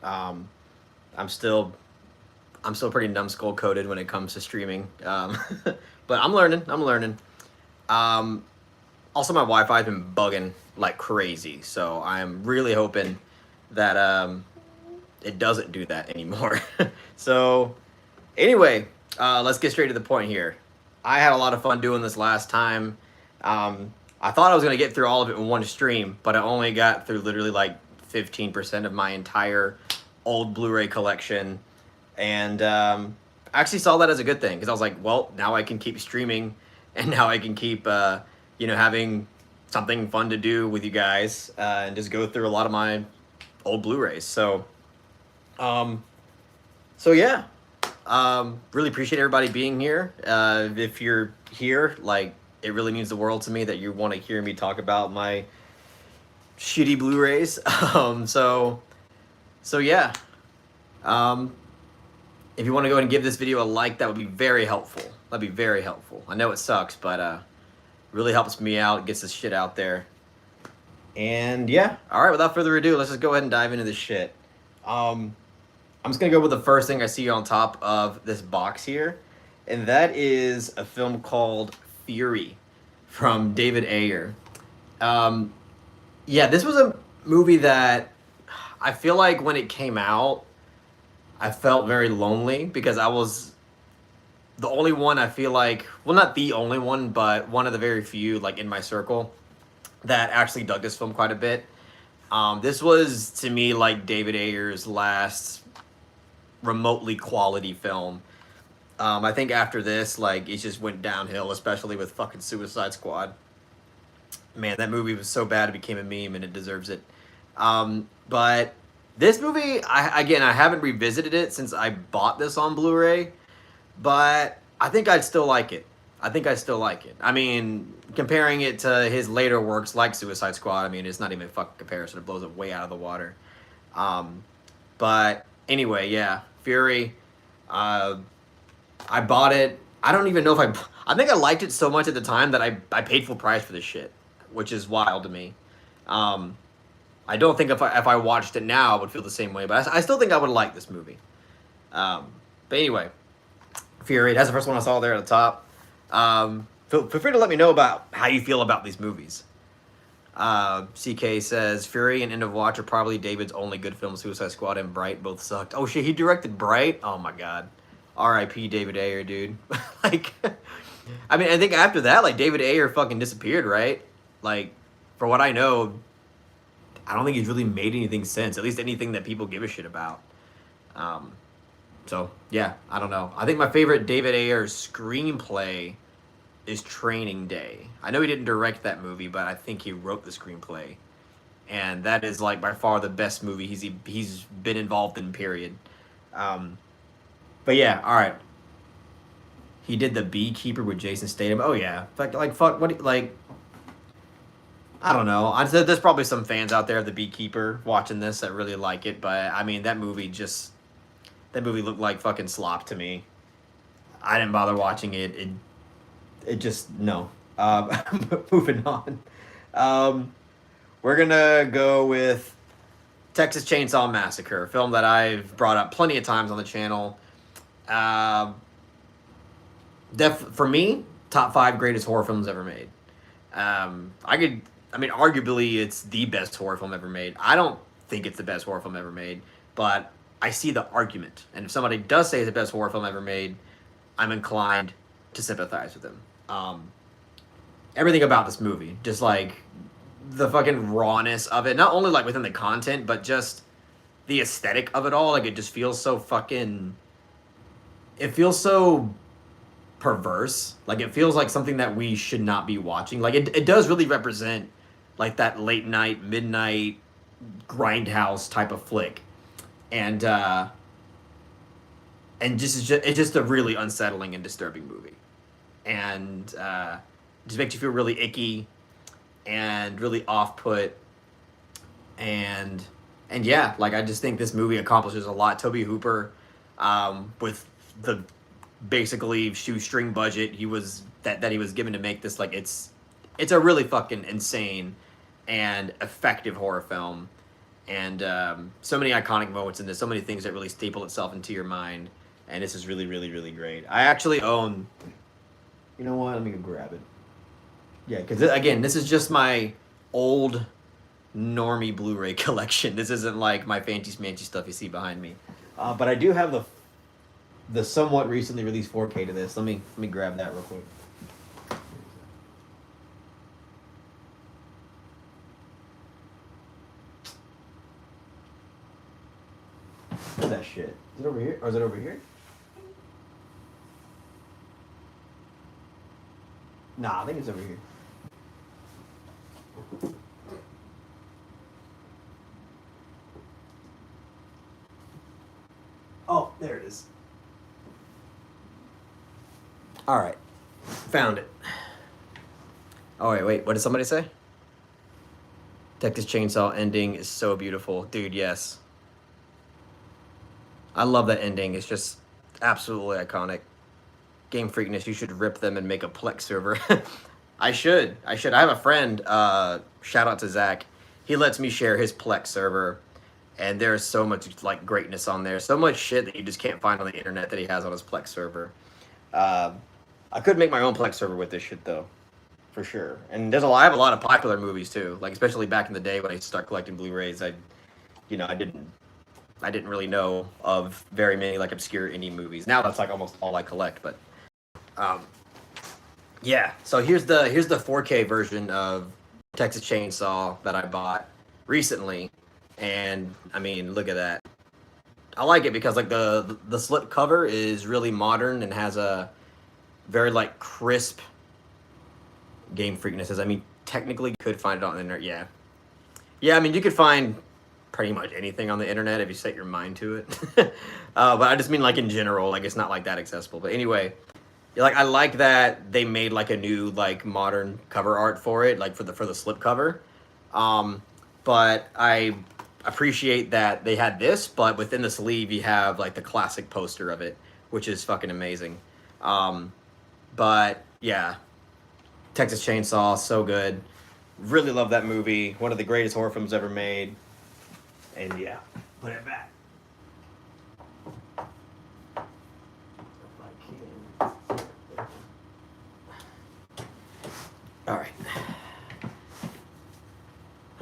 Um, I'm still I'm still pretty numbskull coded when it comes to streaming. But I'm learning. I'm learning. Um, Also, my Wi-Fi's been bugging like crazy, so I'm really hoping that it doesn't do that anymore. So anyway, let's get straight to the point here. I had a lot of fun doing this last time. I thought I was gonna get through all of it in one stream, but I only got through literally like 15% of my entire old Blu-ray collection, and I actually saw that as a good thing because I was like, well, now I can keep streaming, and now I can keep having something fun to do with you guys and just go through a lot of my old Blu-rays. Um, so yeah, really appreciate everybody being here. If you're here, like, it really means the world to me that you want to hear me talk about my shitty Blu-rays. So yeah. Um, if you want to go ahead and give this video a like, that would be very helpful. That'd be very helpful. I know it sucks, but really helps me out, gets this shit out there. And yeah, all right, without further ado, let's just go ahead and dive into this shit. I'm just gonna go with the first thing I see on top of this box here, and that is a film called Fury from David Ayer. Yeah, this was a movie that I feel like when it came out, I felt very lonely because I was the only one, I feel like, well, not the only one, but one of the very few, like, in my circle that actually dug this film quite a bit. This was, to me, like David Ayer's last remotely quality film. I think after this, like, it just went downhill, especially with fucking Suicide Squad. Man, that movie was so bad it became a meme, and it deserves it. But this movie, I haven't revisited it since I bought this on Blu-ray, but I think I'd still like it. I mean, comparing it to his later works like Suicide Squad, I mean, it's not even a fucking comparison. It blows it way out of the water. But anyway, yeah, Fury. I bought it. I don't even know if I think I liked it so much at the time that I paid full price for this shit, which is wild to me. I don't think if I watched it now, I would feel the same way, but I still think I would like this movie. But anyway, Fury, that's the first one I saw there at the top. Feel free to let me know about how you feel about these movies. CK says, Fury and End of Watch are probably David's only good films. Suicide Squad and Bright both sucked. Oh shit, he directed Bright? Oh my god. R.I.P. David Ayer, dude. Like, I mean, I think after that, like, David Ayer fucking disappeared, right? Like, for what I know, I don't think he's really made anything since. At least anything that people give a shit about. So, yeah, I don't know. I think my favorite David Ayer screenplay is Training Day. I know he didn't direct that movie, but I think he wrote the screenplay. And that is, like, by far the best movie he's been involved in, period. But yeah, all right. He did The Beekeeper with Jason Statham. Oh yeah, fuck. What? Like, I don't know. There's probably some fans out there of The Beekeeper watching this that really like it, but I mean, that movie looked like fucking slop to me. I didn't bother watching it. It just no. Moving on. We're gonna go with Texas Chainsaw Massacre, a film that I've brought up plenty of times on the channel. For me, top 5 greatest horror films ever made. Arguably it's the best horror film ever made. I don't think it's the best horror film ever made, but I see the argument. And if somebody does say it's the best horror film ever made, I'm inclined to sympathize with them. Everything about this movie, just like the fucking rawness of it, not only like within the content, but just the aesthetic of it all. Like, it just feels so fucking... It feels so perverse. Like, it feels like something that we should not be watching. Like, it does really represent, like, that late night, midnight, grindhouse type of flick. And it's just a really unsettling and disturbing movie. And just makes you feel really icky and really off-put. And yeah, like, I just think this movie accomplishes a lot. Tobe Hooper, with the basically shoestring budget he was given to make this, like, it's a really fucking insane and effective horror film. And so many iconic moments in this, so many things that really staple itself into your mind. And this is really, really, really great. I actually own. You know what? Let me go grab it. Yeah, because again, this is just my old normie Blu-ray collection. This isn't like my fancy smancy stuff you see behind me. But I do have the somewhat recently released 4K to this. Let me grab that real quick. Where's that shit? Is it over here? Or is it over here? Nah, I think it's over here. Oh, there it is. All right. Found it. Oh, wait. What did somebody say? Texas Chainsaw ending is so beautiful. Dude, yes. I love that ending. It's just absolutely iconic. Game Freakness, you should rip them and make a Plex server. I should. I have a friend, shout out to Zach. He lets me share his Plex server, and there's so much like greatness on there. So much shit that you just can't find on the internet that he has on his Plex server. I could make my own Plex server with this shit though, for sure. And I have a lot of popular movies too. Like especially back in the day when I used to start collecting Blu-rays, I didn't really know of very many like obscure indie movies. Now that's like almost all I collect, but yeah. So here's the 4K version of Texas Chainsaw that I bought recently, and I mean, look at that. I like it because like the slip cover is really modern and has a very like crisp Game Freakness says. I mean, technically you could find it on the internet. Yeah. I mean, you could find pretty much anything on the internet if you set your mind to it. But I just mean like in general, like it's not like that accessible. But anyway, like I like that they made like a new like modern cover art for it, like for the slip cover. But I appreciate that they had this, but within the sleeve you have like the classic poster of it, which is fucking amazing. But yeah, Texas Chainsaw, so good. Really love that movie. One of the greatest horror films ever made. And yeah, put it back. All right.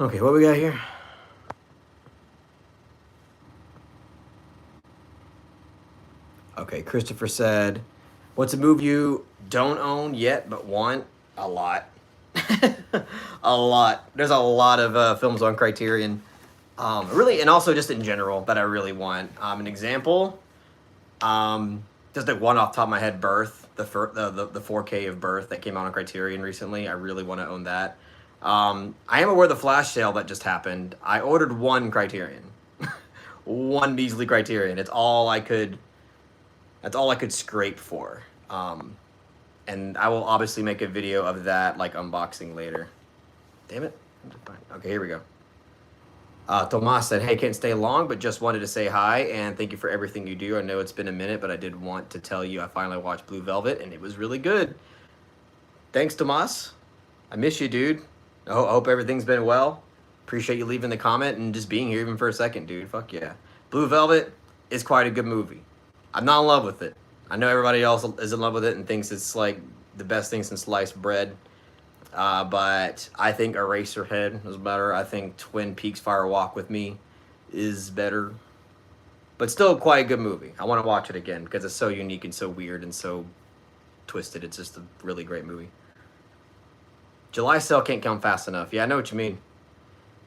Okay, what we got here? Okay, Christopher said, what's a movie you don't own yet but want? A lot. A lot. There's a lot of films on Criterion. Really, and also just in general that I really want. An example, just like one off the top of my head, Birth, the 4K of Birth that came out on Criterion recently. I really want to own that. I am aware of the flash sale that just happened. I ordered one Criterion, one measly Criterion. That's all I could scrape for. And I will obviously make a video of that, like unboxing later. Damn it. Okay, here we go. Tomas said, hey, can't stay long, but just wanted to say hi and thank you for everything you do. I know it's been a minute, but I did want to tell you I finally watched Blue Velvet and it was really good. Thanks, Tomas. I miss you, dude. I hope everything's been well. Appreciate you leaving the comment and just being here even for a second, dude. Fuck yeah. Blue Velvet is quite a good movie. I'm not in love with it. I know everybody else is in love with it and thinks it's like the best thing since sliced bread. But I think Eraserhead is better. I think Twin Peaks Fire Walk with Me is better. But still quite a good movie. I want to watch it again because it's so unique and so weird and so twisted. It's just a really great movie. July sale can't come fast enough. Yeah, I know what you mean.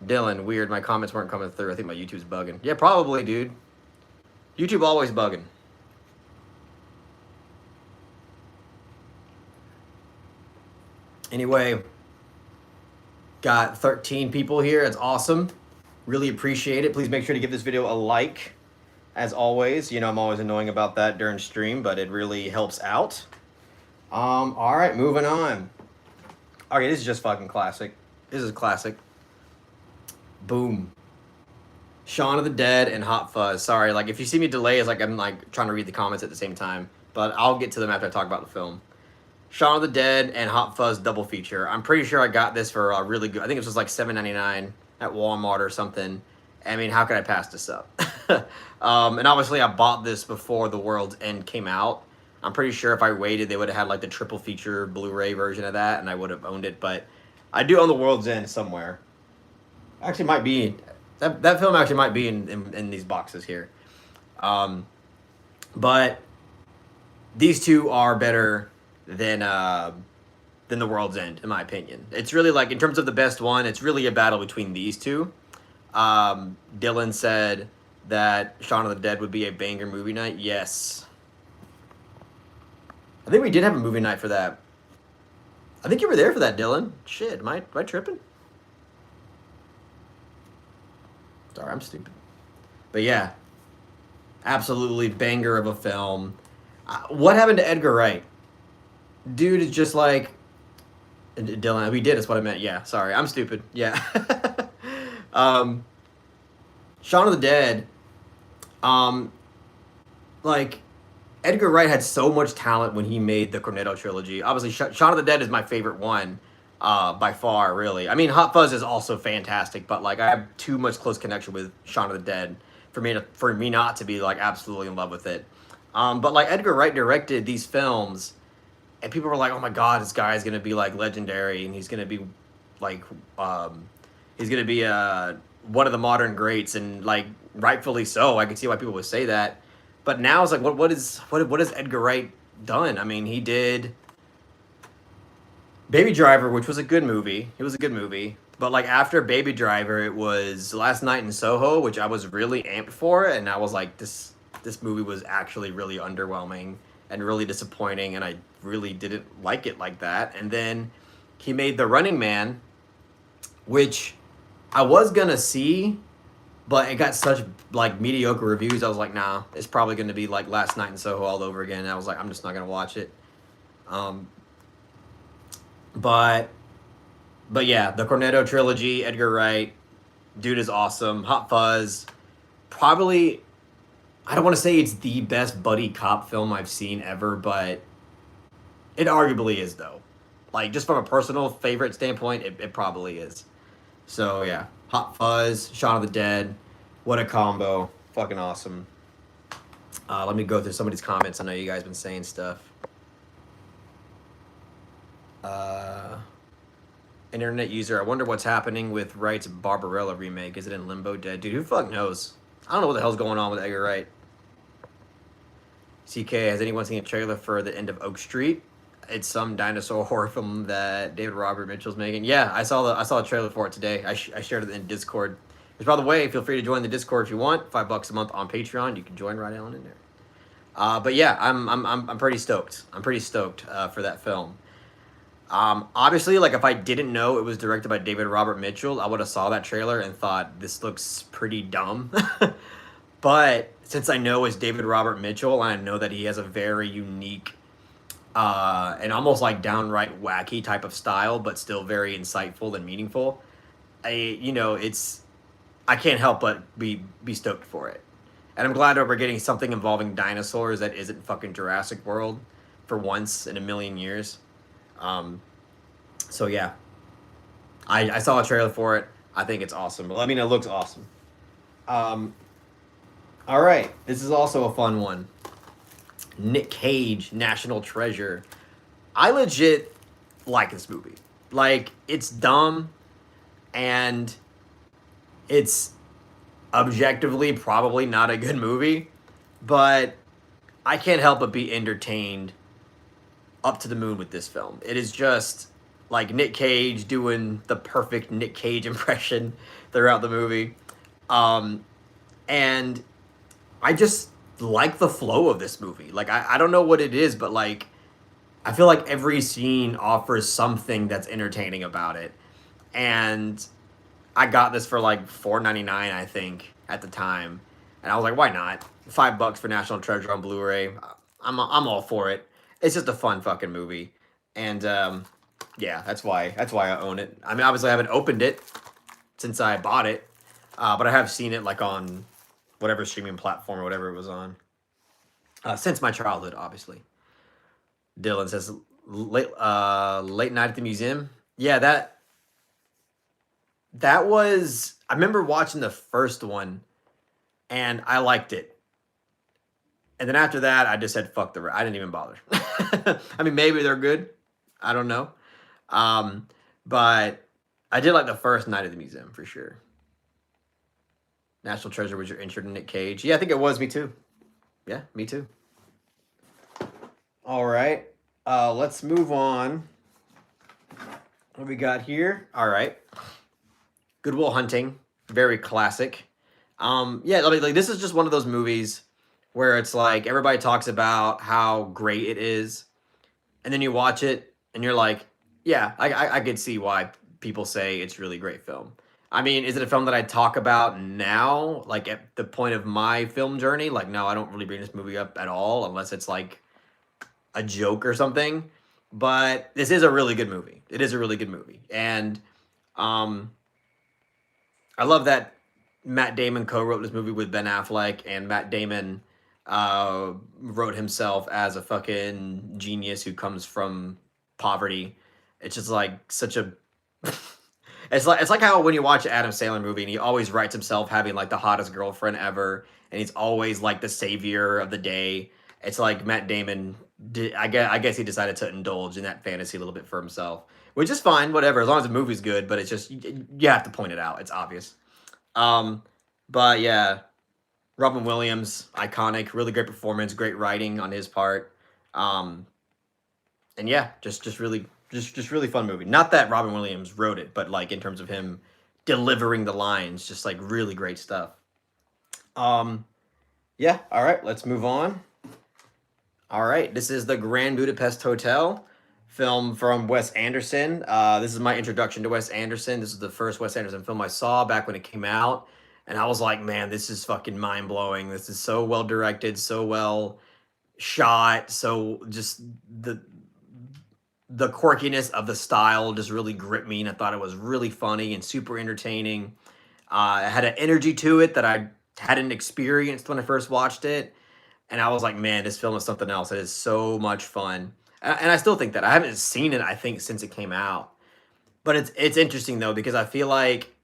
Dylan, weird. My comments weren't coming through. I think my YouTube's bugging. Yeah, probably, dude. YouTube always bugging. Anyway, got 13 people here. It's awesome. Really appreciate it. Please make sure to give this video a like. As always, you know I'm always annoying about that during stream, but it really helps out. All right, moving on. Okay, this is just fucking classic. This is classic. Boom. Shaun of the Dead and Hot Fuzz. Sorry, like if you see me delay, it's like I'm like trying to read the comments at the same time, but I'll get to them after I talk about the film. Shaun of the Dead and Hot Fuzz double feature. I'm pretty sure I got this for a really good, I think it was just like $7.99 at Walmart or something. I mean, how could I pass this up? And obviously, I bought this before The World's End came out. I'm pretty sure if I waited, they would have had like the triple feature Blu-ray version of that, and I would have owned it. But I do own The World's End somewhere. Actually, might be that film actually might be in these boxes here. Um, but these two are better than The World's End, in my opinion. It's really like in terms of the best one, it's really a battle between these two. Dylan said that Shaun of the Dead would be a banger movie night. Yes. I think we did have a movie night for that. I think you were there for that, Dylan. Shit, am I tripping? Sorry, I'm stupid. But yeah, absolutely banger of a film. What happened to Edgar Wright? Dude is just like Dylan. We did. That's what I meant. Yeah, sorry, I'm stupid. Yeah. Shaun of the Dead. Like Edgar Wright had so much talent when he made the Cornetto trilogy. Obviously, Shaun of the Dead is my favorite one, by far. Really, I mean, Hot Fuzz is also fantastic, but like I have too much close connection with Shaun of the Dead for me not to be like absolutely in love with it. But like Edgar Wright directed these films, and people were like, "Oh my god, this guy is gonna be like legendary, and he's gonna be like, he's gonna be one of the modern greats," and like rightfully so. I can see why people would say that. But now it's like, what has Edgar Wright done? I mean, he did Baby Driver, which was a good movie. It was a good movie. But like after Baby Driver, it was Last Night in Soho, which I was really amped for, and I was like, this movie was actually really underwhelming and really disappointing, and I really didn't like it like that. And then he made The Running Man, which I was gonna see, but it got such like mediocre reviews. I was like, nah, it's probably gonna be like Last Night in Soho all over again. And I was like, I'm just not gonna watch it. Um, but yeah, the Cornetto trilogy, Edgar Wright, dude is awesome. Hot Fuzz, probably. I don't want to say it's the best buddy cop film I've seen ever, but it arguably is though. Like just from a personal favorite standpoint, it probably is. So yeah, Hot Fuzz, Shaun of the Dead, what a combo, fucking awesome. Let me go through some of these comments. I know you guys been saying stuff. Internet user, I wonder what's happening with Wright's Barbarella remake. Is it in limbo, dead? Dude, who fuck knows? I don't know what the hell's going on with Edgar Wright. CK, has anyone seen a trailer for The End of Oak Street? It's some dinosaur horror film that David Robert Mitchell's making. Yeah, I saw a trailer for it today. I shared it in Discord. Which, by the way, feel free to join the Discord if you want. $5 a month on Patreon. You can join right on in there. But yeah, I'm pretty stoked. I'm pretty stoked for that film. Obviously, like if I didn't know it was directed by David Robert Mitchell, I would have saw that trailer and thought this looks pretty dumb. But since I know it's David Robert Mitchell, and I know that he has a very unique and almost like downright wacky type of style, but still very insightful and meaningful. I can't help but be stoked for it. And I'm glad that we're getting something involving dinosaurs that isn't fucking Jurassic World for once in a million years. So yeah, I saw a trailer for it. I think it's awesome. I mean, it looks awesome. All right, this is also a fun one. Nick Cage, National Treasure. I legit like this movie. Like, it's dumb, and it's objectively probably not a good movie, but I can't help but be entertained up to the moon with this film. It is just like Nick Cage doing the perfect Nick Cage impression throughout the movie. And I just like the flow of this movie. Like, I don't know what it is, but like, I feel like every scene offers something that's entertaining about it. And I got this for like $4.99, I think, at the time. And I was like, why not? $5 for National Treasure on Blu-ray. I'm all for it. It's just a fun fucking movie. And yeah, that's why I own it. I mean, obviously I haven't opened it since I bought it. But I have seen it like on whatever streaming platform or whatever it was on. Since my childhood, obviously. Dylan says, late night at the museum. Yeah, that was, I remember watching the first one and I liked it. And then after that, I just said, fuck the rest. I didn't even bother. I mean, maybe they're good. I don't know. Um, but I did like the first Night at the Museum for sure. National Treasure was your intro to Nick Cage. Yeah, I think it was. Me too. Yeah, me too. All right. Let's move on. What we got here? All right. Good Will Hunting. Very classic. Yeah, like this is just one of those movies where it's like everybody talks about how great it is, and then you watch it and you're like, yeah, I could see why people say it's really great film. I mean, is it a film that I talk about now, like at the point of my film journey? Like, no, I don't really bring this movie up at all unless it's like a joke or something. But this is a really good movie. It is a really good movie, and um, I love that Matt Damon co-wrote this movie with Ben Affleck, and Matt Damon wrote himself as a fucking genius who comes from poverty. It's just like such a it's like how when you watch an Adam Sandler movie and he always writes himself having like the hottest girlfriend ever, and he's always like the savior of the day. It's like Matt Damon did, I guess he decided to indulge in that fantasy a little bit for himself, which is fine, whatever, as long as the movie's good. But it's just you have to point it out. It's obvious. Um, but yeah, Robin Williams, iconic, really great performance, great writing on his part. Um, and yeah, just really fun movie. Not that Robin Williams wrote it, but like in terms of him delivering the lines, just like really great stuff. Um, yeah, all right, let's move on. All right, this is the Grand Budapest Hotel, film from Wes Anderson. This is my introduction to Wes Anderson. This is the first Wes Anderson film I saw back when it came out, and I was like, man, this is fucking mind blowing. This is so well directed, so well shot, so just the quirkiness of the style just really gripped me, and I thought it was really funny and super entertaining. It had an energy to it that I hadn't experienced when I first watched it, and I was like, man, this film is something else. It is so much fun, and I still think that I haven't seen it. I think since it came out, but it's interesting though because I feel like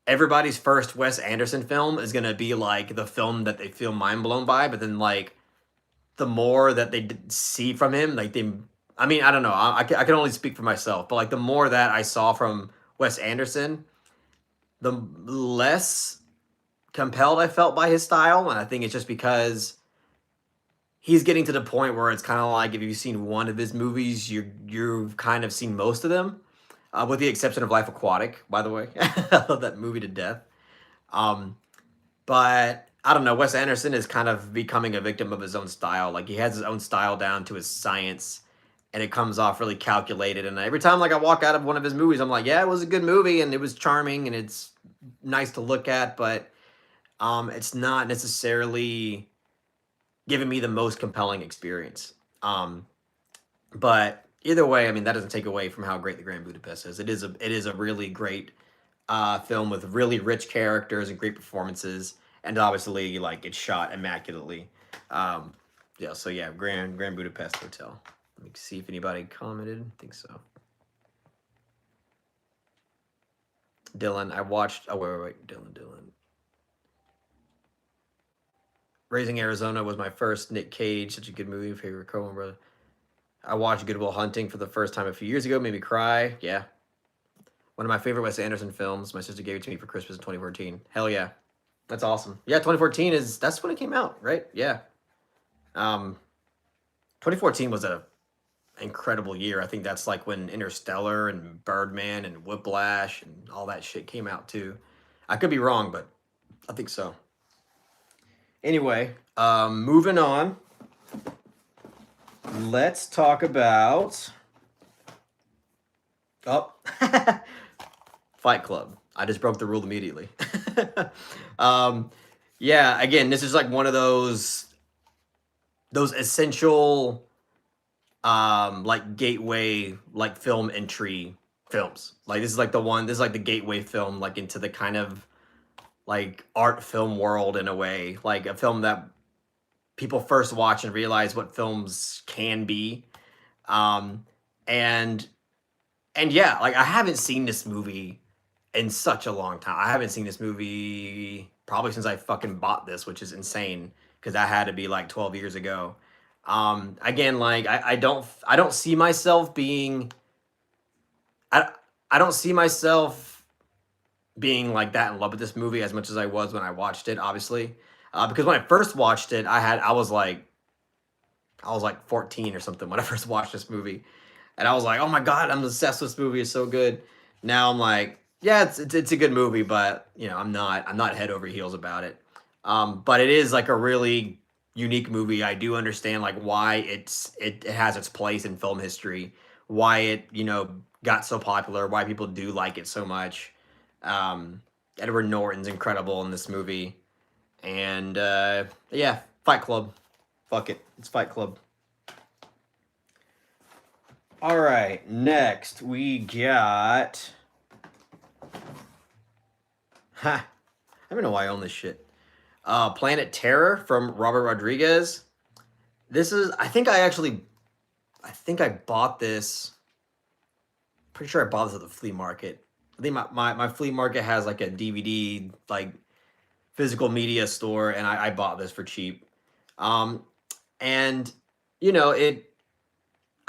everybody's first Wes Anderson film is gonna be like the film that they feel mind blown by, but then like the more that they see from him, like they, I mean, I don't know, I can only speak for myself, but like the more that I saw from Wes Anderson, the less compelled I felt by his style, and I think it's just because he's getting to the point where it's kind of like if you've seen one of his movies, you've kind of seen most of them, with the exception of Life Aquatic, by the way. I love that movie to death. Um, but I don't know. Wes Anderson is kind of becoming a victim of his own style. Like he has his own style down to his science, and it comes off really calculated. And every time like I walk out of one of his movies, I'm like, yeah, it was a good movie, and it was charming, and it's nice to look at, but it's not necessarily giving me the most compelling experience. But either way, I mean that doesn't take away from how great the Grand Budapest is. It is a really great film with really rich characters and great performances, and obviously like it's shot immaculately. Yeah, so yeah, Grand Budapest Hotel. Let me see if anybody commented. I think so. Dylan, I watched. Oh wait, Dylan. Raising Arizona was my first Nick Cage. Such a good movie. Favorite Coen brother. I watched Good Will Hunting for the first time a few years ago. Made me cry. Yeah. One of my favorite Wes Anderson films. My sister gave it to me for Christmas in 2014. Hell yeah. That's awesome. Yeah, 2014 that's when it came out, right? Yeah. 2014 was a incredible year. I think that's like when Interstellar and Birdman and Whiplash and all that shit came out too. I could be wrong, but I think so. Anyway, moving on. Let's talk about Fight Club. I just broke the rule immediately. Yeah, again, this is like one of those essential like gateway like film entry films. Like this is like the gateway film like into the kind of like art film world in a way. Like a film that people first watch and realize what films can be. Um and yeah, like I haven't seen this movie in such a long time. I haven't seen this movie probably since I fucking bought this, which is insane because that had to be like 12 years ago. Again, like I don't see myself being I I don't see myself being like that in love with this movie as much as I was when I watched it, obviously. Because when I first watched it, I was like 14 or something when I first watched this movie. And I was like, "Oh my god, I'm obsessed with this movie. It's so good." Now I'm like, "Yeah, it's a good movie, but you know, I'm not head over heels about it." But it is like a really unique movie. I do understand like why it has its place in film history, why it got so popular, why people do like it so much. Um, Edward Norton's incredible in this movie, and yeah, Fight Club. Fuck it, it's Fight Club. All right, next we got. Ha! I don't know why I own this shit. Planet Terror from Robert Rodriguez. This is. I think I bought this. Pretty sure I bought this at the flea market. I think my flea market has like a DVD like physical media store, and I bought this for cheap. Um, and you know it.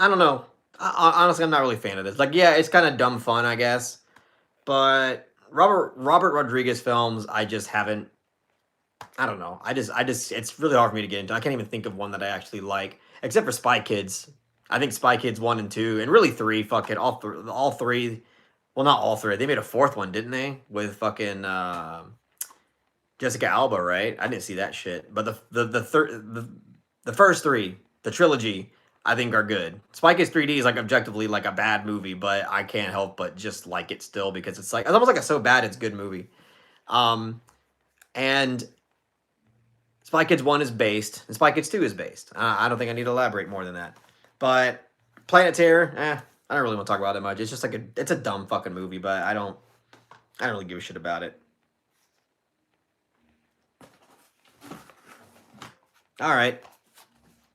I don't know. Honestly, I'm not really a fan of this. Like, yeah, it's kind of dumb fun, I guess. But Robert Rodriguez films, I just haven't. I don't know. I just it's really hard for me to get into. I can't even think of one that I actually like, except for Spy Kids. I think Spy Kids 1 and 2, and really 3. Fuck it, all three. Well, not all three. They made a fourth one, didn't they? With fucking Jessica Alba, right? I didn't see that shit. But the first three, the trilogy, I think are good. Spy Kids 3D is like objectively like a bad movie, but I can't help but just like it still because it's almost like a so bad it's good movie. Um, and Spy Kids 1 is based, and Spy Kids 2 is based. I don't think I need to elaborate more than that. But Planet Terror, I don't really want to talk about it much. It's just like it's a dumb fucking movie, but I don't really give a shit about it. All right,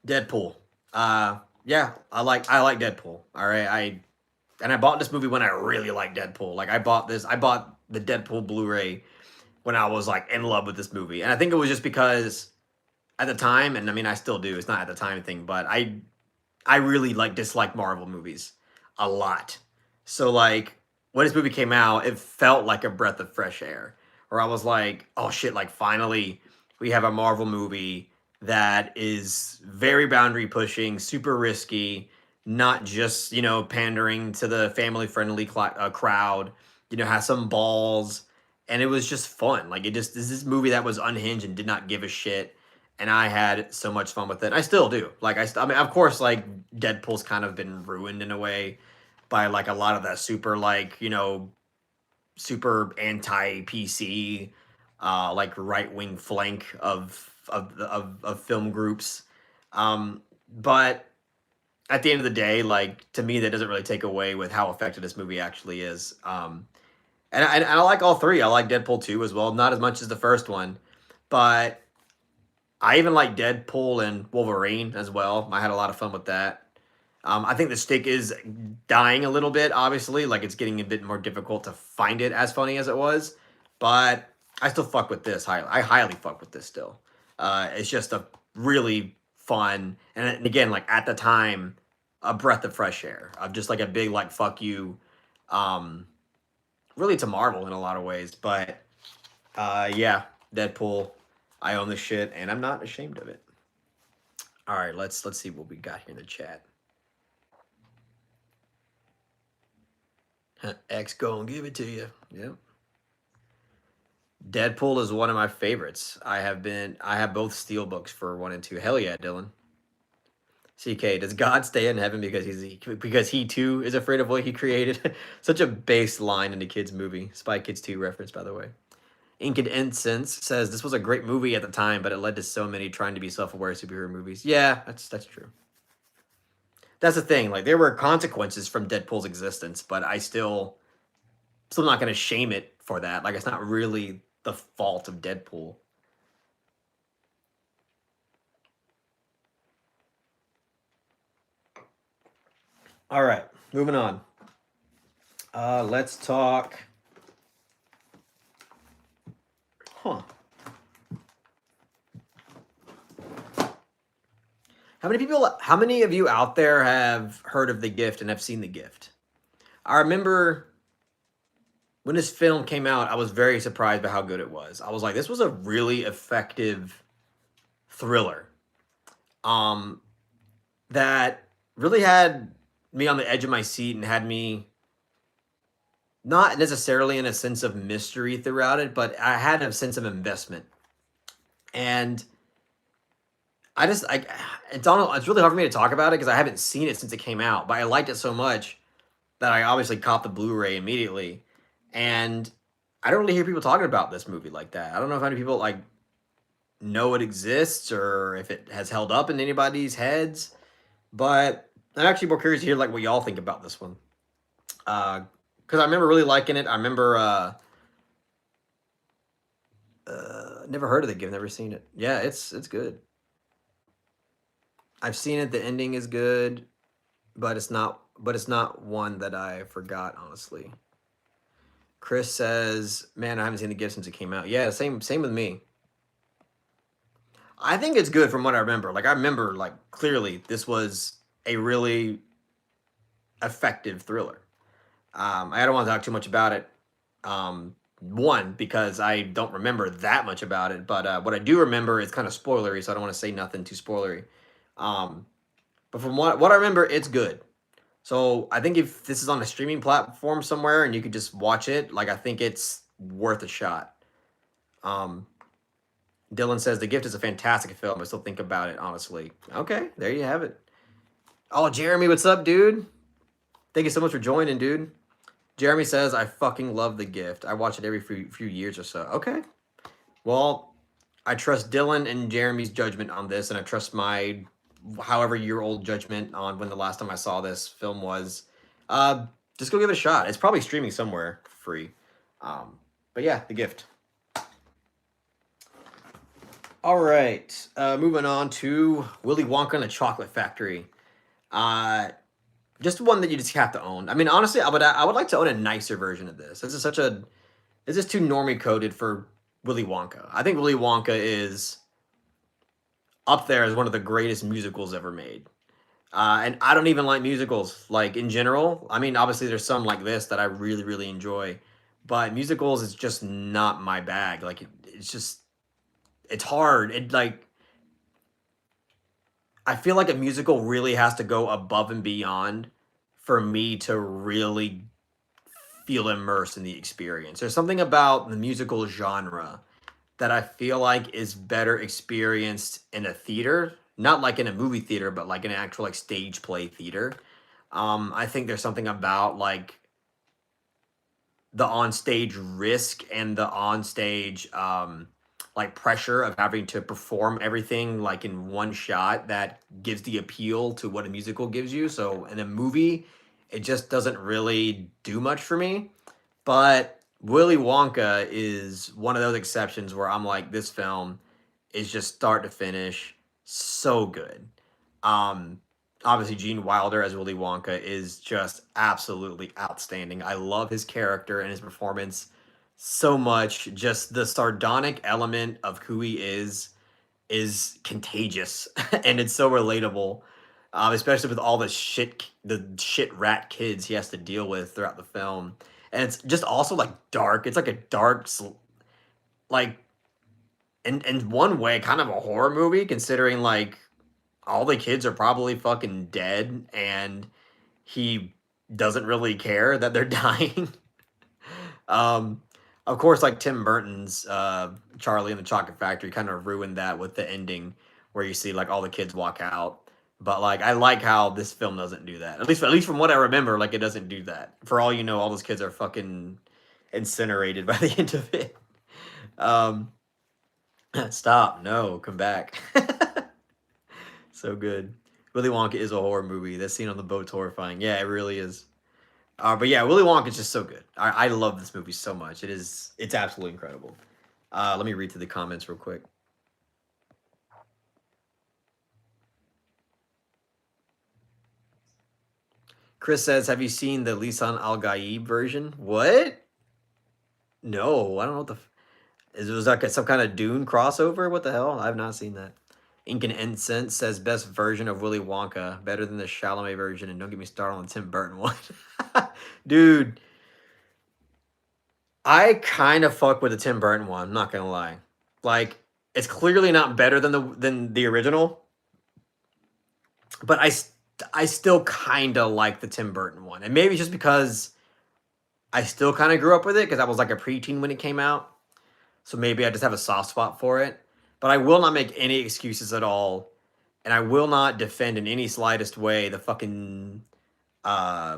Deadpool. Yeah, I like Deadpool. All right, I bought this movie when I really liked Deadpool. Like I bought the Deadpool Blu-ray when I was like in love with this movie, and I think it was just because at the time, and I mean I still do. It's not at the time thing, but I really like dislike Marvel movies a lot. So like when this movie came out, it felt like a breath of fresh air. Where I was like, oh shit, like finally we have a Marvel movie that is very boundary pushing, super risky, not just, pandering to the family friendly crowd, has some balls. And it was just fun. Like this movie that was unhinged and did not give a shit, and I had so much fun with it. I still do. Like I mean, of course, like Deadpool's kind of been ruined in a way by like a lot of that super like super anti PC, like right wing flank of film groups. But at the end of the day, like to me, that doesn't really take away with how effective this movie actually is. And I like all three. I like Deadpool 2 as well, not as much as the first one, but I even like Deadpool and Wolverine as well. I had a lot of fun with that. I think the stick is dying a little bit, obviously. Like it's getting a bit more difficult to find it as funny as it was. But I still fuck with this. I highly fuck with this still. It's just a really fun, and again, like at the time, a breath of fresh air. Of just like a big like fuck you, um, really to Marvel in a lot of ways. But yeah, Deadpool. I own this shit, and I'm not ashamed of it. All right, let's see what we got here in the chat. X gonna give it to you. Yep. Deadpool is one of my favorites. I have both steel books for 1 and 2. Hell yeah, Dylan. CK, does God stay in heaven because he too is afraid of what he created? Such a base line in the kids movie. Spy Kids 2 reference, by the way. Ink and Incense says this was a great movie at the time, but it led to so many trying to be self-aware superhero movies. Yeah, that's true. That's the thing. Like there were consequences from Deadpool's existence, but still not going to shame it for that. Like it's not really the fault of Deadpool. All right, moving on. Let's talk Huh. How many of you out there have heard of The Gift and have seen The Gift? I remember when this film came out, I was very surprised by how good it was. I was like, this was a really effective thriller. That really had me on the edge of my seat and had me not necessarily in a sense of mystery throughout it, but I had a sense of investment. And it's really hard for me to talk about it because I haven't seen it since it came out, but I liked it so much that I obviously caught the Blu-ray immediately. And I don't really hear people talking about this movie like that. I don't know if any people like know it exists or if it has held up in anybody's heads, but I'm actually more curious to hear like what y'all think about this one. Because I remember really liking it. I remember never heard of The Gift, never seen it. Yeah, it's good. I've seen it. The ending is good, but it's not one that I forgot, honestly. Chris says, "Man, I haven't seen The Gift since it came out." Yeah, same with me. I think it's good from what I remember. Like I remember like clearly this was a really effective thriller. I don't want to talk too much about it. One, because I don't remember that much about it, but what I do remember is kind of spoilery, so I don't want to say nothing too spoilery. But from what I remember, it's good. So I think if this is on a streaming platform somewhere and you could just watch it, like I think it's worth a shot. Dylan says The Gift is a fantastic film. I still think about it, honestly. Okay, there you have it. Oh, Jeremy, what's up, dude? Thank you so much for joining, dude. Jeremy says, I fucking love The Gift. I watch it every few years or so. Okay. Well, I trust Dylan and Jeremy's judgment on this, and I trust my however year old judgment on when the last time I saw this film was. Just go give it a shot. It's probably streaming somewhere free. But yeah, The Gift. All right. Moving on to Willy Wonka and the Chocolate Factory. Just one that you just have to own. I mean, honestly, I would like to own a nicer version of this. This is too normie coded for Willy Wonka. I think Willy Wonka is up there as one of the greatest musicals ever made. And I don't even like musicals, like in general. I mean, obviously there's some like this that I really, really enjoy, but musicals is just not my bag. Like it's hard. I feel like a musical really has to go above and beyond for me to really feel immersed in the experience. There's something about the musical genre that I feel like is better experienced in a theater, not like in a movie theater, but like in an actual like stage play theater. I think there's something about like the onstage risk and the onstage like pressure of having to perform everything like in one shot that gives the appeal to what a musical gives you. So in a movie, it just doesn't really do much for me. But Willy Wonka is one of those exceptions where I'm like, this film is just start to finish so good. Obviously, Gene Wilder as Willy Wonka is just absolutely outstanding. I love his character and his performance so much. Just the sardonic element of who he is contagious and it's so relatable. Especially with all the shit rat kids he has to deal with throughout the film, and it's just also like dark. It's like a dark, like in one way, kind of a horror movie, considering like all the kids are probably fucking dead, and he doesn't really care that they're dying. um, of course, like Tim Burton's Charlie and the Chocolate Factory kind of ruined that with the ending where you see like all the kids walk out. But like I like how this film doesn't do that. At least from what I remember, like it doesn't do that. For all you know, all those kids are fucking incinerated by the end of it. Um, Stop. No, come back. So good. Willy Wonka is a horror movie. That scene on the boat's horrifying. Yeah, it really is. But yeah, Willy Wonka is just so good. I love this movie so much. It's absolutely incredible. Let me read through the comments real quick. Chris says, "Have you seen the Lisan Al Gaib version?" What? No, I don't know what the. Is it like some kind of Dune crossover? What the hell? I have not seen that. Ink and Incense says best version of Willy Wonka, better than the Chalamet version, and don't get me started on the Tim Burton one. Dude, I kind of fuck with the Tim Burton one. I'm not gonna lie. Like, it's clearly not better than the original, but I still kind of like the Tim Burton one, and maybe it's just because I still kind of grew up with it because I was like a preteen when it came out, so maybe I just have a soft spot for it. But I will not make any excuses at all, and I will not defend in any slightest way the fucking uh,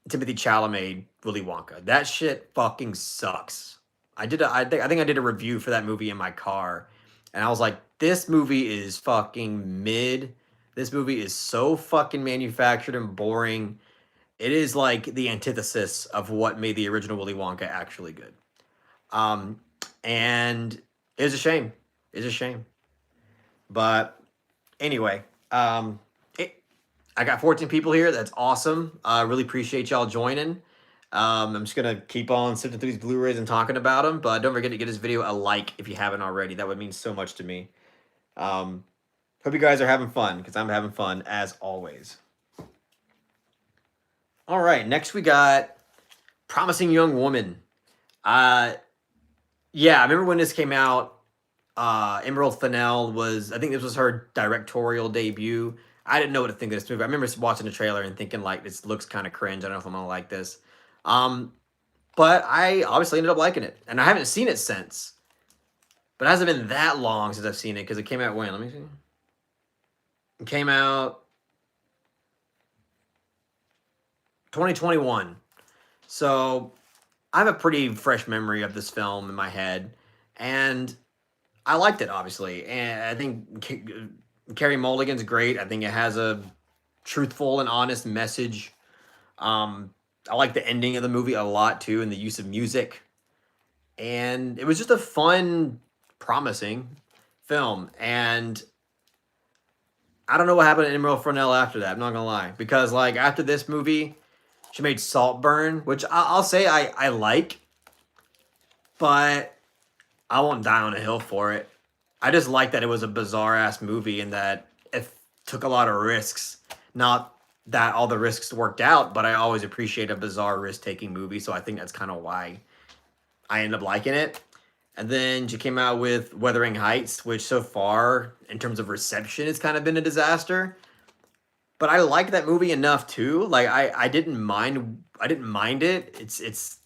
Timothy Chalamet Willy Wonka. That shit fucking sucks. I think I did a review for that movie in my car, and I was like, this movie is fucking mid. This movie is so fucking manufactured and boring. It is like the antithesis of what made the original Willy Wonka actually good. Um, and it's a shame. It's a shame. But anyway, I got 14 people here. That's awesome. I really appreciate y'all joining. I'm just gonna keep on sifting through these Blu-rays and talking about them. But don't forget to give this video a like if you haven't already. That would mean so much to me. Hope you guys are having fun because I'm having fun as always. All right, next we got Promising Young Woman. Yeah, I remember when this came out. Emerald Fennell I think this was her directorial debut. I didn't know what to think of this movie. I remember watching the trailer and thinking like this looks kind of cringe. I don't know if I'm gonna like this. But I obviously ended up liking it, and I haven't seen it since. But it hasn't been that long since I've seen it because it came out when? Let me see. It came out 2021. So I have a pretty fresh memory of this film in my head, and I liked it obviously. And I think Carey Mulligan's great. I think it has a truthful and honest message. I like the ending of the movie a lot too, and the use of music. And it was just a fun, promising film. And I don't know what happened to Emerald Fennell after that. I'm not gonna lie, because like after this movie, she made Saltburn, which I'll say I like, but I won't die on a hill for it. I just like that it was a bizarre ass movie and that it took a lot of risks. Not that all the risks worked out, but I always appreciate a bizarre risk taking movie. So I think that's kind of why I ended up liking it. And then she came out with Wuthering Heights, which so far, in terms of reception, it's kind of been a disaster. But I like that movie enough too. Like I didn't mind it. It's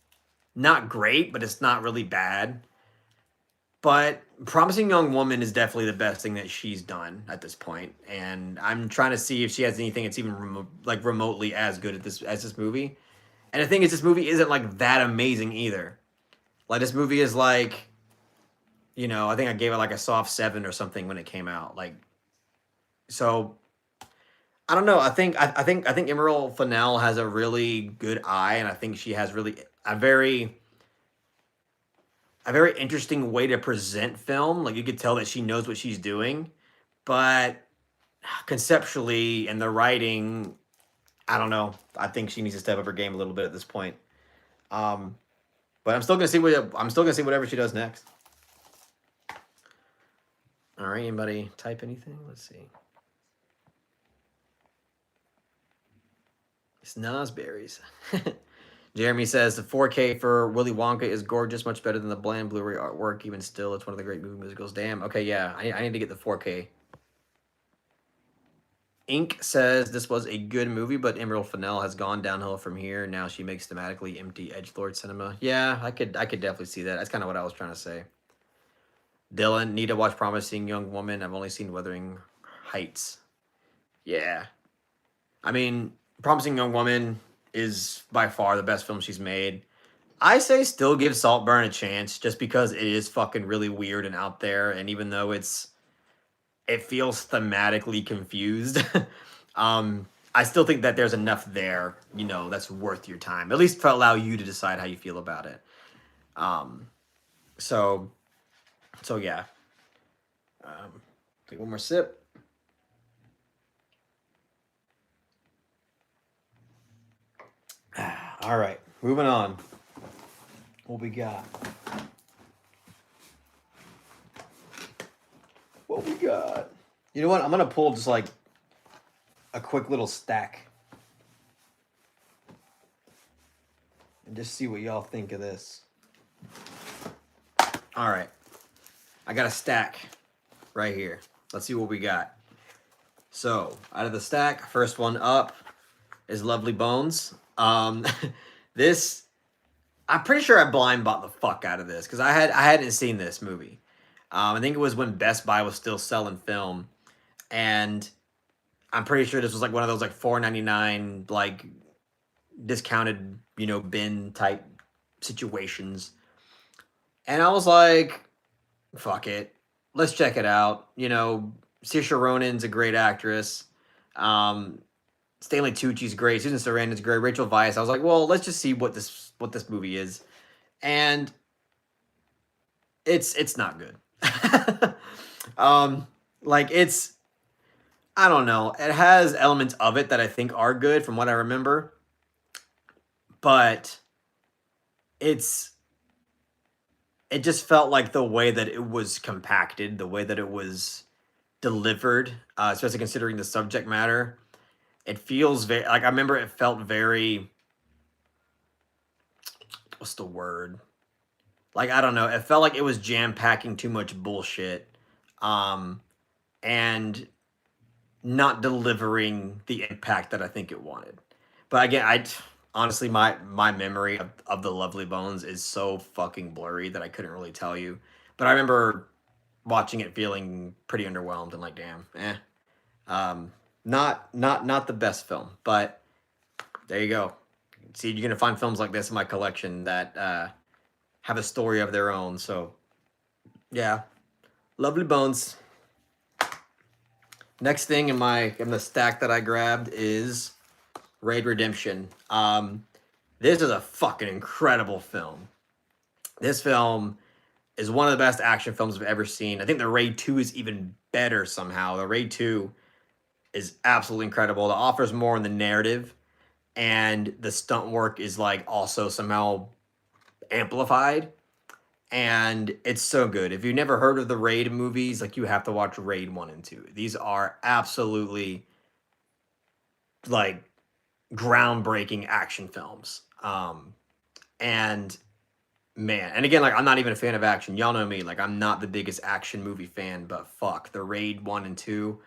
not great, but it's not really bad. But Promising Young Woman is definitely the best thing that she's done at this point, and I'm trying to see if she has anything that's even remotely as good as this movie. And the thing is, this movie isn't like that amazing either. Like this movie is like, I think I gave it like a soft 7 or something when it came out. Like, so I don't know. I think Emerald Fennell has a really good eye, and I think she has really a very interesting way to present film. Like you could tell that she knows what she's doing, but conceptually and the writing, I don't know. I think she needs to step up her game a little bit at this point. But I'm still gonna see whatever she does next. All right, anybody type anything? Let's see. It's Nosberries. Jeremy says the 4K for Willy Wonka is gorgeous, much better than the bland Blu-ray artwork. Even still, it's one of the great movie musicals. Damn. Okay, yeah, I need to get the 4K. Ink says this was a good movie, but Emerald Fennell has gone downhill from here. Now she makes thematically empty edgelord cinema. Yeah, I could definitely see that. That's kind of what I was trying to say. Dylan, need to watch Promising Young Woman. I've only seen Wuthering Heights. Yeah. I mean, Promising Young Woman is by far the best film she's made. I say still give Saltburn a chance just because it is fucking really weird and out there, and even though it feels thematically confused, I still think that there's enough there, that's worth your time. At least to allow you to decide how you feel about it. So yeah. Take one more sip. All right, moving on. What we got? what we got. You know what? I'm gonna pull just like a quick little stack and just see what y'all think of this. All right, I got a stack right here. Let's see what we got. So out of the stack, first one up is Lovely Bones. This, I'm pretty sure I blind bought the fuck out of this because I hadn't seen this movie. I think it was when Best Buy was still selling film, and I'm pretty sure this was like one of those like $4.99 like discounted, you know, bin type situations. And I was like, fuck it, let's check it out. You know, Saoirse Ronan's a great actress. Stanley Tucci's great. Susan Sarandon's great. Rachel Weisz. I was like, well, let's just see what this movie is, and it's not good. Like it's, I don't know. It has elements of it that I think are good from what I remember, but it just felt like the way that it was compacted, the way that it was delivered, especially considering the subject matter. It feels very, like, I remember it felt very, what's the word? Like, I don't know. It felt like it was jam-packing too much bullshit, and not delivering the impact that I think it wanted. But again, honestly, my memory of the Lovely Bones is so fucking blurry that I couldn't really tell you. But I remember watching it feeling pretty underwhelmed and like, damn, not the best film, but there you go. See, you're gonna find films like this in my collection that have a story of their own. So, yeah, Lovely Bones. Next thing in the stack that I grabbed is Raid Redemption. This is a fucking incredible film. This film is one of the best action films I've ever seen. I think the Raid 2 is even better somehow. The Raid 2 is absolutely incredible. It offers more in the narrative, and the stunt work is like also somehow amplified, and it's so good. If you've never heard of the Raid movies, like, you have to watch Raid 1 and 2. These are absolutely like groundbreaking action films. And man, and again, like, I'm not even a fan of action. Y'all know me, like, I'm not the biggest action movie fan, but fuck, the Raid 1 and 2,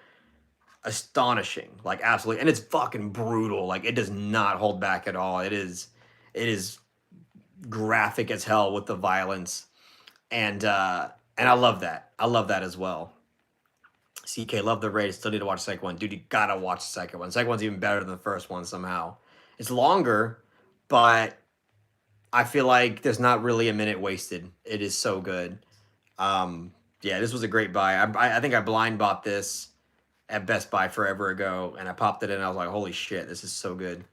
astonishing, like, absolutely. And it's fucking brutal. Like, it does not hold back at all. It is graphic as hell with the violence, and I love that. I love that as well. CK, love the Raid. Still need to watch the second one. Dude, you gotta watch the second one. The second one's even better than the first one somehow. It's longer, but I feel like there's not really a minute wasted. It is so good. Yeah, this was a great buy. I think I blind bought this at Best Buy forever ago, and I popped it in and I was like, holy shit, this is so good.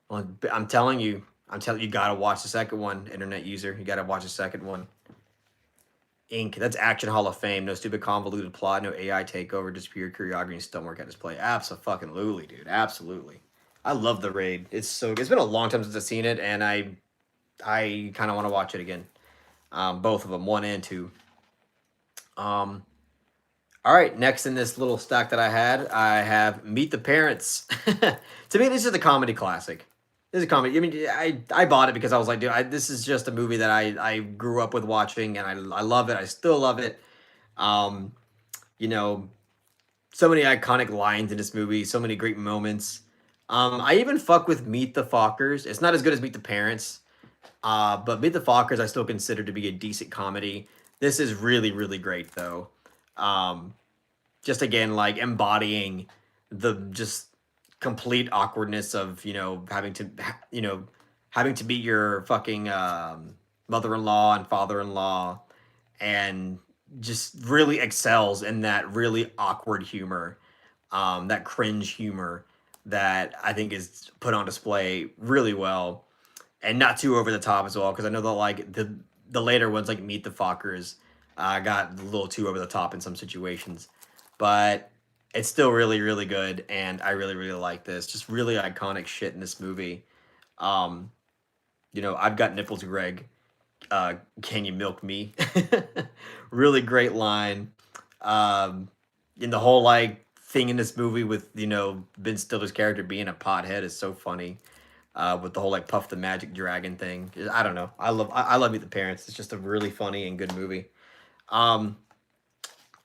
Well, I'm telling you, you gotta watch the second one, internet user. You gotta watch the second one. Inc. That's Action Hall of Fame. No stupid convoluted plot, no AI takeover, just pure choreography and stunt work at display. Absolutely, dude. Absolutely. I love the Raid. It's been a long time since I've seen it, and I kind of want to watch it again. Both of them, 1 and 2. All right, next in this little stack that I have Meet the Parents. To me, this is a comedy classic. This is a comedy. I mean, I bought it because I was like, dude, this is just a movie that I grew up with watching, and I love it. I still love it. You know, so many iconic lines in this movie, so many great moments. I even fuck with Meet the Fockers. It's not as good as Meet the Parents, but Meet the Fockers I still consider to be a decent comedy. This is really, really great, though. Just again, like, embodying the just complete awkwardness of, you know, having to meet your fucking mother-in-law and father-in-law, and just really excels in that really awkward humor, that cringe humor that I think is put on display really well, and not too over the top as well, because I know that, like, the later ones, like Meet the Fockers, got a little too over the top in some situations, but it's still really, really good, and I really, really like this. Just really iconic shit in this movie. You know, I've got nipples, Greg. Can you milk me? Really great line. And the whole like thing in this movie with Ben Stiller's character being a pothead is so funny. With the whole like Puff the Magic Dragon thing, I don't know. I love Meet the Parents. It's just a really funny and good movie. Um,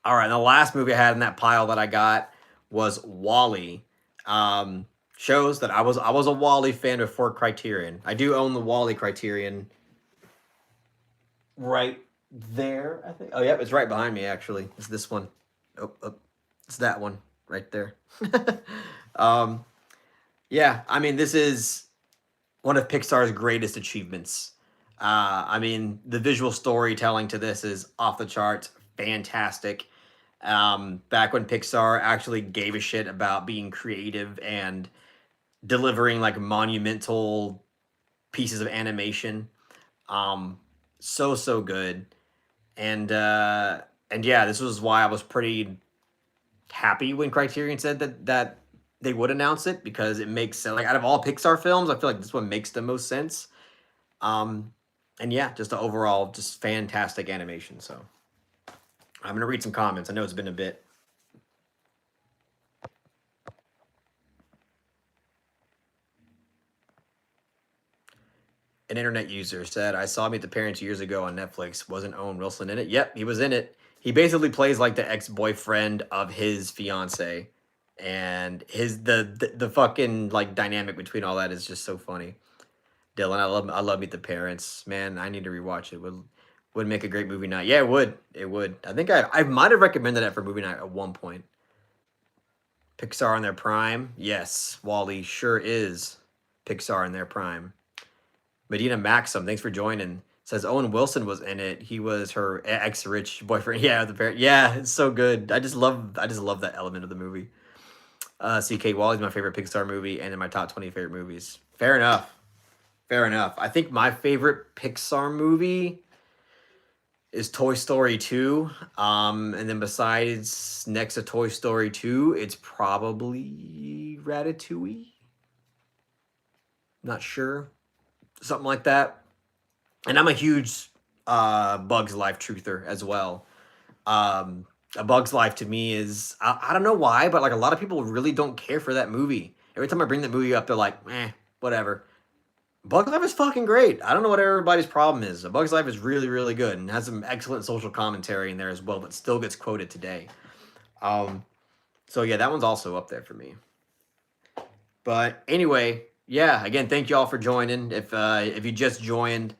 all right, and the last movie I had in that pile that I got was Wall-E. Shows that I was a Wall-E fan before Criterion. I do own the Wall-E Criterion right there, I think. Oh, yeah, it's right behind me, actually. It's this one. Oh, it's that one right there. um, yeah, I mean, this is one of Pixar's greatest achievements. I mean, the visual storytelling to this is off the charts, fantastic. Back when Pixar actually gave a shit about being creative and delivering like monumental pieces of animation. Um, so good. And yeah, this was why I was pretty happy when Criterion said that they would announce it, because it makes sense. Like, out of all Pixar films, I feel like this one makes the most sense. Um, and yeah, just the overall just fantastic animation. So I'm gonna read some comments. I know it's been a bit. An internet user said, "I saw Meet the Parents years ago on Netflix. Wasn't Owen Wilson in it?" Yep, he was in it. He basically plays like the ex-boyfriend of his fiance, and the fucking like dynamic between all that is just so funny. Dylan, I love Meet the Parents. Man, I need to rewatch it. Would make a great movie night. Yeah, it would. It would. I think I might have recommended it for movie night at one point. Pixar in their prime. Yes, Wall-E sure is Pixar in their prime. Medina Maxim, thanks for joining. Says Owen Wilson was in it. He was her ex-rich boyfriend. Yeah, the parent. Yeah, it's so good. I just love that element of the movie. CK Wall-E's my favorite Pixar movie and in my top 20 favorite movies. Fair enough. Fair enough. I think my favorite Pixar movie is Toy Story 2. And then besides next to Toy Story 2, it's probably Ratatouille. Not sure. Something like that. And I'm a huge Bugs Life truther as well. A Bug's Life to me is, I don't know why, but like a lot of people really don't care for that movie. Every time I bring that movie up, they're like, whatever. Bug's Life is fucking great. I don't know what everybody's problem is. A Bug's Life is really, really good and has some excellent social commentary in there as well, but still gets quoted today. So yeah, that one's also up there for me. But anyway, yeah, again, thank you all for joining. If you just joined,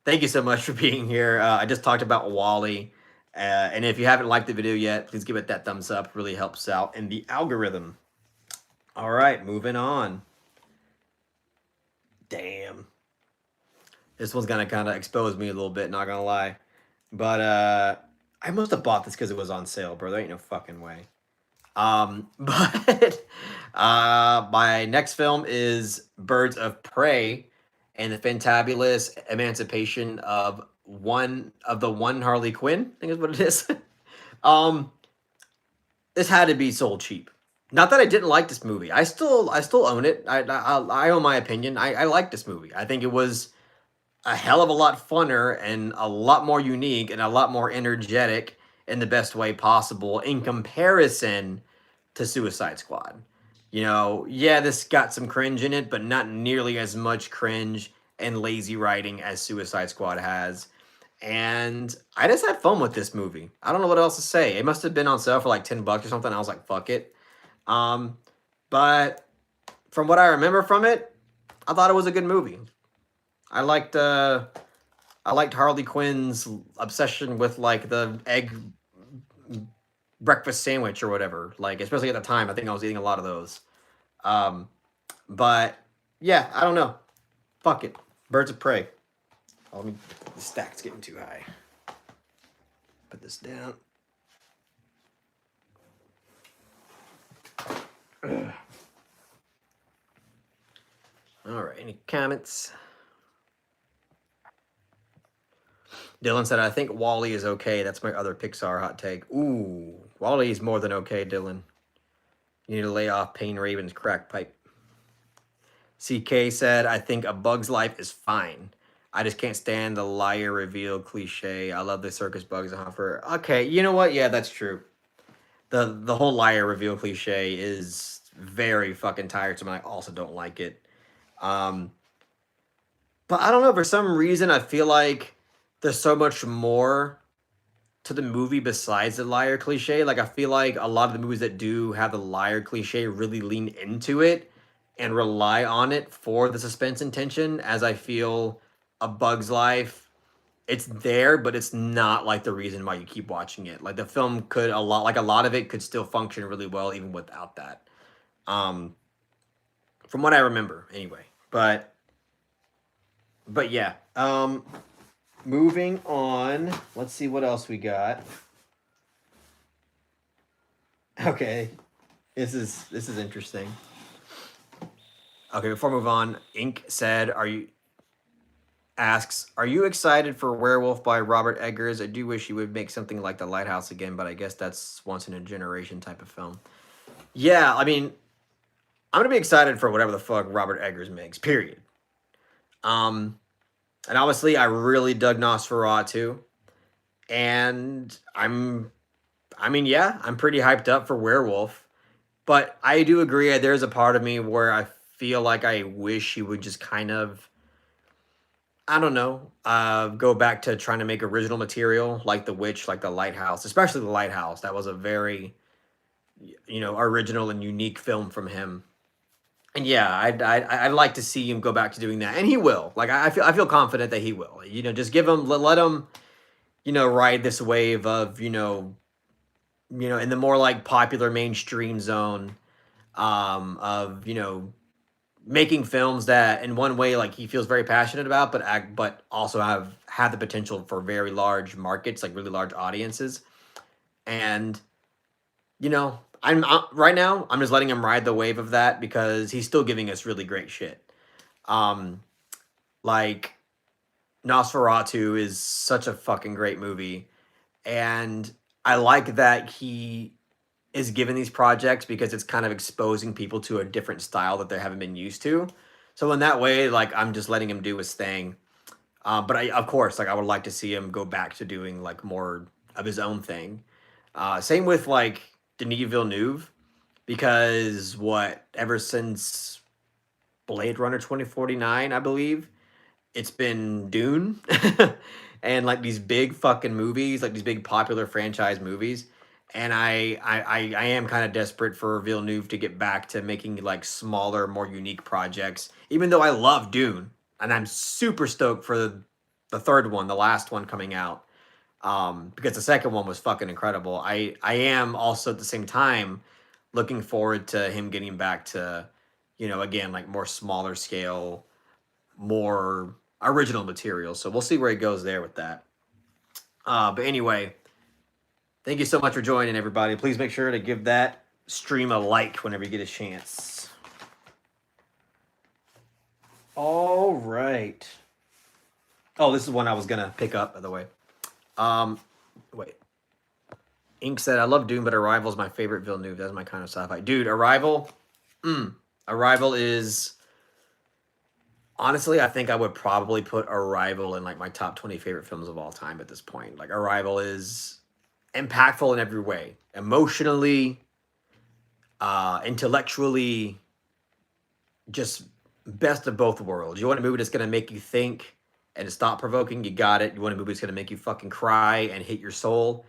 thank you so much for being here. I just talked about Wall-E. And if you haven't liked the video yet, please give it that thumbs up. It really helps out in the algorithm. All right, moving on. Damn. This one's going to kind of expose me a little bit, not going to lie. But I must have bought this because it was on sale, bro. There ain't no fucking way. But my next film is Birds of Prey and the Fantabulous Emancipation of one Harley Quinn, I think is what it is. This had to be sold cheap. Not that I didn't like this movie. I still own it. I own my opinion. I like this movie. I think it was a hell of a lot funner and a lot more unique and a lot more energetic in the best way possible in comparison to Suicide Squad. Yeah, this got some cringe in it, but not nearly as much cringe and lazy writing as Suicide Squad has. And I just had fun with this movie. I don't know what else to say. It must have been on sale for like $10 or something. I was like, fuck it. But from what I remember from it, I thought it was a good movie. I liked Harley Quinn's obsession with like the egg breakfast sandwich or whatever. Like, especially at the time, I think I was eating a lot of those. But yeah, I don't know. Fuck it. Birds of Prey. Oh, the stack's getting too high. Put this down. Ugh. All right, any comments? Dylan said, I think Wall-E is okay. That's my other Pixar hot take. Ooh, Wall-E is more than okay, Dylan. You need to lay off Payne Raven's crack pipe. CK said, I think A Bug's Life is fine. I just can't stand the liar reveal cliche. I love the circus bugs and Hopper. Okay, you know what? Yeah, that's true. The whole liar reveal cliche is very fucking tiresome. I also don't like it. Um, but I don't know. For some reason, I feel like there's so much more to the movie besides the liar cliche. Like I feel like a lot of the movies that do have the liar cliche really lean into it and rely on it for the suspense and tension. As I feel A Bug's Life, it's there, but it's not like the reason why you keep watching it. Like the film could a lot of it could still function really well even without that. Um, from what I remember, anyway. But yeah. Moving on. Let's see what else we got. Okay. This is interesting. Okay, before I move on, Ink said, are you excited for Werewolf by Robert Eggers? I do wish he would make something like The Lighthouse again, but I guess that's once in a generation type of film. Yeah, I mean, I'm gonna be excited for whatever the fuck Robert Eggers makes, period. Um, and obviously I really dug Nosferatu. And I'm pretty hyped up for Werewolf. But I do agree there's a part of me where I feel like I wish he would just kind of, I don't know, go back to trying to make original material like The Witch, like The Lighthouse, especially The Lighthouse. That was a very, original and unique film from him. And yeah, I'd like to see him go back to doing that, and he will. Like I feel confident that he will. Just give him let him ride this wave of in the more like popular mainstream zone, of making films that in one way like he feels very passionate about, but also have the potential for very large markets, like really large audiences. And I'm right now I'm just letting him ride the wave of that because he's still giving us really great shit. Um, like Nosferatu is such a fucking great movie, and I like that he is given these projects because it's kind of exposing people to a different style that they haven't been used to. So in that way, like I'm just letting him do his thing. But of course, like I would like to see him go back to doing like more of his own thing. Same with like Denis Villeneuve, because ever since Blade Runner 2049, I believe, it's been Dune and like these big fucking movies, like these big popular franchise movies. And I am kind of desperate for Villeneuve to get back to making like smaller, more unique projects. Even though I love Dune, and I'm super stoked for the third one, the last one coming out, because the second one was fucking incredible. I am also at the same time looking forward to him getting back to, again like more smaller scale, more original material. So we'll see where he goes there with that. But anyway, thank you so much for joining, everybody. Please make sure to give that stream a like whenever you get a chance. All right. Oh, this is one I was gonna pick up, by the way. Wait. Ink said, I love Doom, but Arrival is my favorite Villeneuve. That's my kind of sci-fi. Dude, Arrival. Arrival is... Honestly, I think I would probably put Arrival in like my top 20 favorite films of all time at this point. Like Arrival is impactful in every way. Emotionally, intellectually, just best of both worlds. You want a movie that's going to make you think and stop provoking, you got it. You want a movie that's going to make you fucking cry and hit your soul,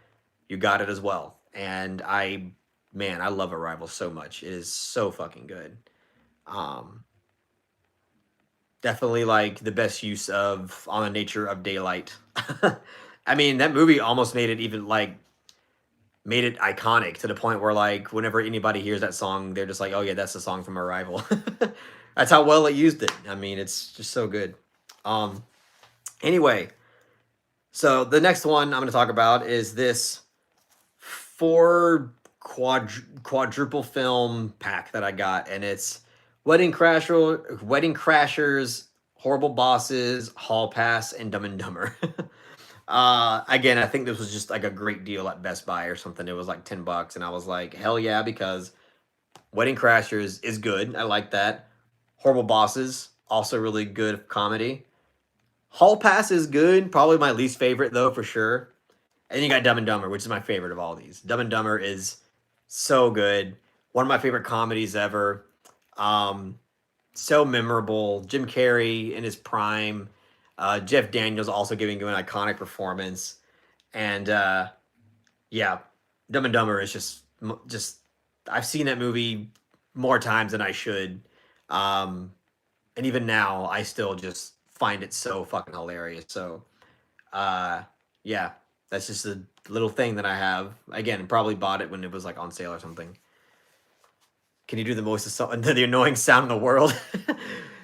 you got it as well. And I love Arrival so much. It is so fucking good. Definitely like the best use of On the Nature of Daylight. I mean, that movie almost made it iconic to the point where like whenever anybody hears that song, they're just like, oh yeah, that's the song from Arrival. That's how well it used it. I mean, it's just so good. Anyway, so the next one I'm going to talk about is this 4 quadruple film pack that I got, and it's Wedding Crashers, Horrible Bosses, Hall Pass, and Dumb and Dumber. Again, I think this was just like a great deal at Best Buy or something. It was like $10, and I was like, hell yeah, because Wedding Crashers is good. I like that. Horrible Bosses, also really good comedy. Hall Pass is good. Probably my least favorite though, for sure. And you got Dumb and Dumber, which is my favorite of all these. Dumb and Dumber is so good. One of my favorite comedies ever. Um, so memorable. Jim Carrey in his prime. Jeff Daniels also giving you an iconic performance. And yeah, Dumb and Dumber is just I've seen that movie more times than I should. Um, and even now, I still just find it so fucking hilarious. So, uh, yeah, that's just a little thing that I have. Again, probably bought it when it was like on sale or something. Can you do the most the annoying sound in the world?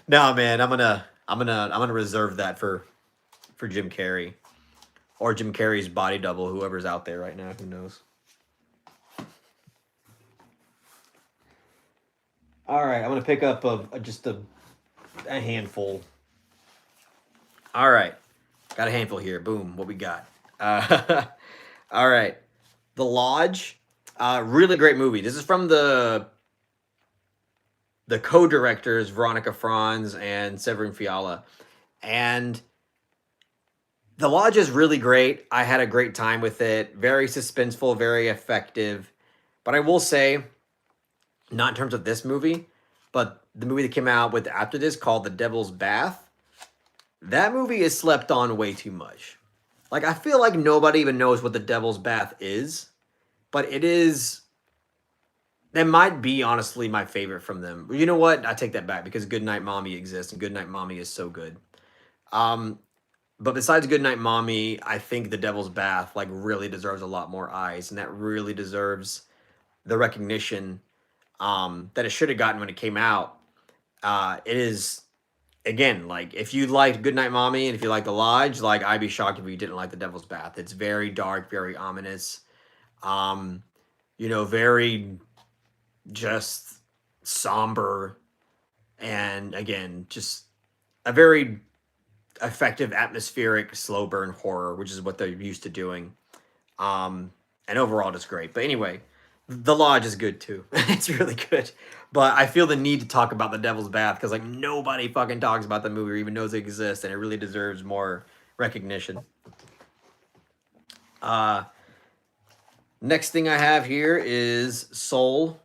No, man, I'm gonna reserve that for Jim Carrey or Jim Carrey's body double, whoever's out there right now. Who knows? All right, I'm gonna pick up just a handful. All right, got a handful here. Boom, what we got? All right, The Lodge. Really great movie. This is from the co-directors Veronica Franz and Severin Fiala, and The Lodge is really great. I had a great time with it. Very suspenseful, very effective. But I will say, not in terms of this movie, but the movie that came out with after this called The Devil's Bath. That movie is slept on way too much. Like, I feel like nobody even knows what The Devil's Bath is, but it is. That might be honestly my favorite from them. You know what? I take that back because Goodnight Mommy exists, and Goodnight Mommy is so good. Um, but besides Goodnight Mommy, I think The Devil's Bath like really deserves a lot more eyes, and that really deserves the recognition that it should have gotten when it came out. It is again like if you liked Goodnight Mommy and if you like The Lodge, like I'd be shocked if you didn't like The Devil's Bath. It's very dark, very ominous. Um, very just somber, and again, just a very effective atmospheric slow burn horror, which is what they're used to doing. And overall, just great. But anyway, The Lodge is good too. It's really good. But I feel the need to talk about The Devil's Bath because like nobody fucking talks about the movie or even knows it exists, and it really deserves more recognition. Uh, Next thing I have here is Soul.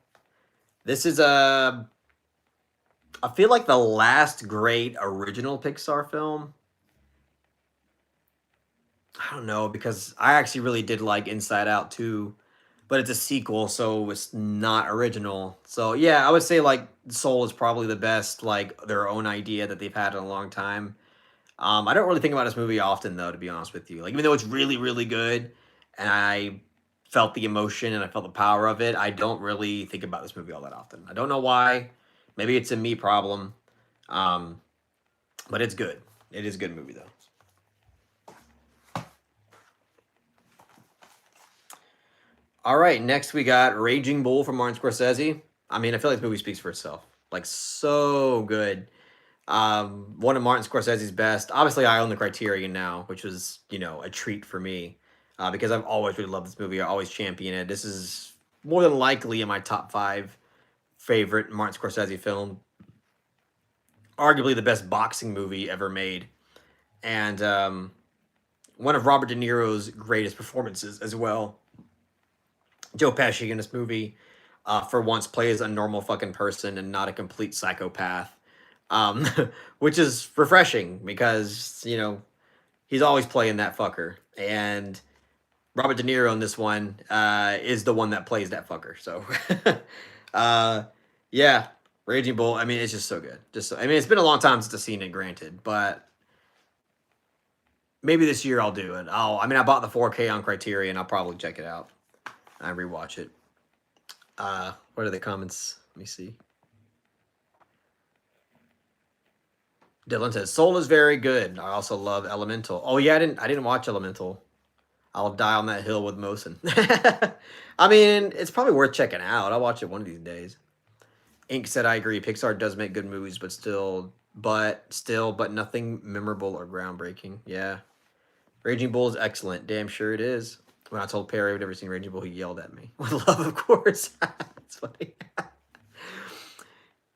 This is I feel like the last great original Pixar film. I don't know because I actually really did like Inside Out too, but it's a sequel, so it's not original. So yeah, I would say like Soul is probably the best like their own idea that they've had in a long time. I don't really think about this movie often though, to be honest with you. Like even though it's really really good, and I felt the emotion and I felt the power of it, I don't really think about this movie all that often. I don't know why. Maybe it's a me problem. Um, but it's good. It is a good movie though. All right, next we got Raging Bull from Martin Scorsese. I mean, I feel like the movie speaks for itself. Like so good. One of Martin Scorsese's best. Obviously, I own the Criterion now, which was a treat for me because I've always really loved this movie. I always champion it. This is more than likely in my top 5 favorite Martin Scorsese film. Arguably the best boxing movie ever made, and one of Robert De Niro's greatest performances as well. Joe Pesci in this movie, for once, plays a normal fucking person and not a complete psychopath, um, which is refreshing because he's always playing that fucker, and Robert De Niro in this one is the one that plays that fucker. So, yeah, Raging Bull. I mean, it's just so good. I mean, it's been a long time since I've seen it, granted, but maybe this year I'll do it. I mean, I bought the 4K on Criterion. I'll probably check it out. I rewatch it. What are the comments? Let me see. Dylan says Soul is very good. I also love Elemental. Oh yeah, I didn't watch Elemental. I'll die on that hill with Mosin. I mean, it's probably worth checking out. I'll watch it one of these days. Ink said I agree. Pixar does make good movies, but nothing memorable or groundbreaking. Yeah. Raging Bull is excellent. Damn sure it is. When I told Perry I've never seen Raging Bull, he yelled at me. With love, of course. That's funny.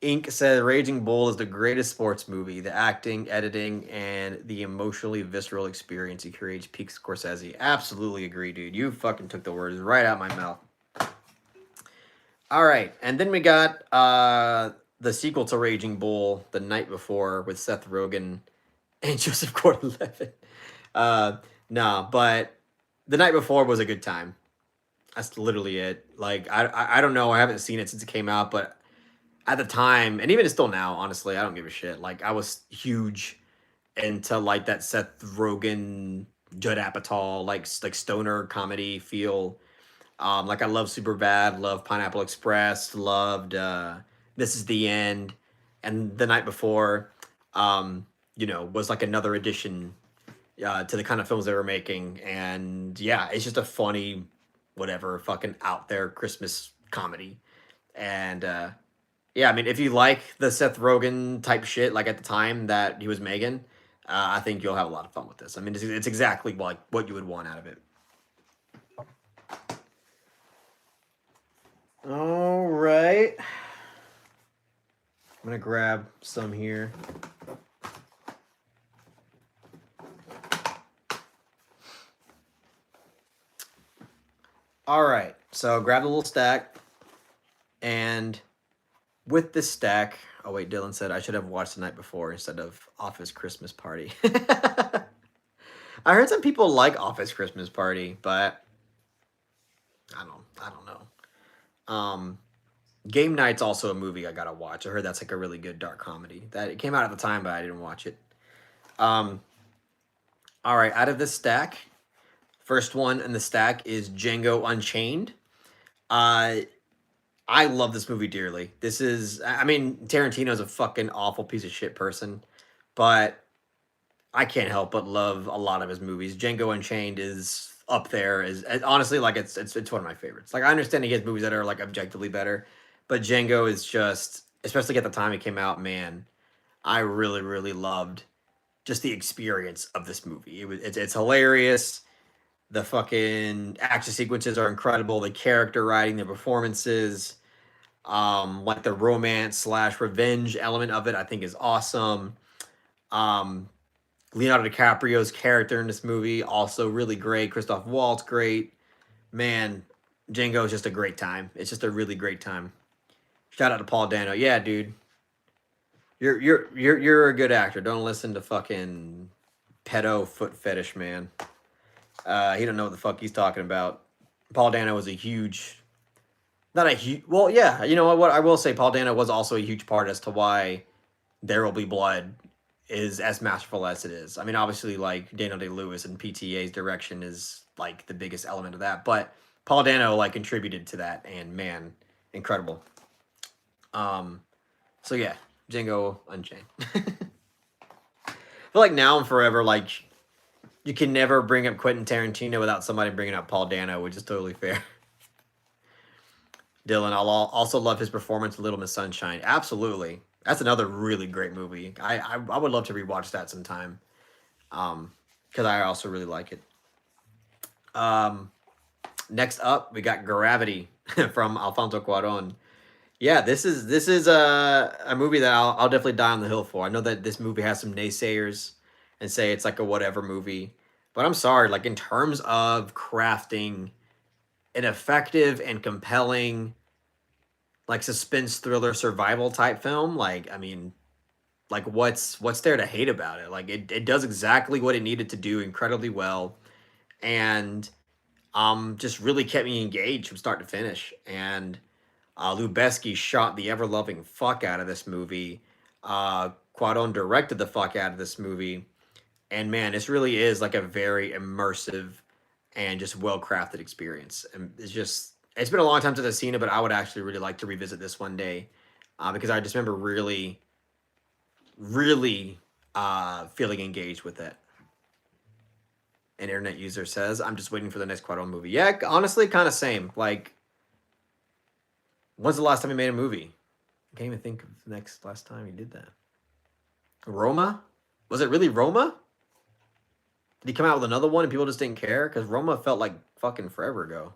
Inc. said Raging Bull is the greatest sports movie. The acting, editing, and the emotionally visceral experience he creates peaks Scorsese. Absolutely agree, dude. You fucking took the words right out my mouth. All right, and then we got the sequel to Raging Bull, The Night Before, with Seth Rogen and Joseph Gordon-Levitt. Nah, but The Night Before was a good time. That's literally it. Like I don't know. I haven't seen it since it came out, but at the time, and even still now, honestly, I don't give a shit. Like I was huge into like that Seth Rogen, Judd Apatow, like stoner comedy feel. Like I love Superbad, love Pineapple Express, loved This Is the End, and The Night Before, was like another addition to the kind of films they were making. And yeah, it's just a funny, whatever, fucking out there Christmas comedy. And yeah, I mean, if you like the Seth Rogen type shit, like at the time that he was making, I think you'll have a lot of fun with this. I mean, it's exactly like what you would want out of it. All right. I'm going to grab some here. All right. So grab a little stack. And with this stack, oh wait, Dylan said I should have watched The Night Before instead of Office Christmas Party. I heard some people like Office Christmas Party, but I don't know. Game Night's also a movie I gotta watch. I heard that's like a really good dark comedy. That it came out at the time, but I didn't watch it. All right, out of this stack, first one in the stack is Django Unchained. I love this movie dearly. This is, I mean, Tarantino's a fucking awful piece of shit person, but I can't help but love a lot of his movies. Django Unchained is up there. Is honestly like it's one of my favorites. Like I understand he has movies that are like objectively better, but Django is just, especially at the time it came out, man, I really loved just the experience of this movie. It's hilarious. The fucking action sequences are incredible. The character writing, the performances, like the romance slash revenge element of it, I think is awesome. Leonardo DiCaprio's character in this movie also really great. Christoph Waltz great. Man, Django is just a great time. It's just a really great time. Shout out to Paul Dano. Yeah, dude. You're a good actor. Don't listen to fucking pedo foot fetish man. He don't know what the fuck he's talking about. Paul Dano was a huge, not a huge. Well, yeah. You know what? I will say, Paul Dano was also a huge part as to why There Will Be Blood is as masterful as it is. I mean, obviously, like Daniel Day-Lewis and PTA's direction is like the biggest element of that, but Paul Dano like contributed to that, and man, incredible. So yeah, Django Unchained. I feel like now and forever, like you can never bring up Quentin Tarantino without somebody bringing up Paul Dano, which is totally fair. Dylan, I'll also love his performance in Little Miss Sunshine. Absolutely. That's another really great movie. I would love to rewatch that sometime. Because I also really like it. Next up, we got Gravity from Alfonso Cuarón. Yeah, this is a movie that I'll definitely die on the hill for. I know that this movie has some naysayers and say it's like a whatever movie, but I'm sorry, like in terms of crafting an effective and compelling like suspense thriller survival type film, like I mean, like what's there to hate about it? Like it does exactly what it needed to do incredibly well, and just really kept me engaged from start to finish. And Lubeski shot the ever loving fuck out of this movie. Cuarón directed the fuck out of this movie, and man, this really is like a very immersive and just well crafted experience. And it's been a long time since I've seen it, but I would actually really like to revisit this one day, because I just remember really feeling engaged with it. An internet user says, I'm just waiting for the next Cuarón movie. Yeah, honestly, kind of same. Like, when's the last time he made a movie? I can't even think of the last time he did that. Roma? Was it really Roma? Did he come out with another one and people just didn't care? Because Roma felt like fucking forever ago.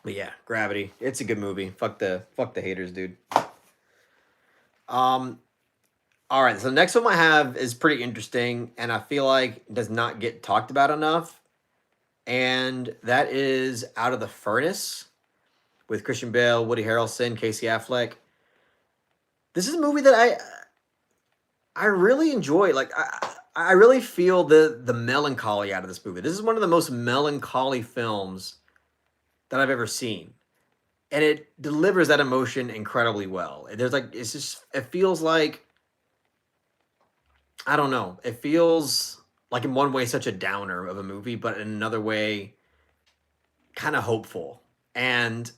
But yeah, Gravity. It's a good movie. Fuck the haters, dude. Um, all right. So the next film I have is pretty interesting, and I feel like does not get talked about enough, and that is Out of the Furnace with Christian Bale, Woody Harrelson, Casey Affleck. This is a movie that I really enjoy. Like I really feel the melancholy out of this movie. This is one of the most melancholy films that I've ever seen, and it delivers that emotion incredibly well. There's like it's just it feels like I don't know. It feels like in one way such a downer of a movie, but in another way kind of hopeful. And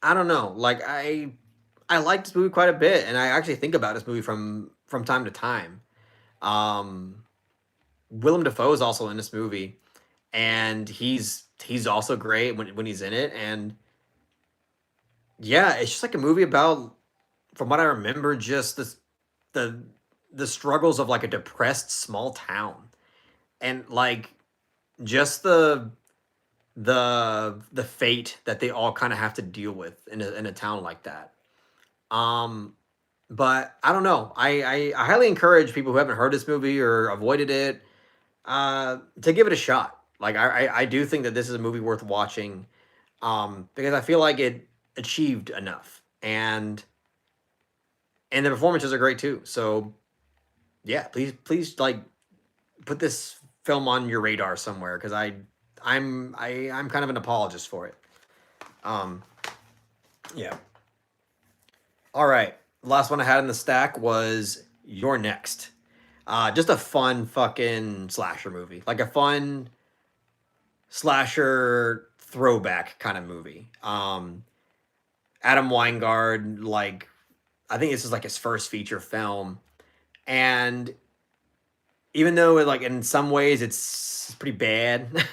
I don't know. Like I like this movie quite a bit, and I actually think about this movie from time to time. Um, Willem Dafoe is also in this movie, and he's also great when he's in it. And yeah, it's just like a movie about, from what I remember, just the the struggles of like a depressed small town, and like just the fate that they all kind of have to deal with in a town like that. Um, but I don't know. I highly encourage people who haven't heard this movie or avoided it to give it a shot. Like I do think that this is a movie worth watching, because I feel like it achieved enough, and the performances are great too. So yeah, please like put this film on your radar somewhere, because I'm kind of an apologist for it. Um, yeah. All right. Last one I had in the stack was Your Next. Just a fun fucking slasher movie, like a fun slasher throwback kind of movie. Adam Weingard, like I think this is like his first feature film, and even though like in some ways it's pretty bad,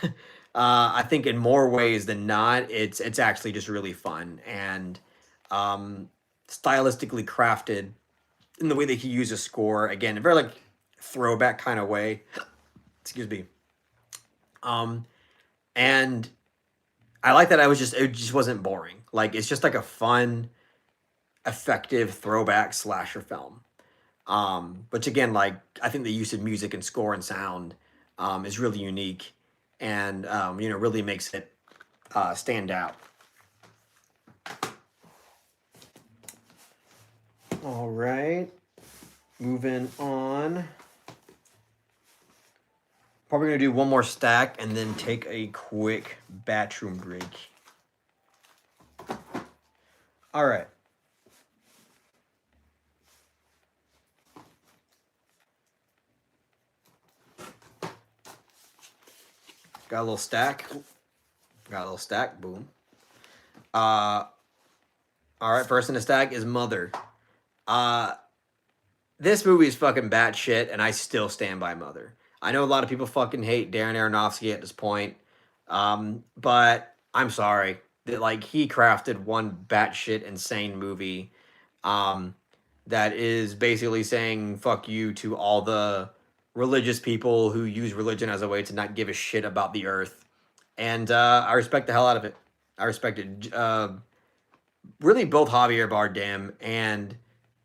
I think in more ways than not, it's actually just really fun and um, stylistically crafted in the way that he uses score. Again, a very like throwback kind of way. Excuse me. Um, and I like that. It just wasn't boring. Like it's just like a fun, effective throwback slasher film. Which again, like I think the use of music and score and sound is really unique, and really makes it stand out. All right, moving on. Probably gonna do one more stack and then take a quick bathroom break. All right. Got a little stack. Got a little stack. Boom. All right. First in the stack is Mother. Uh, this movie is fucking batshit, and I still stand by Mother. I know a lot of people fucking hate Darren Aronofsky at this point, but I'm sorry that like he crafted one batshit insane movie, um, that is basically saying fuck you to all the religious people who use religion as a way to not give a shit about the earth, and I respect the hell out of it. I respect it. Really, both Javier Bardem and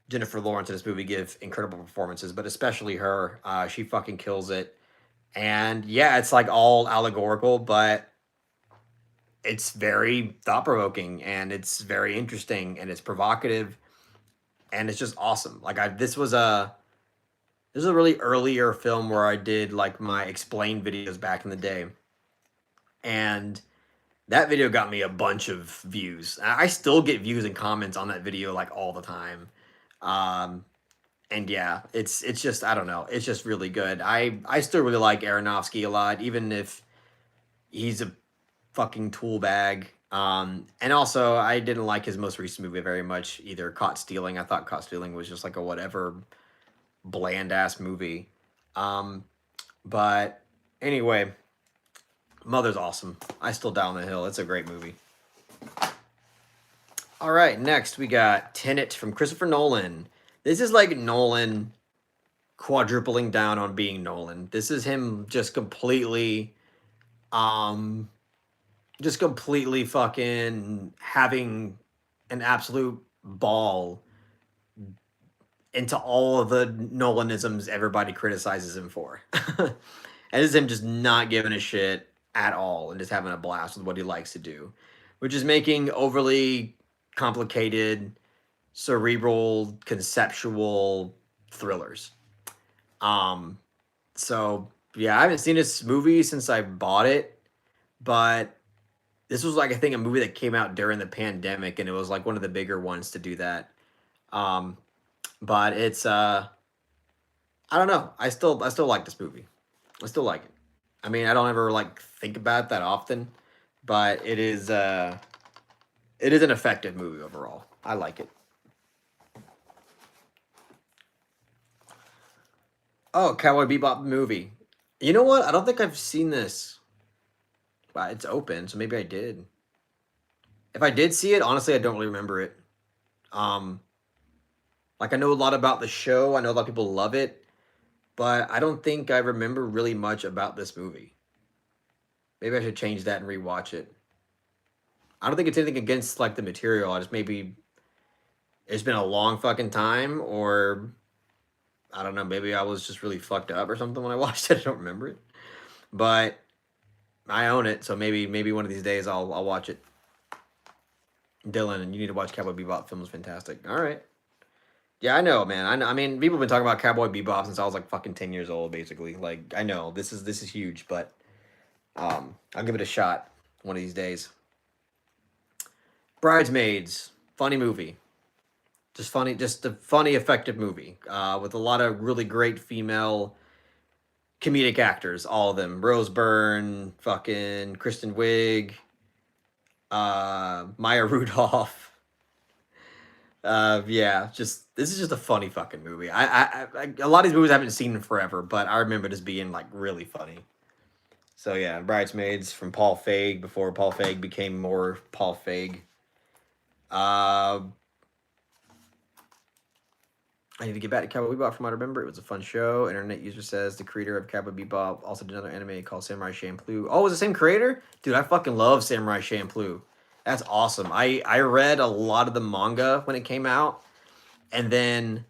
Jennifer Lawrence in this movie give incredible performances, but especially her. She fucking kills it. And yeah, it's like all allegorical, but it's very thought provoking and it's very interesting and it's provocative and it's just awesome. Like this is a really earlier film where I did like my explain videos back in the day, and that video got me a bunch of views. I still get views and comments on that video like all the time. Um, and yeah, it's just I don't know, it's just really good. I still really like Aronofsky a lot, even if he's a fucking tool bag. And also I didn't like his most recent movie very much either, Caught Stealing. I thought Caught Stealing was just like a whatever bland ass movie. Um, but anyway, Mother's awesome. I Still Die on the Hill. It's a great movie. All right, next we got Tenet from Christopher Nolan. This is like Nolan quadrupling down on being Nolan. This is him just completely um just completely fucking having an absolute ball into all of the Nolanisms everybody criticizes him for. And it's him just not giving a shit at all and just having a blast with what he likes to do, which is making overly complicated, cerebral, conceptual thrillers. Um, so yeah, I haven't seen this movie since I bought it, but this was like I think a movie that came out during the pandemic, and it was like one of the bigger ones to do that. Um, but it's I don't know. I still like this movie. I still like it. I mean, I don't ever like think about it that often, but it is an effective movie overall. I like it. Oh, Cowboy Bebop movie. You know what? I don't think I've seen this. It's open, so maybe I did. If I did see it, honestly, I don't really remember it. Um, like I know a lot about the show. I know a lot of people love it, but I don't think I remember really much about this movie. Maybe I should change that and rewatch it. I don't think it's anything against like the material. I just maybe it's been a long fucking time, or I don't know. Maybe I was just really fucked up or something when I watched it. I don't remember it, but I own it, so maybe one of these days I'll watch it. Dylan, and you need to watch Cowboy Bebop. Film is fantastic. All right. Yeah, I know, man. I know. I mean, people have been talking about Cowboy Bebop since I was like fucking 10 years old, basically. Like, I know this is huge, but I'll give it a shot one of these days. Bridesmaids, funny movie, just funny, just a funny, effective movie with a lot of really great female comedic actors. All of them: Rose Byrne, fucking Kristen Wiig, Maya Rudolph. Yeah, just this is just a funny fucking movie. A lot of these movies I haven't seen in forever, but I remember this being like really funny. So yeah, Bridesmaids from Paul Feig before Paul Feig became more Paul Feig. Uh, I need to get back to Cowboy Bebop from what I remember. It was a fun show. Internet user says the creator of Cowboy Bebop also did another anime called Samurai Champloo. Oh, it was the same creator? Dude, I fucking love Samurai Champloo. That's awesome. I read a lot of the manga when it came out, and then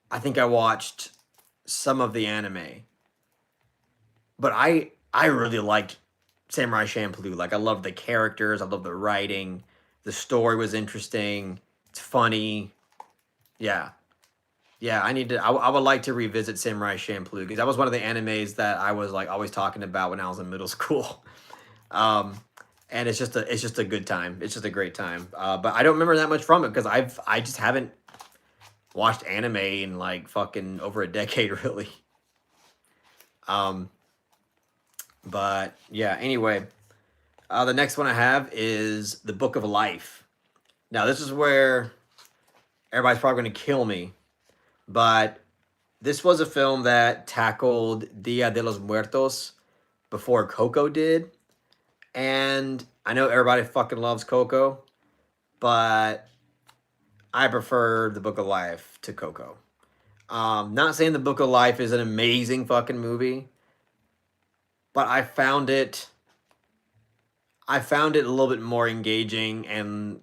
I think I watched some of the anime. But I really liked Samurai Champloo. Like I loved the characters, I loved the writing, the story was interesting, it's funny. Yeah. Yeah, I would like to revisit Samurai Champloo because that was one of the animes that I was like always talking about when I was in middle school. Um, and it's just a good time. It's just a great time. But I don't remember that much from it because I just haven't watched anime in like fucking over a decade really. Um, but yeah, anyway, the next one I have is The Book of Life. Now this is where everybody's probably going to kill me, but this was a film that tackled Dia de los Muertos before Coco did. And I know everybody fucking loves Coco, but I prefer The Book of Life to Coco. Not saying The Book of Life is an amazing fucking movie, but I found it a little bit more engaging and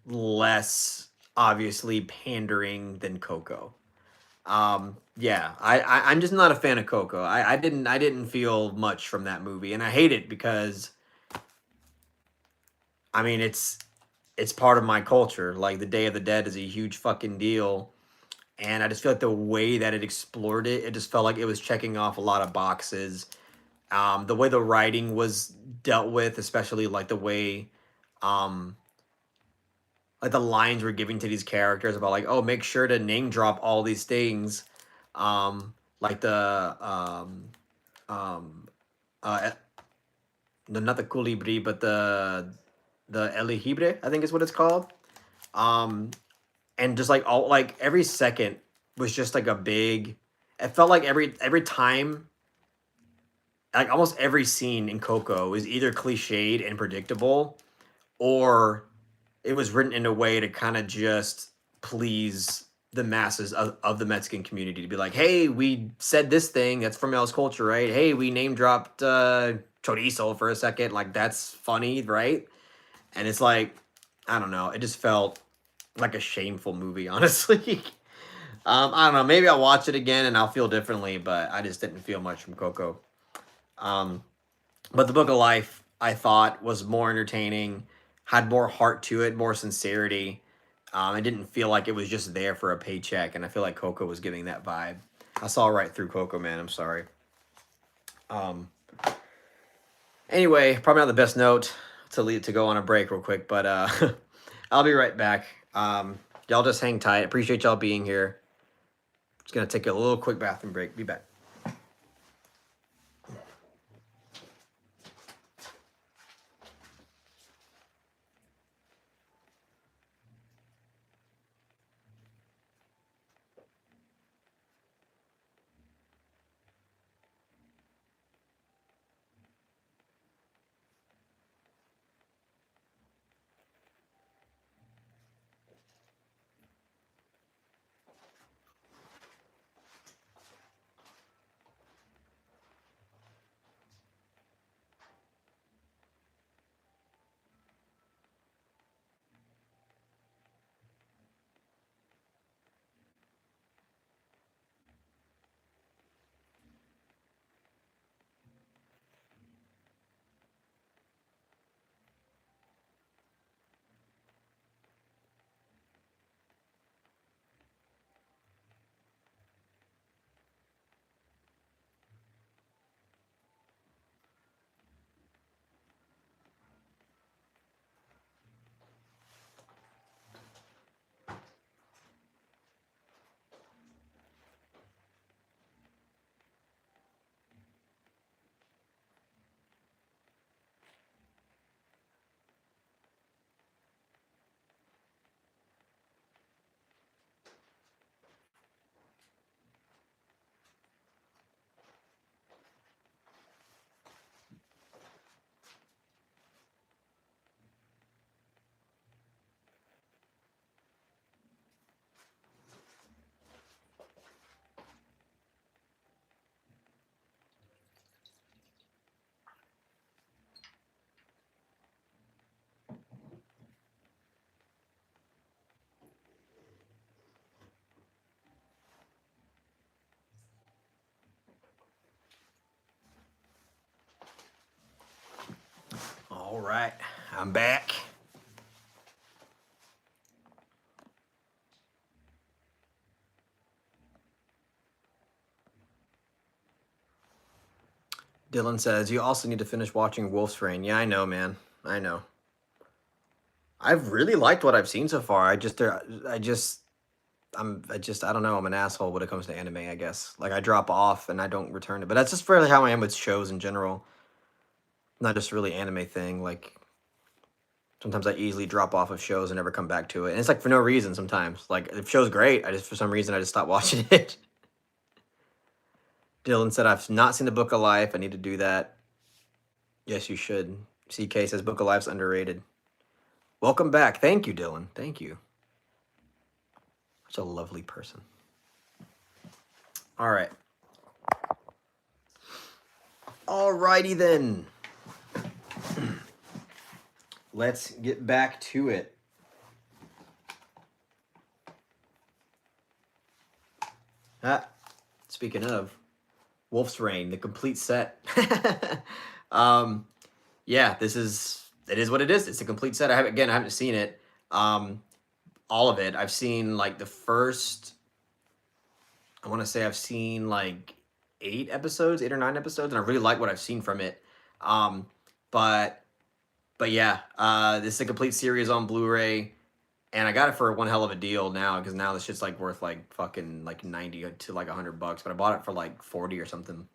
less obviously pandering than Coco. Yeah, I'm just not a fan of Coco. I didn't feel much from that movie, and I hate it because I mean it's part of my culture. Like the Day of the Dead is a huge fucking deal, and I just feel like the way that it explored it, it just felt like it was checking off a lot of boxes. The way the writing was dealt with, especially like the way um like the lines we're giving to these characters about like, oh, make sure to name drop all these things. Like um uh not the Colibri, but the Eligibre, I think is what it's called. Um and just like all like every second was just like a big it felt like every time like almost every scene in Coco is either cliched and predictable or it was written in a way to kind of just please the masses of the Mexican community to be like, hey, we said this thing that's from y'all's culture, right? Hey, we name dropped chorizo for a second. Like, that's funny, right? And it's like, I don't know. It just felt like a shameful movie, honestly. I don't know. Maybe I'll watch it again and I'll feel differently, but I just didn't feel much from Coco. Um, but the Book of Life, I thought, was more entertaining, had more heart to it, more sincerity. It didn't feel like it was just there for a paycheck, and I feel like Coco was giving that vibe. I saw right through Coco, man. I'm sorry. Um, anyway, probably not the best note to go on a break real quick, but I'll be right back. Y'all just hang tight. Appreciate y'all being here. Just gonna take a little quick bathroom break. Be back. All right, I'm back. Dylan says, you also need to finish watching Wolf's Rain. Yeah, I know, man. I know. I've really liked what I've seen so far. I don't know. I'm an asshole when it comes to anime, I guess. Like, I drop off and I don't return it. But that's just really how I am with shows in general. Not just really anime thing. Like, sometimes I easily drop off of shows and never come back to it. And it's like for no reason sometimes. Like, if show's great, for some reason, I just stop watching it. Dylan said, I've not seen the Book of Life. I need to do that. Yes, you should. CK says, Book of Life's underrated. Welcome back. Thank you, Dylan. Thank you. Such a lovely person. All right. Alrighty then. Let's get back to it. Speaking of, Wolf's Rain, the complete set. Yeah, it is what it is. It's a complete set. I haven't seen it. All of it. I've seen like the first, I want to say I've seen like 8 or 9 episodes, and I really like what I've seen from it. But yeah, this is a complete series on Blu-ray, and I got it for one hell of a deal now, because now this shit's like worth like fucking like 90 to like $100, but I bought it for like 40 or something.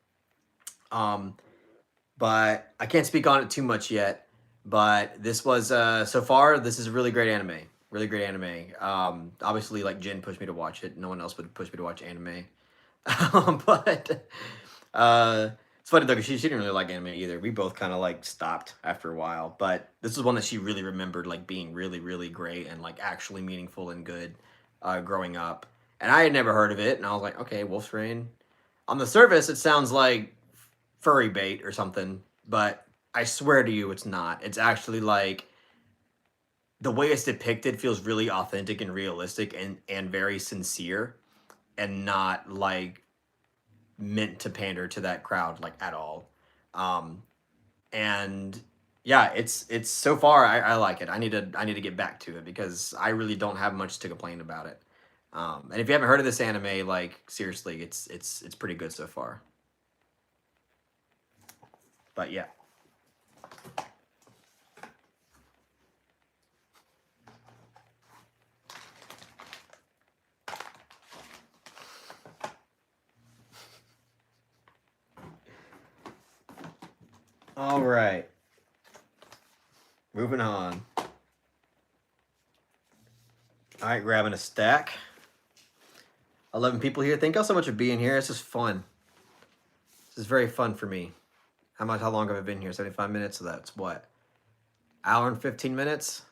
But I can't speak on it too much yet. But this was so far, this is a really great anime. Really great anime. Obviously, like, Jen pushed me to watch it. No one else would push me to watch anime. But it's funny though, because she didn't really like anime either. We both kind of like stopped after a while. But this was one that she really remembered like being really, really great and like actually meaningful and good growing up. And I had never heard of it, and I was like, okay, Wolf's Rain. On the surface, it sounds like furry bait or something. but I swear to you, it's not. It's actually like the way it's depicted feels really authentic and realistic and very sincere and not like meant to pander to that crowd like at all. Um, and yeah, it's so far I like it. I need to get back to it because I really don't have much to complain about it. And if you haven't heard of this anime, like seriously, it's pretty good so far. But yeah. All right. Moving on. All right, grabbing a stack. 11 people here. Thank y'all so much for being here. This is fun. This is very fun for me. How long have I been here? 75 minutes. So that's what? Hour and 15 minutes.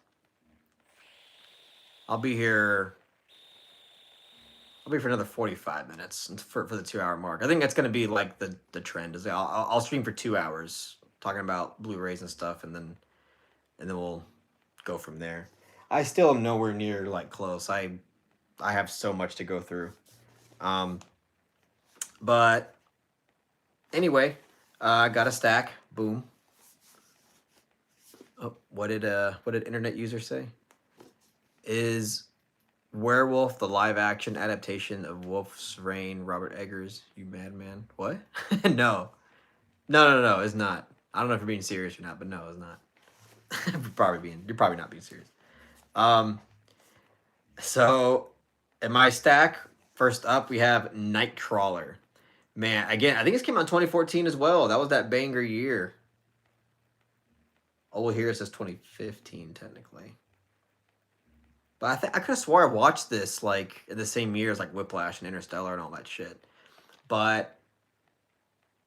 I'll be here. I'll be for another 45 minutes for the 2 hour mark. I think that's gonna be like the trend. Is I'll stream for 2 hours talking about Blu-rays and stuff, and then we'll go from there. I still am nowhere near like close. I have so much to go through. Um, but anyway, I got a stack. Boom. Oh, what did internet user say? Is Werewolf the live action adaptation of Wolf's Rain? Robert Eggers, you madman. What? No. No. It's not. I don't know if you're being serious or not, but no, it's not. You're probably not being serious. So in my stack, first up we have Nightcrawler. Man, again, I think this came out in 2014 as well. That was that banger year. Oh, well, here it says 2015 technically. But I could have swore I watched this like in the same year as like Whiplash and Interstellar and all that shit. But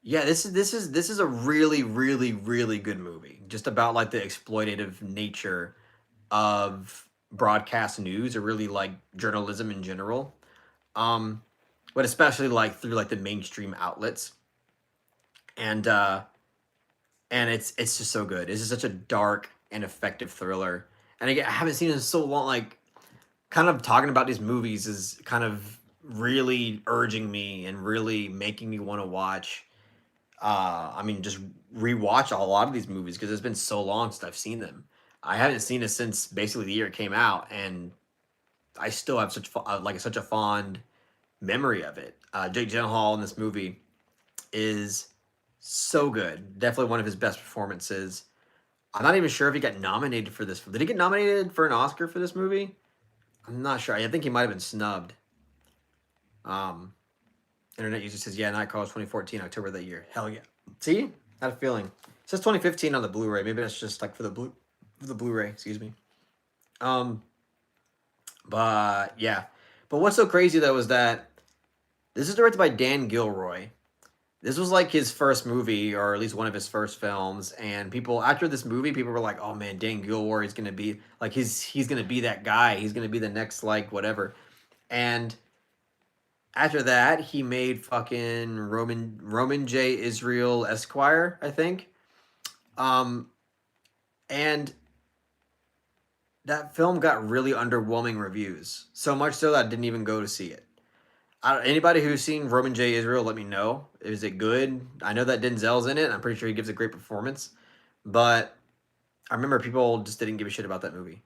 yeah, this is a really really good movie. Just about like the exploitative nature of broadcast news or really like journalism in general. Um, but especially like through like the mainstream outlets. And it's just so good. It's just such a dark and effective thriller. And again, I haven't seen it in so long. Like, kind of talking about these movies is kind of really urging me and really making me want to watch. I mean, just rewatch a lot of these movies because it's been so long since I've seen them. I haven't seen it since basically the year it came out, and I still have such a fond memory of it. Jake Gyllenhaal in this movie is so good. Definitely one of his best performances. I'm not even sure if he got nominated for this. Did he get nominated for an Oscar for this movie? I'm not sure. I think he might have been snubbed. Um, Internet user says, yeah, Nightcrawler 2014, October of that year. Hell yeah. See? I had a feeling. It says 2015 on the Blu-ray. Maybe that's just like for the Blu-ray, excuse me. But yeah. But what's so crazy though is that this is directed by Dan Gilroy. This was like his first movie, or at least one of his first films. And people after this movie, people were like, "Oh man, Dan Gilroy is gonna be like he's gonna be that guy. He's gonna be the next like whatever." And after that, he made fucking Roman J. Israel Esquire, I think. Um, and that film got really underwhelming reviews. So much so that I didn't even go to see it. Anybody who's seen Roman J. Israel, let me know. Is it good? I know that Denzel's in it. I'm pretty sure he gives a great performance. But I remember people just didn't give a shit about that movie.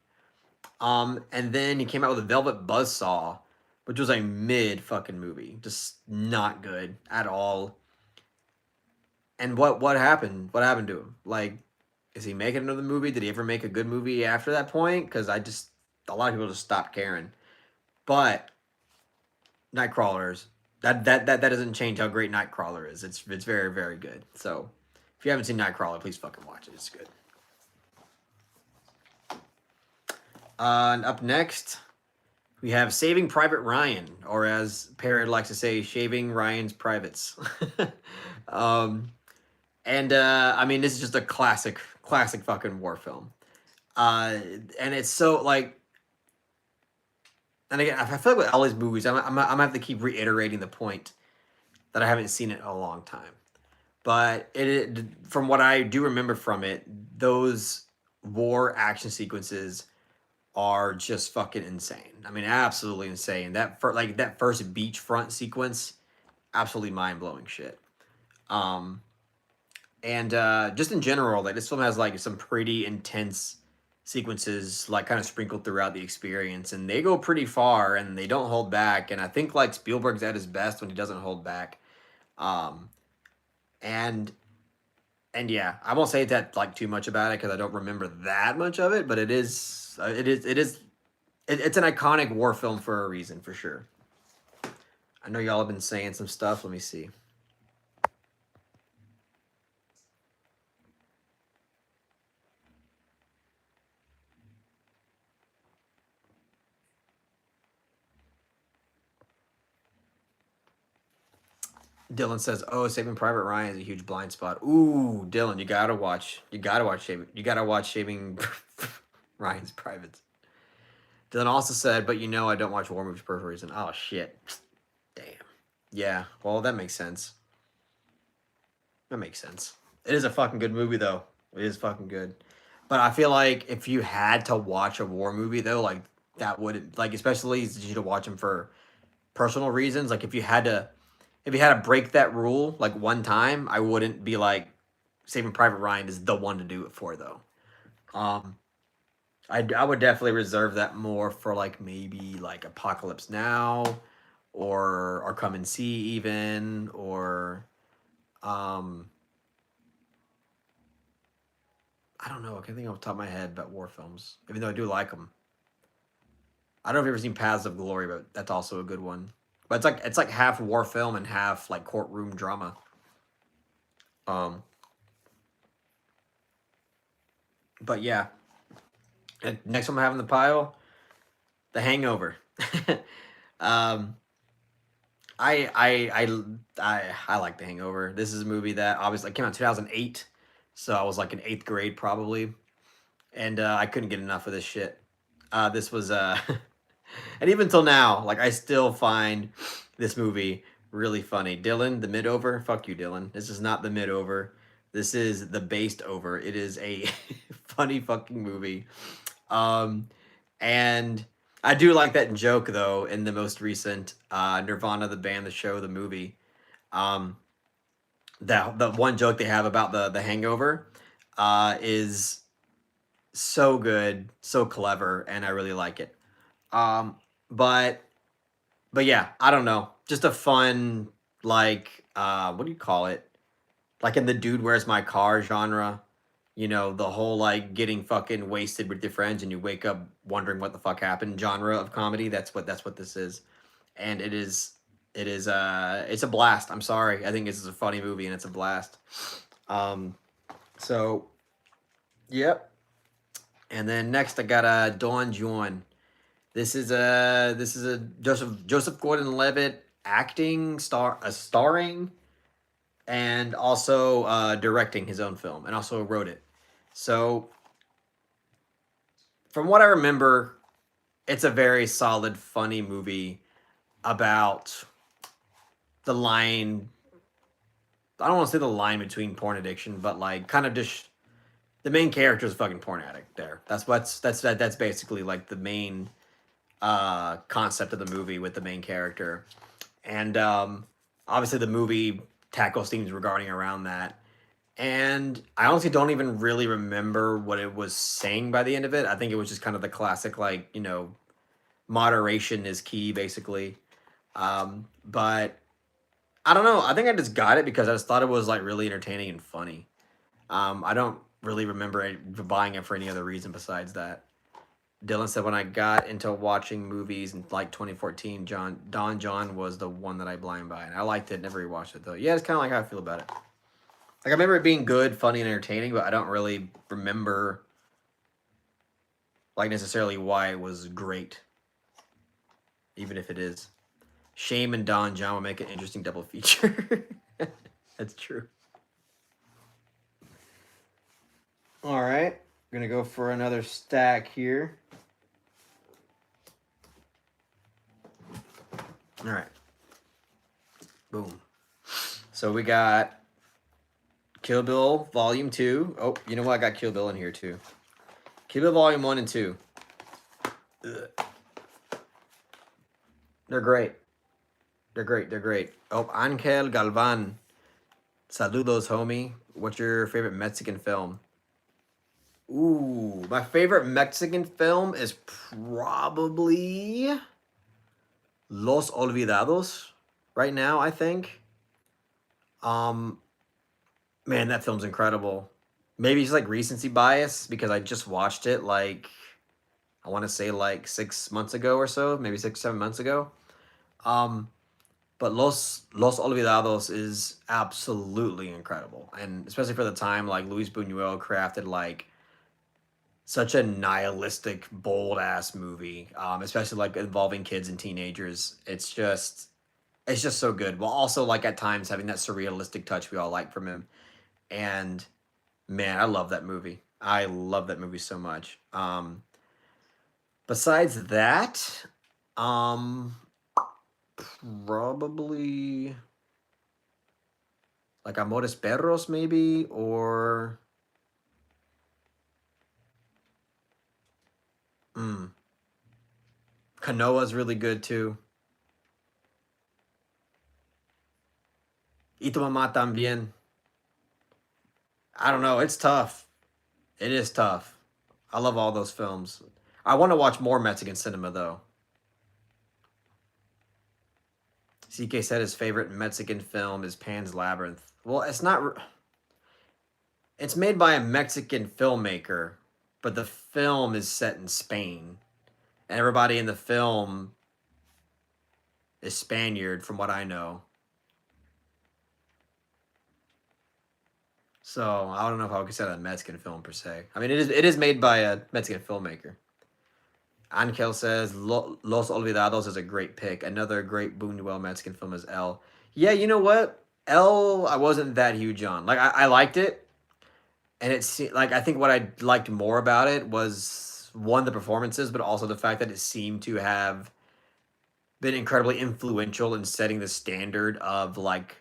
And then he came out with a Velvet Buzzsaw, which was a mid fucking movie. Just not good at all. And what happened? What happened to him? Like, is he making another movie? Did he ever make a good movie after that point? Because a lot of people just stopped caring. But Nightcrawlers, that doesn't change how great Nightcrawler is. It's very very good. So if you haven't seen Nightcrawler, please fucking watch it. It's good. And up next, we have Saving Private Ryan, or as Parrot likes to say, Shaving Ryan's Privates. I mean, this is just a classic fucking war film. And it's so like, and again, I feel like with all these movies, I'm gonna have to keep reiterating the point that I haven't seen it in a long time. But from what I do remember from it, those war action sequences are just fucking insane. I mean, absolutely insane. That first beachfront sequence, absolutely mind blowing shit. Um, and just in general, like this film has like some pretty intense sequences, like kind of sprinkled throughout the experience, and they go pretty far, and they don't hold back. And I think like Spielberg's at his best when he doesn't hold back. Um, and and yeah, I won't say that like too much about it because I don't remember that much of it, but it's an iconic war film for a reason, for sure. I know y'all have been saying some stuff. Let me see. Dylan says, "Oh, Saving Private Ryan is a huge blind spot." Ooh, Dylan, you gotta watch. You gotta watch Saving. You gotta watch Saving Ryan's Privates. Dylan also said, "But you know, I don't watch war movies for a reason." Oh shit. Damn. Yeah. Well, that makes sense. That makes sense. It is a fucking good movie, though. It is fucking good. But I feel like if you had to watch a war movie, though, like that would like, especially you to watch them for personal reasons. Like if you had to break that rule like one time, I wouldn't be like Saving Private Ryan is the one to do it for, though. Um, I would definitely reserve that more for like maybe like Apocalypse Now, or Come and See even, or um I don't know. I can't think off the top of my head about war films, even though I do like them. I don't know if you've ever seen Paths of Glory, but that's also a good one. But it's like half war film and half like courtroom drama. Um, but yeah, and next one I have in the pile, The Hangover. um, I like The Hangover. This is a movie that obviously came out in 2008, so I was like in eighth grade probably, and I couldn't get enough of this shit. This was and even till now, like I still find this movie really funny. Dylan, the mid over, fuck you, Dylan. This is not the mid over. This is the based over. It is a funny fucking movie. Um, and I do like that joke though in the most recent Nirvana, the band, the show, the movie. Um, that the one joke they have about the Hangover is so good, so clever, and I really like it. Um, but but yeah, I don't know. Just a fun like what do you call it? Like in the dude where's my car genre. You know, the whole like getting fucking wasted with your friends and you wake up wondering what the fuck happened genre of comedy. That's what this is. And it's a blast. I'm sorry. I think this is a funny movie and it's a blast. Um so yep. And then next I got Don Juan. This is a Joseph Gordon-Levitt starring and also directing his own film and also wrote it. So from what I remember, it's a very solid, funny movie about the line. I don't want to say the line between porn addiction, but like kind of just the main character is a fucking porn addict. There, that's basically like the main concept of the movie with the main character, and obviously the movie tackles themes regarding around that. And I honestly don't even really remember what it was saying by the end of it. I think it was just kind of the classic, like, moderation is key, basically. But I don't know. I think I just got it because I just thought it was like really entertaining and funny. I don't really remember buying it for any other reason besides that. Dylan said when I got into watching movies in like 2014, Don John was the one that I blind by, and I liked it. Never rewatched it though. Yeah, it's kind of like how I feel about it. Like I remember it being good, funny, and entertaining, but I don't really remember like necessarily why it was great, even if it is. Shame and Don John will make an interesting double feature. That's true. All right, gonna go for another stack here. All right, boom. So we got Kill Bill Volume 2. Oh, you know what? I got Kill Bill in here too. Kill Bill Volume 1 and 2. Ugh. They're great. They're great. They're great. Oh, Angel Galvan. Saludos, homie. What's your favorite Mexican film? Ooh, my favorite Mexican film is probably Los Olvidados right now, I think. Um, Man, that film's incredible. Maybe it's like recency bias because I just watched it like I want to say like 6 months ago or so, maybe 6, 7 months ago. Um, but Los Olvidados is absolutely incredible, and especially for the time, like Luis Buñuel crafted like such a nihilistic, bold ass movie, especially like involving kids and teenagers. It's just so good. While also like at times having that surrealistic touch we all like from him. And man, I love that movie. I love that movie so much. Besides that, um, probably like Amores Perros, maybe, or mm, Canoa's really good too. Y tu mamá también. I don't know. It's tough. It is tough. I love all those films. I want to watch more Mexican cinema though. CK said his favorite Mexican film is Pan's Labyrinth. Well, it's not. It's made by a Mexican filmmaker, but the film is set in Spain, and everybody in the film is Spaniard, from what I know. So I don't know if I would consider that a Mexican film per se. I mean, it is made by a Mexican filmmaker. Ankel says Los Olvidados is a great pick. Another great Buñuel Mexican film is El. Yeah, you know what? El, I wasn't that huge on. Like I liked it, and like I think what I liked more about it was one the performances, but also the fact that it seemed to have been incredibly influential in setting the standard of like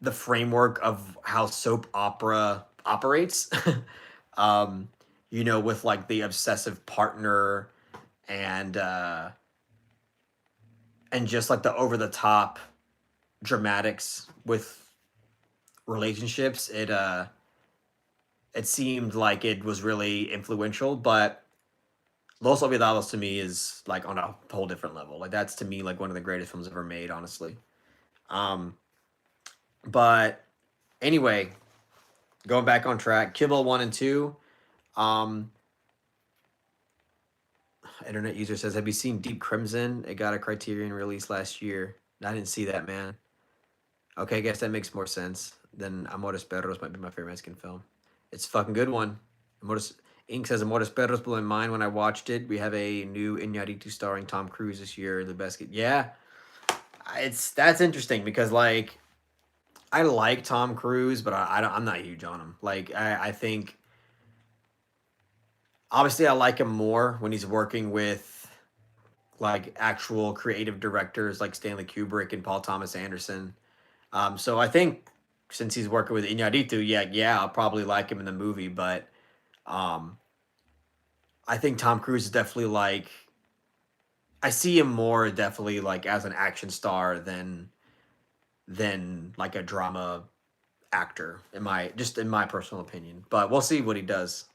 the framework of how soap opera operates. um, with like the obsessive partner and just like the over the top dramatics with relationships. It seemed like it was really influential, but Los Olvidados to me is like on a whole different level. Like that's to me like one of the greatest films ever made, honestly. Um, but anyway, going back on track, Kill Bill 1 and 2. Um, Internet user says, "Have you seen Deep Crimson? It got a Criterion release last year. I didn't see that, man. Okay, I guess that makes more sense. Then Amores Perros might be my favorite Mexican film. It's a fucking good one. Amores Inc. says Amores Perros blew my mind when I watched it. We have a new Iñárritu starring Tom Cruise this year. The best. Yeah, that's interesting because like I like Tom Cruise, but I'm not huge on him. Like I think obviously I like him more when he's working with like actual creative directors like Stanley Kubrick and Paul Thomas Anderson. So I think since he's working with Iñárritu, yeah, I'll probably like him in the movie, but um, I think Tom Cruise is definitely like I see him more definitely like as an action star than like a drama actor in my personal opinion. But we'll see what he does.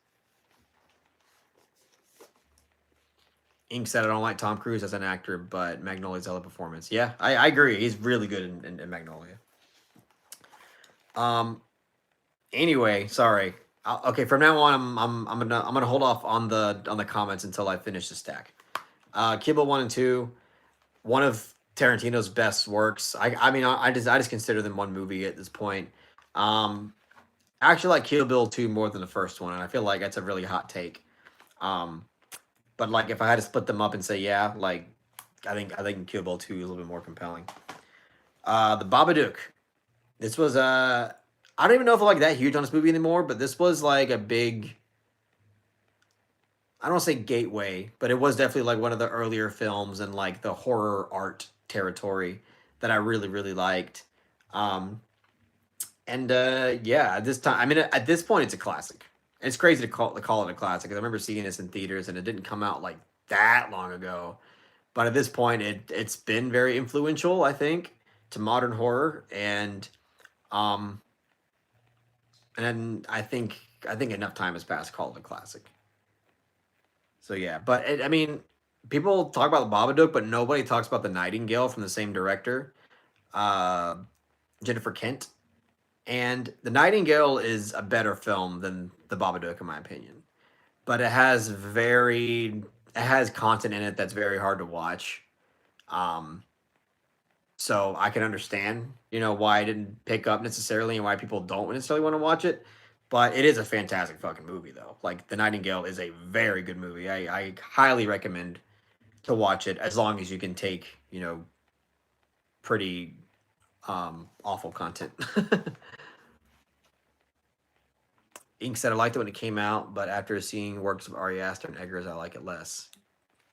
Ink said I don't like Tom Cruise as an actor, but Magnolia's hella performance. Yeah, I agree. He's really good in Magnolia. Um. Anyway, sorry. Okay, from now on, I'm gonna hold off on the comments until I finish the stack. Kill Bill 1 and 2, one of Tarantino's best works. I mean I just consider them one movie at this point. Um, I actually like Kill Bill 2 more than the first one, and I feel like that's a really hot take. Um, but like if I had to split them up and say yeah, like I think Kill Bill 2 is a little bit more compelling. The Babadook. This was I don't even know if I'm like that huge on this movie anymore, but this was like a big I don't want to say gateway, but it was definitely like one of the earlier films in like the horror art territory that I really, really liked. Um And yeah, at this time, I mean, at this point, it's a classic. It's crazy to call it a classic. 'Cause I remember seeing this in theaters, and it didn't come out like that long ago. But at this point, it's been very influential, I think, to modern horror, um, and I think enough time has passed to call it a classic. So yeah, but I mean, people talk about the Babadook, but nobody talks about the Nightingale from the same director, uh, Jennifer Kent. And the Nightingale is a better film than the Babadook, in my opinion. But it has content in it that's very hard to watch. Um, so I can understand, why I didn't pick up necessarily and why people don't necessarily want to watch it. But it is a fantastic fucking movie, though. Like The Nightingale is a very good movie. I highly recommend to watch it as long as you can take, pretty awful content. Ink said I liked it when it came out, but after seeing works of Ari Aster and Eggers, I like it less.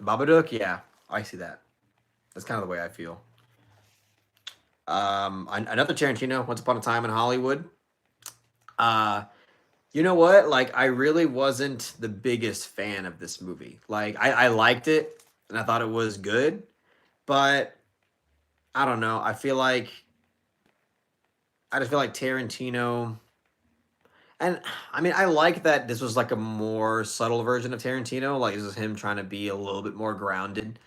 Babadook, yeah, I see that. That's kind of the way I feel. Another Tarantino, Once Upon a Time in Hollywood. Uh, you know what? Like, I really wasn't the biggest fan of this movie. Like, I liked it and I thought it was good, but I don't know. I just feel like Tarantino. And I mean, I like that this was like a more subtle version of Tarantino. Like, this is him trying to be a little bit more grounded,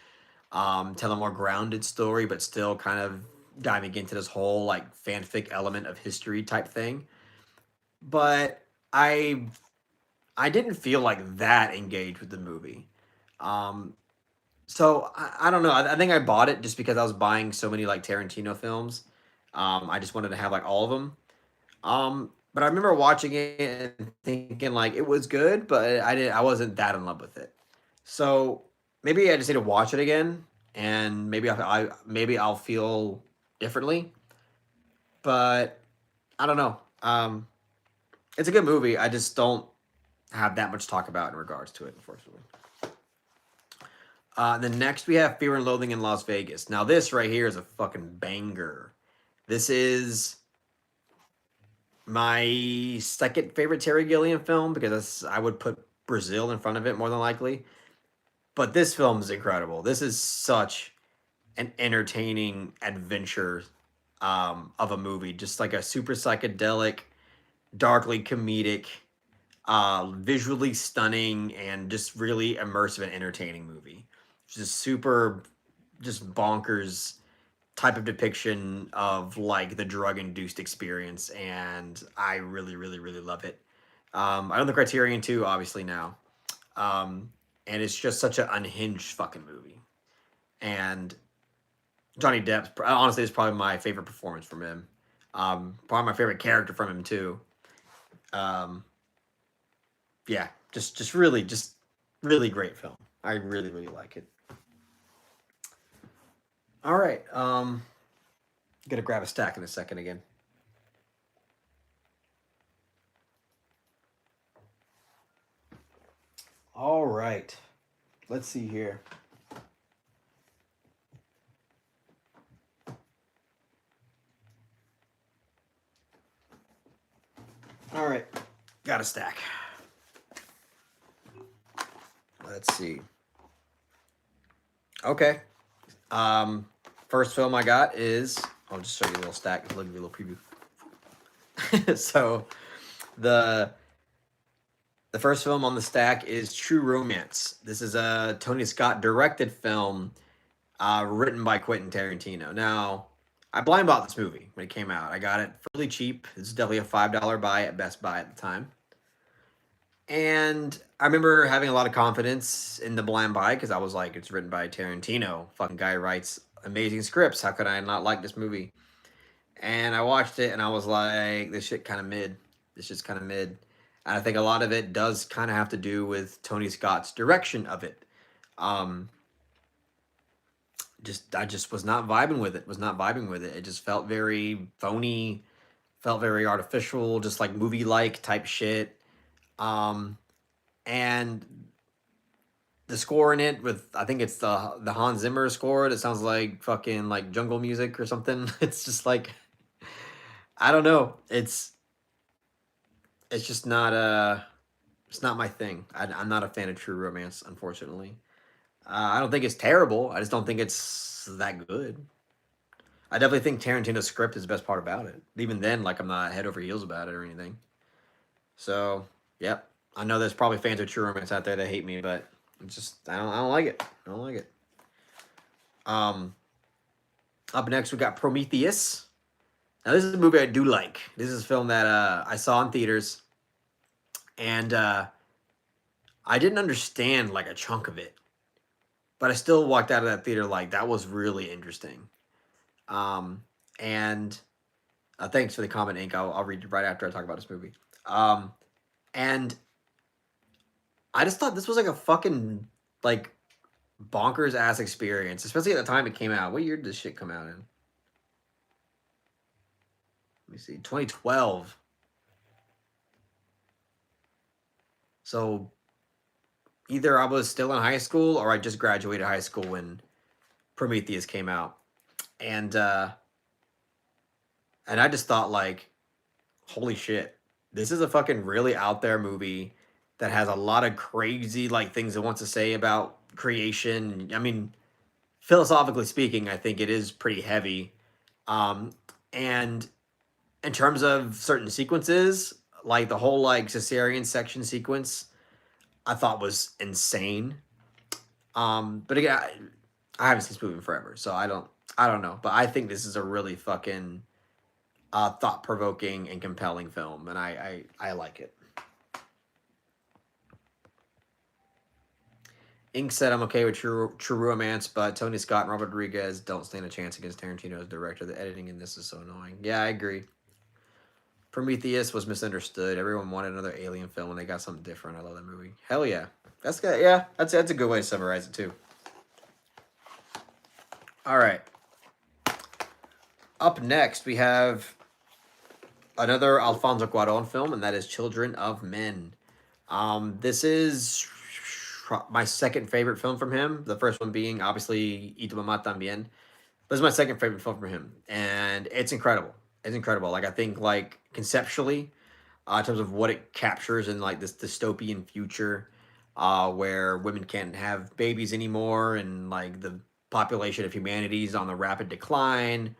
tell a more grounded story, but still kind of diving into this whole like fanfic element of history type thing. But I I didn't feel like that engaged with the movie. Um, so I don't know. I think I bought it just because I was buying so many like Tarantino films. I just wanted to have like all of them. But I remember watching it and thinking like it was good, but I wasn't that in love with it. So maybe I just need to watch it again, and maybe I'll feel differently. But I don't know. It's a good movie. I just don't have that much to talk about in regards to it, unfortunately. Then next we have Fear and Loathing in Las Vegas. Now this right here is a fucking banger. This is my second favorite Terry Gilliam film because I would put Brazil in front of it more than likely. But this film is incredible. This is such an entertaining adventure of a movie, just like a super psychedelic, darkly comedic, visually stunning, and just really immersive and entertaining movie. Just super, just bonkers type of depiction of like the drug induced experience, and I really, really, really love it. I own the Criterion too, obviously now, um, and it's just such an unhinged fucking movie. And Johnny Depp, honestly, is probably my favorite performance from him. Probably my favorite character from him too. Um, yeah, just really great film. I really, really like it. All right, gonna grab a stack in a second again. All right, let's see here. All right, got a stack. Let's see. Okay. First film I got is I'll just show you a little stack. I'll give you a little preview. So the the first film on the stack is True Romance. This is a Tony Scott directed film, written by Quentin Tarantino. Now, I blind bought this movie when it came out. I got it fairly cheap. It's definitely a $5 buy at Best Buy at the time. And I remember having a lot of confidence in the blind buy because I was like, it's written by Tarantino. Fucking guy writes amazing scripts. How could I not like this movie? And I watched it and I was like, this shit kind of mid. This shit's kind of mid. And I think a lot of it does kind of have to do with Tony Scott's direction of it. Um, I just was not vibing with it. Was not vibing with it. It just felt very phony, felt very artificial, just like movie like type shit. Um, and the score in it with I think it's the Hans Zimmer score that sounds like fucking like jungle music or something. It's just like I don't know. It's just not it's not my thing. I'm not a fan of true romance, unfortunately. I don't think it's terrible. I just don't think it's that good. I definitely think Tarantino's script is the best part about it. Even then, like I'm not head over heels about it or anything. So, yep. I know there's probably fans of true romance out there that hate me, but it's just I don't like it. I don't like it. Um, Up next we got Prometheus. Now this is a movie I do like. This is a film that I saw in theaters, and I didn't understand like a chunk of it, but I still walked out of that theater like that was really interesting. Um, and Thanks for the comment, Ink. I'll read it right after I talk about this movie. Um, and I just thought this was like a fucking like bonkers ass experience, especially at the time it came out. What year did this shit come out in? Let me see, 2012. So either I was still in high school or I just graduated high school when Prometheus came out, and I just thought like, holy shit, this is a fucking really out there movie that has a lot of crazy like things it wants to say about creation. I mean, philosophically speaking, I think it is pretty heavy. And in terms of certain sequences, like the whole like cesarean section sequence, I thought was insane. But again, I haven't seen this movie in forever, so I don't know. But I think this is a really fucking thought provoking and compelling film, and I like it. Ink said I'm okay with true romance, but Tony Scott and Robert Rodriguez don't stand a chance against Tarantino as director. The editing in this is so annoying. Yeah, I agree. Prometheus was misunderstood. Everyone wanted another alien film, and they got something different. I love that movie. Hell yeah, that's good. Yeah, that's a good way to summarize it too. All right. Up next, we have another Alfonso Cuarón film, and that is Children of Men. This is my second favorite film from him. The first one being obviously Y tu mamá también. This is my second favorite film from him, and it's incredible. It's incredible. Like I think like conceptually, in terms of what it captures in like this dystopian future, where women can't have babies anymore, and like the population of humanity is on the rapid decline,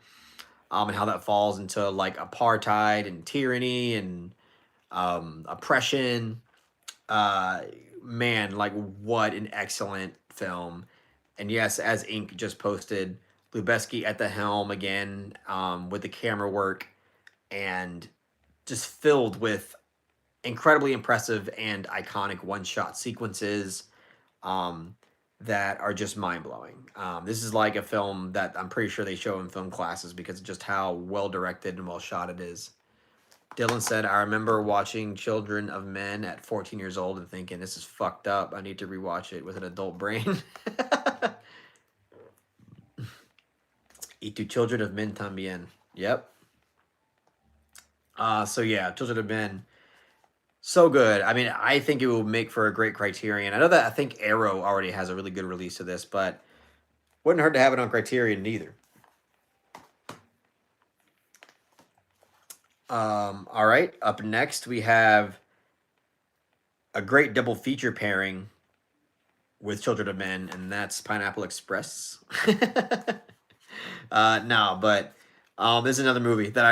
and how that falls into like apartheid and tyranny and oppression. Uh, Man, like what an excellent film. And yes, as Ink just posted, Lubeski at the helm again, with the camera work and just filled with incredibly impressive and iconic one-shot sequences um, that are just mind-blowing. This is like a film that I'm pretty sure they show in film classes because of just how well directed and well shot it is. Dylan said, I remember watching Children of Men at 14 years old and thinking, this is fucked up. I need to rewatch it with an adult brain. Y tu Children of Men también. Yep. So yeah, Children of Men. So good. I mean, I think it will make for a great Criterion. I know that I think Arrow already has a really good release of this, but wouldn't hurt to have it on Criterion either. All right. Up next, we have a great double feature pairing with Children of Men, and that's Pineapple Express. No, but this is another movie that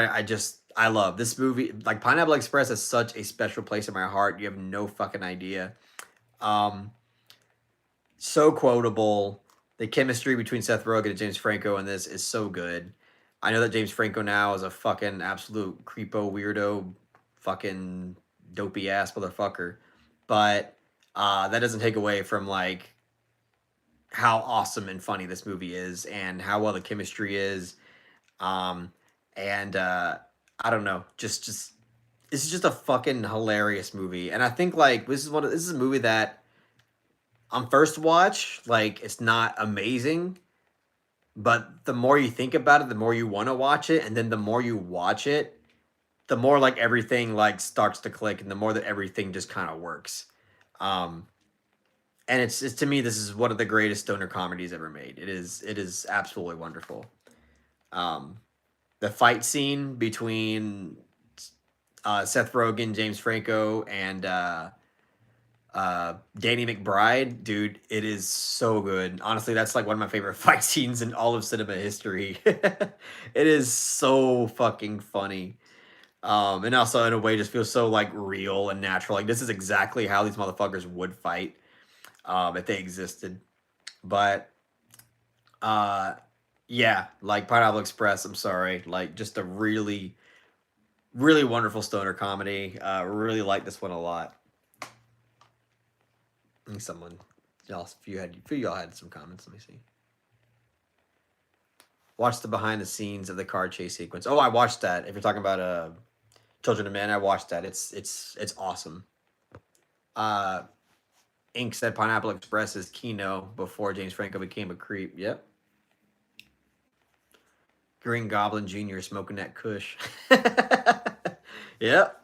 I love. This movie, like Pineapple Express, has such a special place in my heart. You have no fucking idea. Um, so quotable. The chemistry between Seth Rogen and James Franco in this is so good. I know that James Franco now is a fucking absolute creepo weirdo, fucking dopey ass motherfucker, but that doesn't take away from like how awesome and funny this movie is and how well the chemistry is. Um, and I don't know, just this is just a fucking hilarious movie. And I think like this is a movie that on first watch, like it's not amazing, but the more you think about it, the more you want to watch it, and then the more you watch it, the more like everything like starts to click, and the more that everything just kind of works. Um, and it's to me, this is one of the greatest stoner comedies ever made. It is absolutely wonderful. Um, the fight scene between Seth Rogen, James Franco, and Danny McBride, dude, it is so good. Honestly, that's like one of my favorite fight scenes in all of cinema history. It is so fucking funny. And also in a way just feels so like real and natural. Like this is exactly how these motherfuckers would fight if they existed. But uh yeah, like Pineapple Express, I'm sorry. Like just a really, really wonderful stoner comedy. Really like this one a lot. I think someone else, if you y'all had some comments, let me see. Watch the behind the scenes of the car chase sequence. Oh, I watched that. If you're talking about Children of Men, I watched that. It's awesome. Uh, Ink said Pineapple Express is Kino before James Franco became a creep. Yep. Green Goblin Jr. smoking that Kush. Yep.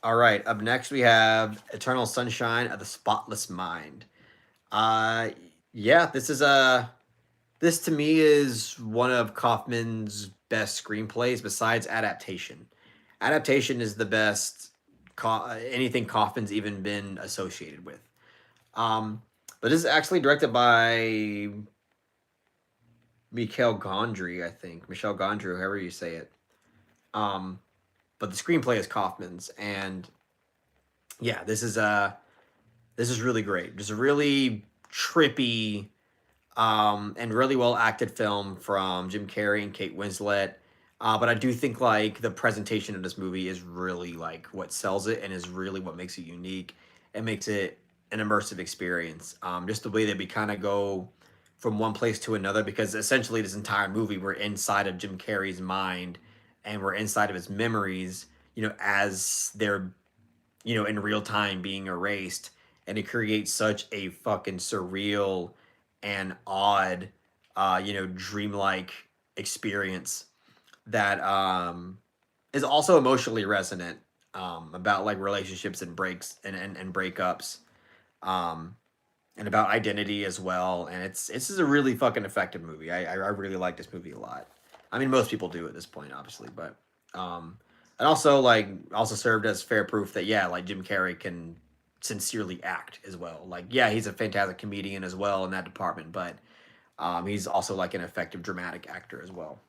All right. Up next, we have Eternal Sunshine of the Spotless Mind. Uh, yeah, this to me is one of Kaufman's best screenplays besides adaptation. Adaptation is the best anything Kaufman's even been associated with. But this is actually directed by Michel Gondry, I think. Michel Gondry, however you say it. But the screenplay is Kaufman's, and yeah, this is really great. Just a really trippy and really well acted film from Jim Carrey and Kate Winslet. But I do think like the presentation of this movie is really like what sells it and is really what makes it unique and makes it an immersive experience. Just the way that we kind of go from one place to another because essentially this entire movie we're inside of Jim Carrey's mind and we're inside of his memories, as they're in real time being erased, and it creates such a fucking surreal and odd, dreamlike experience that is also emotionally resonant about like relationships and and breakups, um, and about identity as well. And this is a really fucking effective movie. I really like this movie a lot. I mean, most people do at this point, obviously, but and also served as fair proof that yeah, like Jim Carrey can sincerely act as well. Like yeah, he's a fantastic comedian as well in that department, but he's also like an effective dramatic actor as well.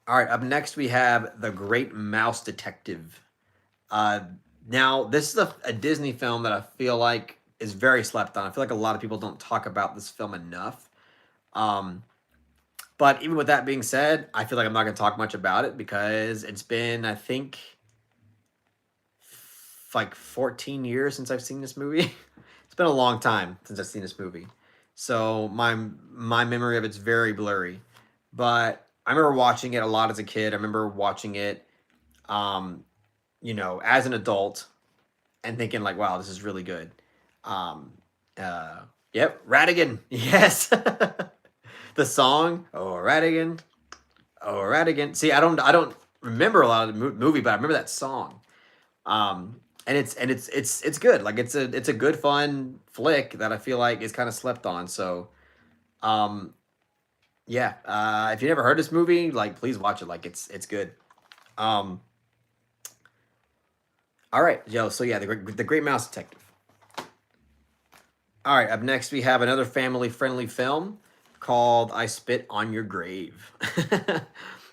All right, up next we have The Great Mouse Detective. Uh, Now, this is a Disney film that I feel like is very slept on. I feel like a lot of people don't talk about this film enough. Um, but even with that being said, I feel like I'm not going to talk much about it because it's been, I think, like 14 years since I've seen this movie. It's been a long time since I've seen this movie. So my memory of it's very blurry. But I remember watching it a lot as a kid. I remember watching it um, as an adult and thinking like, wow, this is really good. Um, yep, Radigan. Yes. The song, oh Radigan, oh Radigan. See, I don't remember a lot of the movie, but I remember that song. And it's good. Like it's a good fun flick that I feel like is kind of slept on. So, um, yeah. If you never heard this movie, like please watch it. Like it's good. Um, all right, Joe. So yeah, the Great Mouse Detective. All right, up next we have another family-friendly film called I Spit on Your Grave.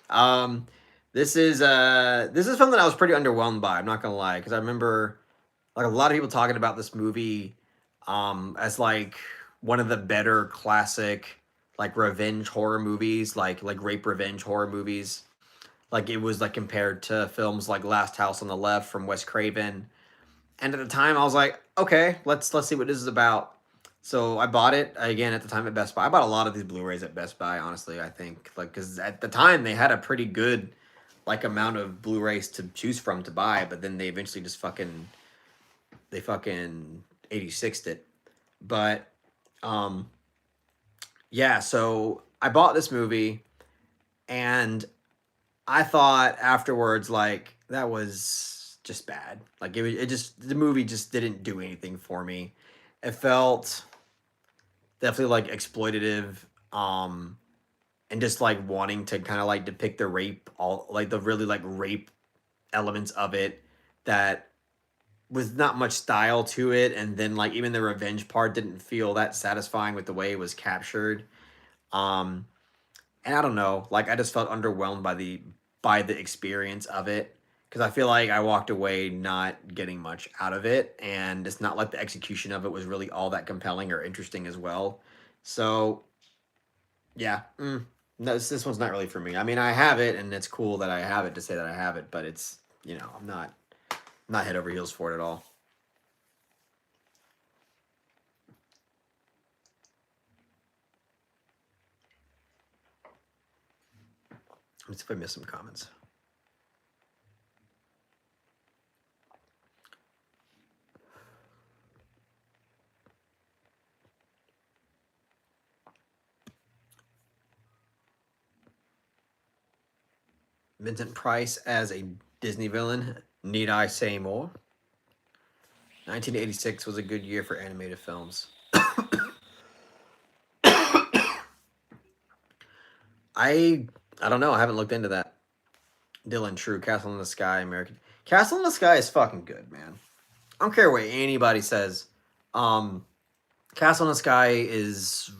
um, this is something I was pretty underwhelmed by. I'm not gonna lie, because I remember like a lot of people talking about this movie as like one of the better classic like revenge horror movies, like rape revenge horror movies. Like it was like compared to films like Last House on the Left from Wes Craven. And at the time I was like, okay, let's see what this is about. So I bought it again at the time at Best Buy. I bought a lot of these Blu-rays at Best Buy, honestly, I think. Like cuz at the time they had a pretty good like amount of Blu-rays to choose from to buy, but then they eventually just fucking 86'd it. But um yeah, so I bought this movie and I thought afterwards like that was just bad. Like it just the movie just didn't do anything for me. It felt definitely like exploitative, and just like wanting to kind of like depict the rape, all like the really like rape elements of it that was not much style to it, and then like even the revenge part didn't feel that satisfying with the way it was captured. Um, and I don't know, like I just felt underwhelmed by the experience of it because I feel like I walked away not getting much out of it, and it's not like the execution of it was really all that compelling or interesting as well. So yeah, no, this one's not really for me. I mean, I have it, and it's cool that I have it to say that I have it, but it's I'm not head over heels for it at all. Let's see if I missed some comments. Vincent Price as a Disney villain. Need I say more? 1986 was a good year for animated films. I I don't know. I haven't looked into that. Dylan True, Castle in the Sky, American. Castle in the Sky is fucking good, man. I don't care what anybody says. Um, Castle in the Sky is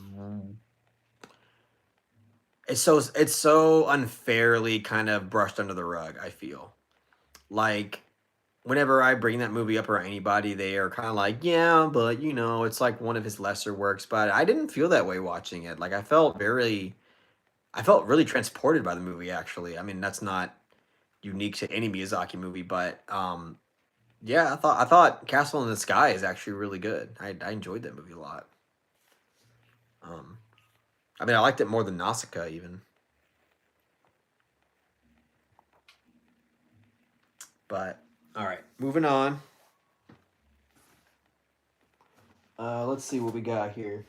it's so unfairly kind of brushed under the rug. I feel like whenever I bring that movie up or anybody, they are kind of like, yeah, but it's like one of his lesser works. But I didn't feel that way watching it. Like I felt really transported by the movie. Actually, I mean that's not unique to any Miyazaki movie, but yeah, I thought Castle in the Sky is actually really good. I enjoyed that movie a lot. Um, I mean, I liked it more than Nausicaa even. But all right, moving on. Let's see what we got here.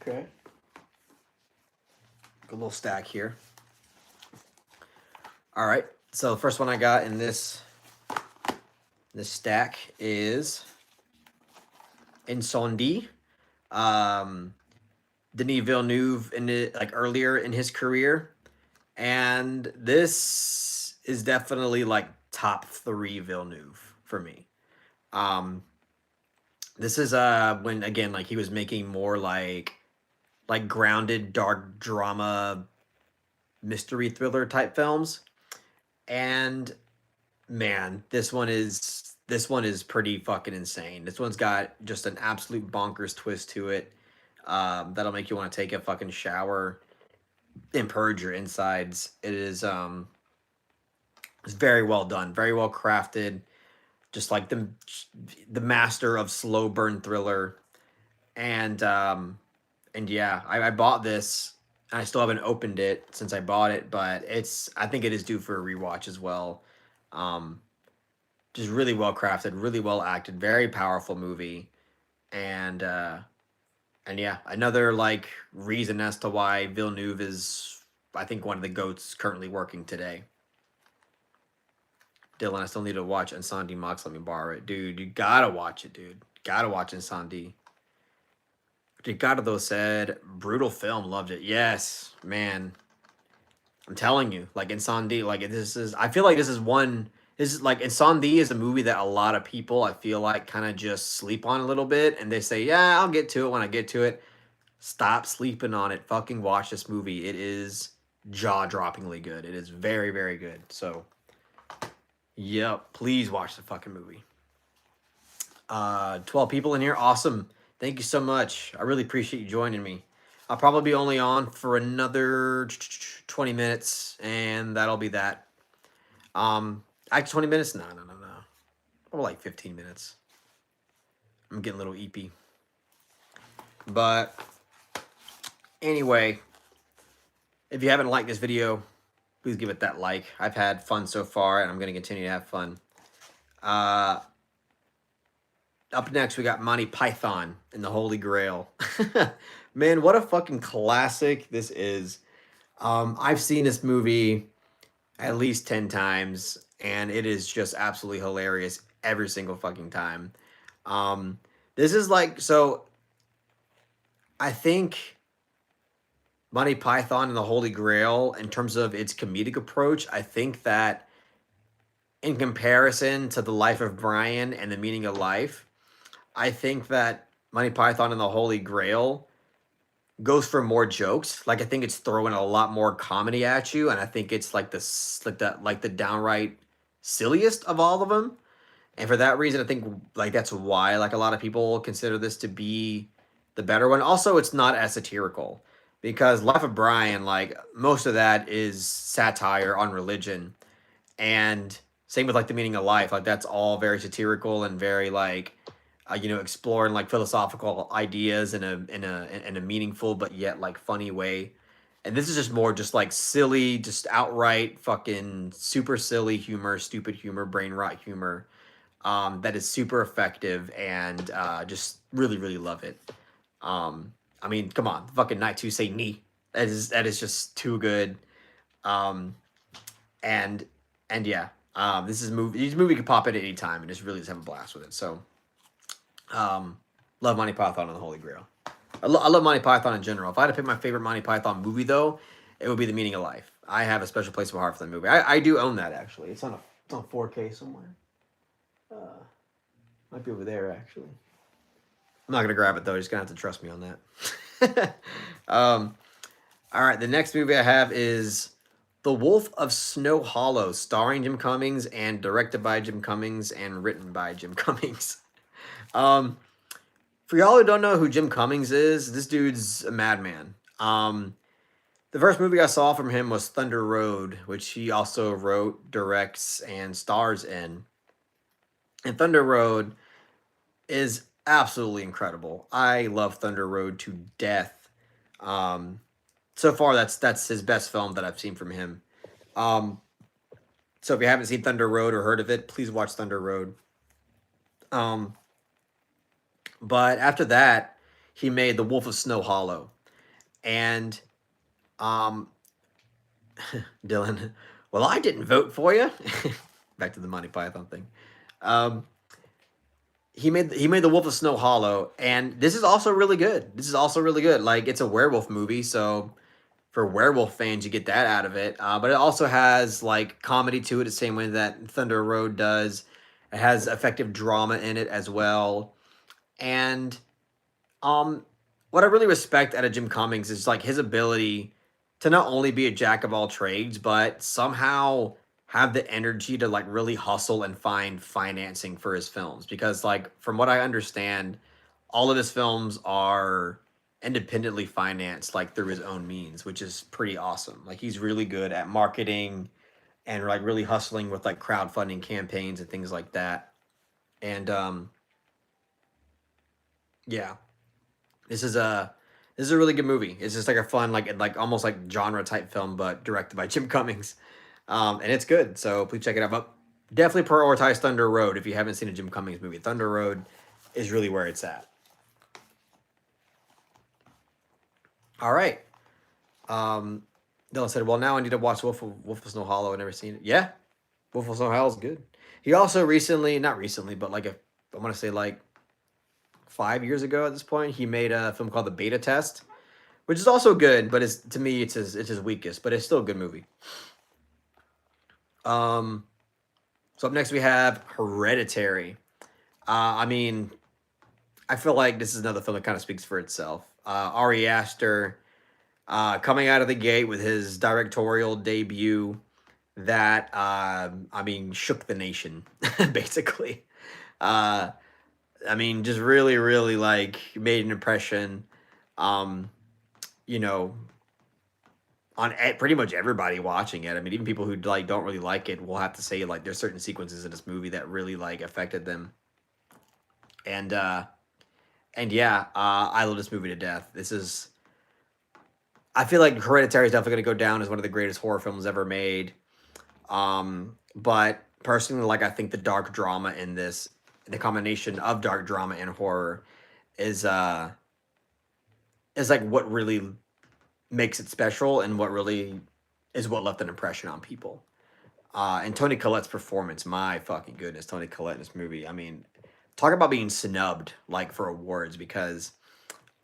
Okay, a little stack here. All right, so the first one I got in this stack is Incendie. Um, Denis Villeneuve in it like earlier in his career, and this is definitely like top three Villeneuve for me. Um, this is when again like he was making more like grounded dark drama mystery thriller type films, and man, this one is pretty fucking insane. This one's got just an absolute bonkers twist to it. That'll make you want to take a fucking shower and purge your insides. It's very well done, very well crafted, just like the master of slow burn thriller. And yeah, I bought this. I still haven't opened it since I bought it, but I think it is due for a rewatch as well. Um, just really well crafted, really well acted, very powerful movie, and yeah, another like reason as to why Villeneuve is, I think, one of the goats currently working today. Dylan, I still need to watch Insandi Mox. Let me borrow it, dude. You gotta watch it, dude. Gotta watch Insandi. Ricardo said, brutal film, loved it. Yes, man. I'm telling you, like Insandi, like this is. I feel like this is one. This is like Insandi is a movie that a lot of people I feel like kind of just sleep on a little bit, and they say, "Yeah, I'll get to it when I get to it." Stop sleeping on it. Fucking watch this movie. It is jaw-droppingly good. It is very, very good. So, yep, please watch the fucking movie. 12 people in here. Awesome. Thank you so much. I really appreciate you joining me. I'll probably be only on for another 20 minutes, and that'll be that. Actually, 20 minutes? No. Probably like 15 minutes. I'm getting a little eepy. But anyway, if you haven't liked this video, please give it that like. I've had fun so far, and I'm going to continue to have fun. Up next, we got Monty Python and the Holy Grail. Man, what a fucking classic this is. I've seen this movie at least 10 times, and it is just absolutely hilarious every single fucking time. Um, this is like, so I think Monty Python and the Holy Grail, in terms of its comedic approach, I think that in comparison to The Life of Brian and The Meaning of Life, I think that Monty Python and the Holy Grail goes for more jokes. Like I think it's throwing a lot more comedy at you, and I think it's like the downright silliest of all of them. And for that reason, I think like that's why like a lot of people consider this to be the better one. Also, it's not as satirical because Life of Brian, like most of that is satire on religion, and same with like The Meaning of Life. Like that's all very satirical and very like exploring like philosophical ideas in a meaningful but yet like funny way. And this is just more just like silly, just outright fucking super silly humor, stupid humor, brain rot humor. That is super effective and just really really love it. I mean, come on, fucking Night to say knee. That is just too good. Um, and and yeah, this movie could pop in at any time and just really just have a blast with it. So um, love Monty Python and the Holy Grail. I love Monty Python in general. If I had to pick my favorite Monty Python movie, though, it would be The Meaning of Life. I have a special place in my heart for that movie. I do own that actually. It's on 4K somewhere. Uh, might be over there actually. I'm not gonna grab it though. You're just gonna have to trust me on that. All right. The next movie I have is The Wolf of Snow Hollow, starring Jim Cummings and directed by Jim Cummings and written by Jim Cummings. Um, For y'all who don't know who Jim Cummings is, this dude's a madman. The first movie I saw from him was Thunder Road, which he also wrote, directs, and stars in. And Thunder Road is absolutely incredible. I love Thunder Road to death. So far, that's his best film that I've seen from him. Um, so if you haven't seen Thunder Road or heard of it, please watch Thunder Road. Um, but after that, he made The Wolf of Snow Hollow, and um, Dylan, well, I didn't vote for you. Back to the Monty Python thing. Um, he made The Wolf of Snow Hollow, and this is also really good. This is also really good. Like it's a werewolf movie, so for werewolf fans, you get that out of it. But it also has like comedy to it, the same way that Thunder Road does. It has effective drama in it as well, and um, what I really respect out of Jim Cummings is like his ability to not only be a jack of all trades, but somehow have the energy to like really hustle and find financing for his films. Because like from what I understand, all of his films are independently financed like through his own means, which is pretty awesome. Like he's really good at marketing and like really hustling with like crowdfunding campaigns and things like that. And yeah, This is a this is a really good movie. It's just like a fun, like almost like genre type film, but directed by Jim Cummings, and it's good. So please check it out. But definitely prioritize Thunder Road if you haven't seen a Jim Cummings movie. Thunder Road is really where it's at. All right. Um, Dylan said, "Well, now I need to watch Wolf of Snow Hollow. I've never seen it. Yeah, Wolf of Snow Hollow is good. He also recently, not recently, but like I want to say like 5 years ago at this point, he made a film called The Beta Test, which is also good, but it's to me it's his weakest, but it's still a good movie. Um, so up next we have Hereditary. I mean, I feel like this is another film that kind of speaks for itself. Ari Aster, coming out of the gate with his directorial debut, that I mean shook the nation basically. Uh, I mean, just really, really like made an impression. Um, you know, on pretty much everybody watching it. I mean, even people who like don't really like it will have to say like there's certain sequences in this movie that really like affected them. And and yeah, I love this movie to death. This is I feel like Hereditary is definitely going to go down as one of the greatest horror films ever made. But personally, like I think the dark drama in this, the combination of dark drama and horror, is is like what really makes it special and what really is what left an impression on people. And Toni Collette's performance, my fucking goodness, Toni Collette in this movie. I mean, talk about being snubbed like for awards because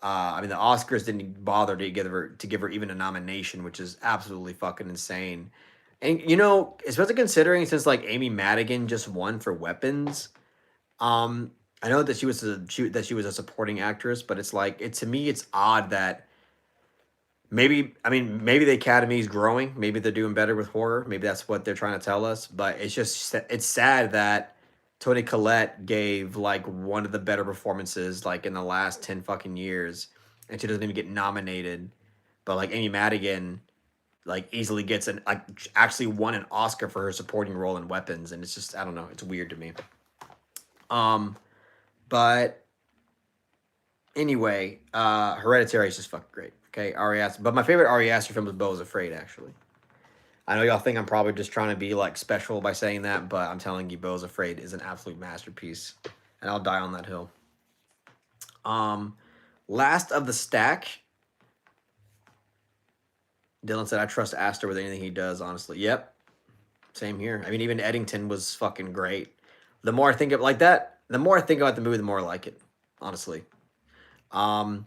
I mean the Oscars didn't bother to give her even a nomination, which is absolutely fucking insane. And you know, especially considering since like Amy Madigan just won for Weapons, um, I know that she was a supporting actress, but it's like to me it's odd that maybe I mean maybe the Academy's growing, maybe they're doing better with horror, maybe that's what they're trying to tell us. But it's sad that Toni Collette gave like one of the better performances like in the last 10 fucking years, and she doesn't even get nominated. But like Amy Madigan like easily gets an like actually won an Oscar for her supporting role in Weapons, and it's just I don't know, it's weird to me. Um, but anyway, Hereditary is just fucking great. Okay, Ari Aster. But my favorite Ari Aster film was Beau is Afraid, actually. I know y'all think I'm probably just trying to be like special by saying that, but I'm telling you, Beau is Afraid is an absolute masterpiece, and I'll die on that hill. Um, Last of the Stack. Dylan said, "I trust Aster with anything he does." Honestly, yep, same here. I mean, even Eddington was fucking great. The more I think of like that, the more I think about the movie, the more I like it. Honestly, um,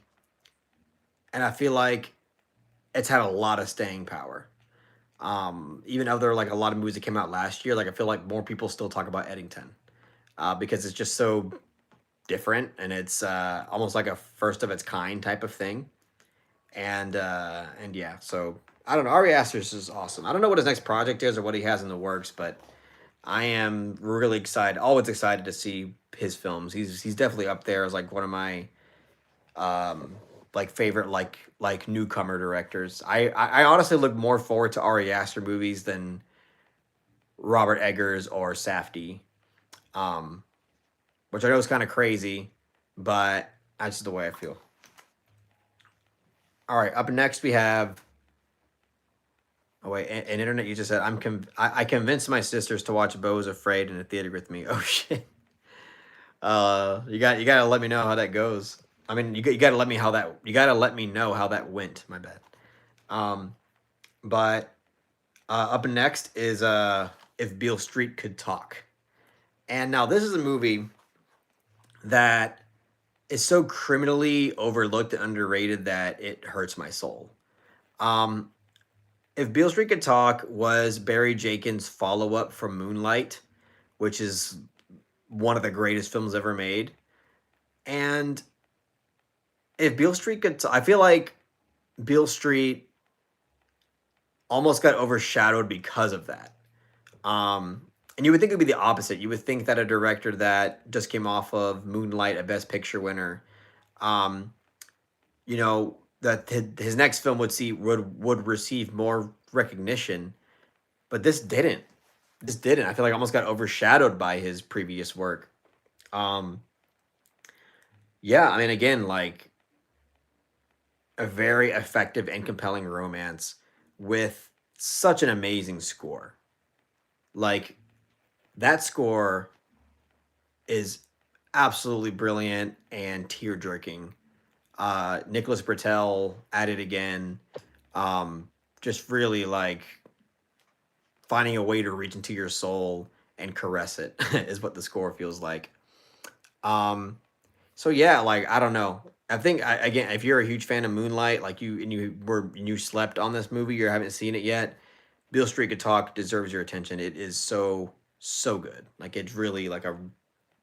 and I feel like it's had a lot of staying power. Even though there are like a lot of movies that came out last year, like I feel like more people still talk about Eddington because it's just so different and it's almost like a first of its kind type of thing. And yeah, so I don't know. Ari Aster's is awesome. I don't know what his next project is or what he has in the works, but I am really excited. Always excited to see his films. He's definitely up there as like one of my um like favorite like newcomer directors. I honestly look more forward to Ari Aster movies than Robert Eggers or Safdie, um, which I know is kind of crazy, but that's just the way I feel. All right, up next we have. Oh wait, an internet user said I convinced my sisters to watch Beau is Afraid in the theater with me. Oh shit. You gotta let me know how that goes. I mean, you gotta let me how that you gotta let me know how that went. My bad. Um, but up next is If Beale Street Could Talk, and now this is a movie that is so criminally overlooked and underrated that it hurts my soul. Um, if Beale Street Could Talk was Barry Jenkins' follow up from Moonlight, which is one of the greatest films ever made, and if Beale Street could, I feel like Beale Street almost got overshadowed because of that. Um, and you would think it would be the opposite. You would think that a director that just came off of Moonlight, a Best Picture winner, um, you know, that his next film would receive more recognition, but this didn't. This didn't. I feel like almost got overshadowed by his previous work. Um, yeah, I mean, again, like a very effective and compelling romance with such an amazing score. Like that score is absolutely brilliant and tear jerking. Nicholas Britell at it again. Just really like finding a way to reach into your soul and caress it is what the score feels like. Um, so yeah, like I don't know. I think again, if you're a huge fan of Moonlight, like you slept on this movie, you haven't seen it yet. Beale Street Could Talk deserves your attention. It is so good. Like it's really like a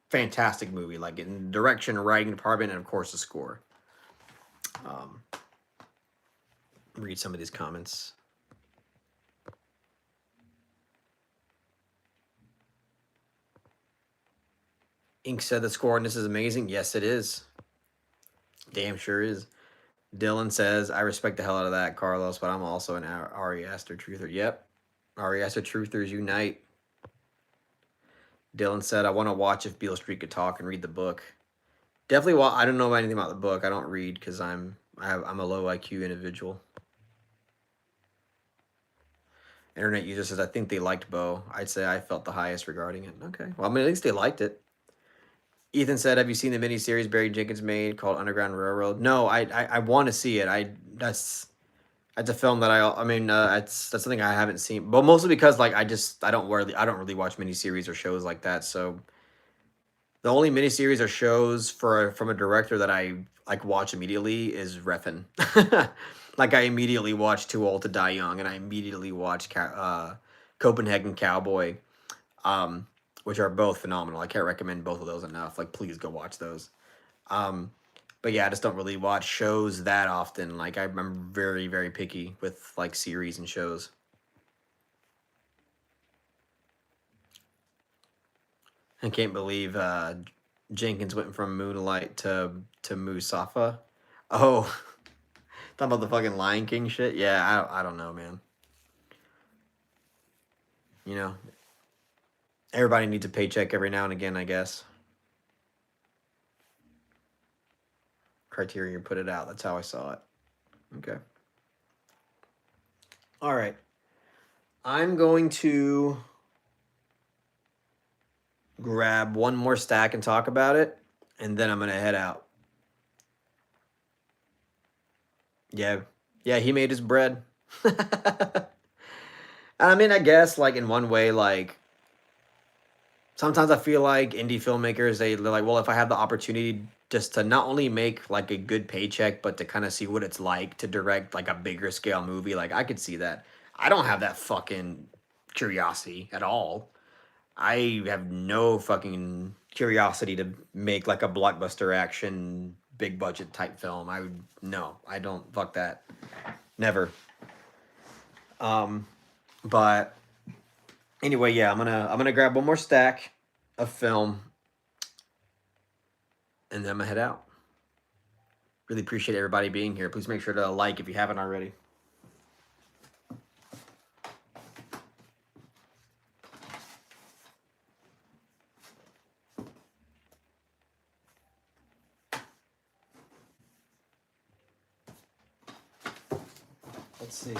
fantastic movie. Like in direction, writing department, and of course the score. Um, Read some of these comments. Ink said the score on this is amazing. Yes, it is. Damn sure is. Dylan says, I respect the hell out of that, Carlos, but I'm also an Ari Aster truther. Yep. Ari Aster truthers unite. Dylan said, I want to watch If Beale Street Could Talk and read the book. Definitely, I don't know anything about the book. I don't read because I'm a low IQ individual. Internet user says, I think they liked Beau. I'd say I felt the highest regarding it. Okay. Well, I mean, at least they liked it. Ethan said, have you seen the miniseries Barry Jenkins made called Underground Railroad? No, I want to see it. It's a film that I mean, that's something I haven't seen, but mostly because like I don't really watch miniseries or shows like that. So the only miniseries or shows from a director that I like watch immediately is Refn. Like I immediately watched Too Old to Die Young, and I immediately watched Copenhagen Cowboy, um, which are both phenomenal. I can't recommend both of those enough. Like, please go watch those. Um, but yeah, I just don't really watch shows that often. Like I'm very, very picky with like series and shows. I can't believe Jenkins went from Moonlight to Musafa. Oh, talking about the fucking Lion King shit. Yeah, I don't know, man. You know, everybody needs a paycheck every now and again, I guess. Criteria put it out. That's how I saw it. Okay. All right. I'm going to grab one more stack and talk about it, and then I'm gonna head out. Yeah, yeah, he made his bread. I mean, I guess like in one way, like sometimes I feel like indie filmmakers they're like, well, if I have the opportunity just to not only make like a good paycheck, but to kind of see what it's like to direct like a bigger scale movie, like I could see that. I don't have that fucking curiosity at all. I have no fucking curiosity to make like a blockbuster action big budget type film. I would no, I don't fuck that. Never. Um but anyway, yeah, I'm gonna grab one more stack of film and then I'm gonna head out. Really appreciate everybody being here. Please make sure to like if you haven't already. Let's see.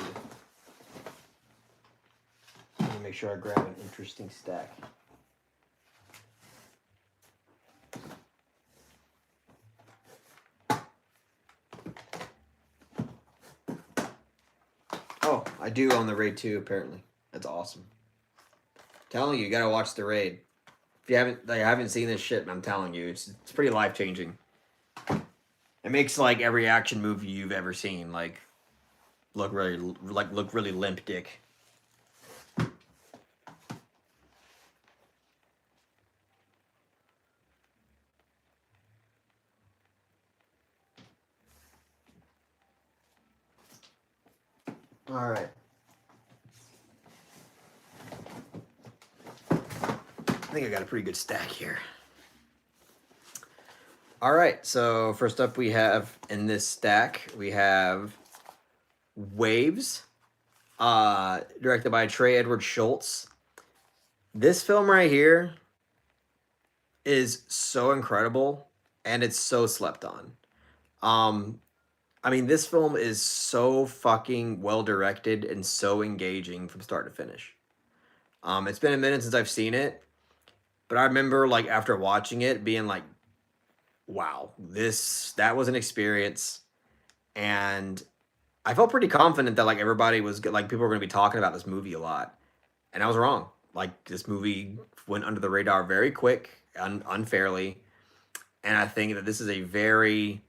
Let me make sure I grab an interesting stack. Oh, I do own the Raid 2, apparently. That's awesome. Telling you, you gotta watch the Raid. If you haven't seen this shit, I'm telling you, it's pretty life changing. It makes like every action movie you've ever seen look really limp dick. All right. I think I got a pretty good stack here. All right, so first up we have in this stack, we have Waves, directed by Trey Edward Schultz. This film right here is so incredible and it's so slept on. I mean, this film is so fucking well directed and so engaging from start to finish. It's been a minute since I've seen it, but I remember like after watching it being like, wow, that was an experience. And I felt pretty confident that like everybody was like people were going to be talking about this movie a lot, and I was wrong. Like this movie went under the radar very quick, unfairly, and I think that this is a very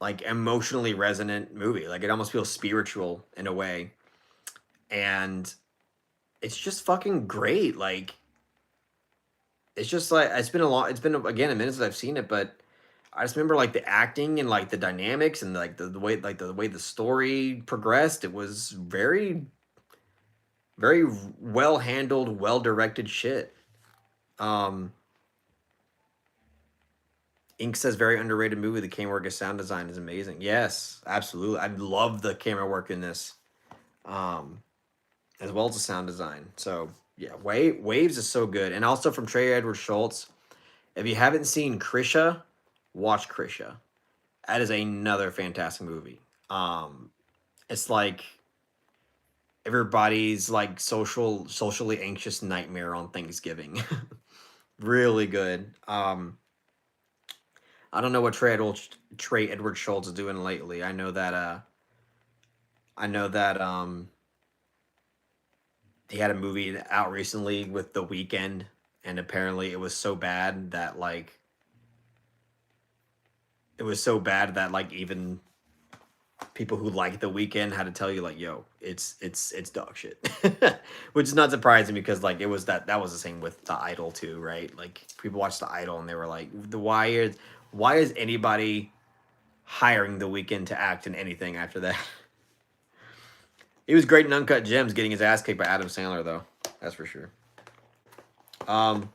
like emotionally resonant movie. Like it almost feels spiritual in a way, and it's just fucking great. Like it's just like it's been a long. It's been again a minute since I've seen it, but I just remember like the acting and like the dynamics and like the way the way the story progressed. It was very very well handled, well directed shit. Um, Ink says very underrated movie. The camera work and sound design is amazing. Yes, absolutely. I love the camera work in this, um, as well as the sound design. So yeah, Waves is so good, and also from Trey Edward Schultz. If you haven't seen Krisha, watch Krisha. That is another fantastic movie. It's like everybody's like socially anxious nightmare on Thanksgiving. Really good. I don't know what Trey Edward Schultz is doing lately. I know that I know that he had a movie out recently with The Weeknd, and apparently it was so bad that like even people who like The Weeknd had to tell you like, yo, it's dog shit, which is not surprising because like that was the same with The Idol too, right? Like people watched The Idol and they were like, why is anybody hiring The Weeknd to act in anything after that? He was great in Uncut Gems, getting his ass kicked by Adam Sandler though, that's for sure. Um,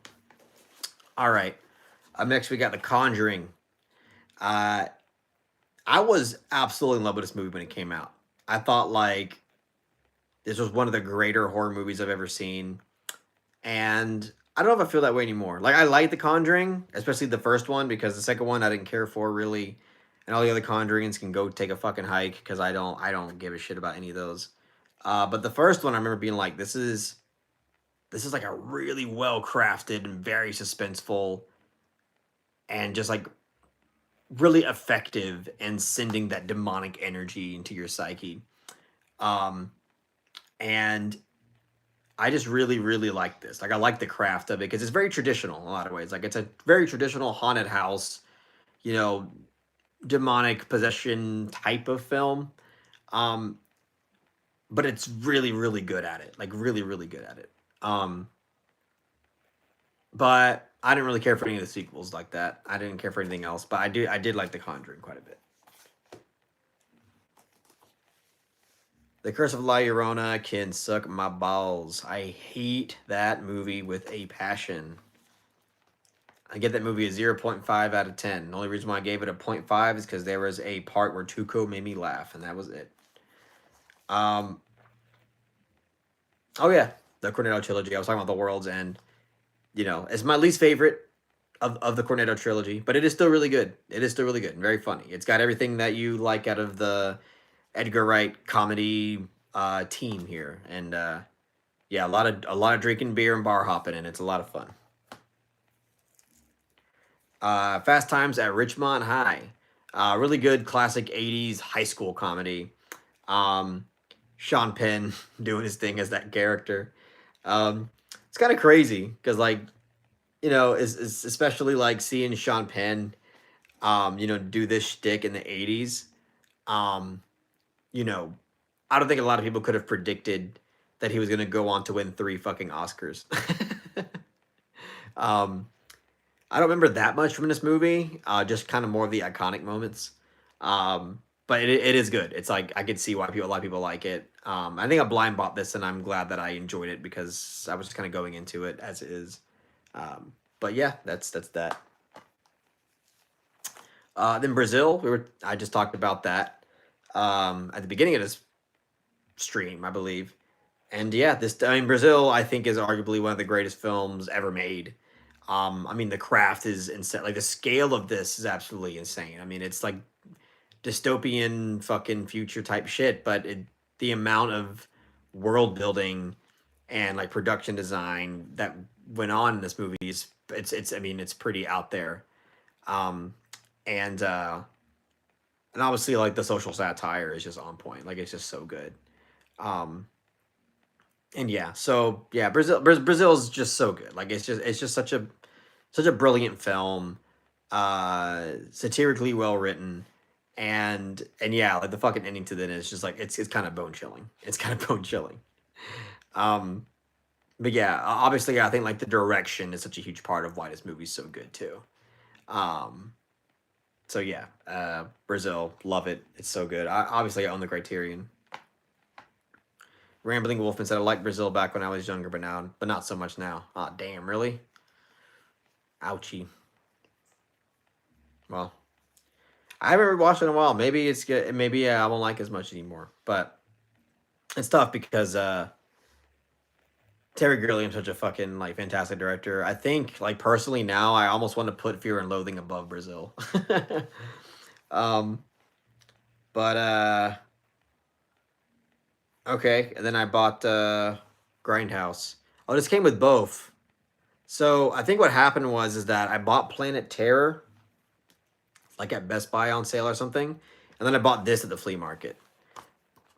all right, up next we got The Conjuring. Uh, I was absolutely in love with this movie when it came out. I thought like this was one of the greater horror movies I've ever seen. And I don't know if I feel that way anymore. Like I like The Conjuring, especially the first one, because the second one I didn't care for really. And all the other Conjurings can go take a fucking hike because I don't give a shit about any of those. But the first one I remember being like, this is like a really well crafted and very suspenseful and just like really effective and sending that demonic energy into your psyche. Um, and I just really, really like this. Like, I like the craft of it because it's very traditional in a lot of ways. Like, it's a very traditional haunted house, you know, demonic possession type of film. Um, but it's really, really good at it. Like, really, really good at it. But I didn't really care for any of the sequels like that. I didn't care for anything else. But I did like The Conjuring quite a bit. The Curse of La Llorona can suck my balls. I hate that movie with a passion. I give that movie a 0.5 out of 10. The only reason why I gave it a 0.5 is because there was a part where Tuco made me laugh, and that was it. Um, oh, yeah. The Cornetto trilogy. I was talking about The World's End. You know, it's my least favorite of the Cornetto trilogy, but it is still really good. It is still really good and very funny. It's got everything that you like out of the Edgar Wright comedy team here, and yeah, a lot of drinking beer and bar hopping, and it's a lot of fun. Fast Times at Richmond High, really good classic '80s high school comedy. Um, Sean Penn doing his thing as that character. It's kind of crazy because like is especially like seeing Sean Penn, do this shtick in the '80s. Um, you know, I don't think a lot of people could have predicted that he was going to go on to win 3 fucking Oscars. um, I don't remember that much from this movie. Just kind of more of the iconic moments. But it is good. It's like I could see why a lot of people like it. I think I blind bought this, and I'm glad that I enjoyed it because I was just kind of going into it as it is. But yeah, that's that. Then Brazil, I just talked about that at the beginning of this stream, I believe. And yeah, Brazil, I think, is arguably one of the greatest films ever made. I mean, the craft is insane. Like the scale of this is absolutely insane. I mean, it's like dystopian fucking future type shit, but the amount of world building and like production design that went on in this movie is it's I mean, it's pretty out there. Um, and and obviously like the social satire is just on point. Like it's just so good. Um, and yeah, so yeah, Brazil is just so good. Like it's just such a brilliant film, satirically well written, and yeah, like the fucking ending to then is just like it's kind of bone chilling. It's kind of bone chilling. Um, but yeah, obviously, I think like the direction is such a huge part of why this movie's so good too. Um, so yeah, Brazil, love it. It's so good. Obviously, I own the Criterion. Rambling Wolfman said I liked Brazil back when I was younger, but not so much now. Ah, damn, really? Ouchie. Well, I haven't watched it in a while. Maybe it's good. Maybe I won't like as much anymore. But it's tough because Terry Gilliam's such a fucking like fantastic director. I think like personally now I almost want to put Fear and Loathing above Brazil. um, but okay, and then I bought Grindhouse. Oh, this came with both. So I think what happened is that I bought Planet Terror like at Best Buy on sale or something, and then I bought this at the flea market.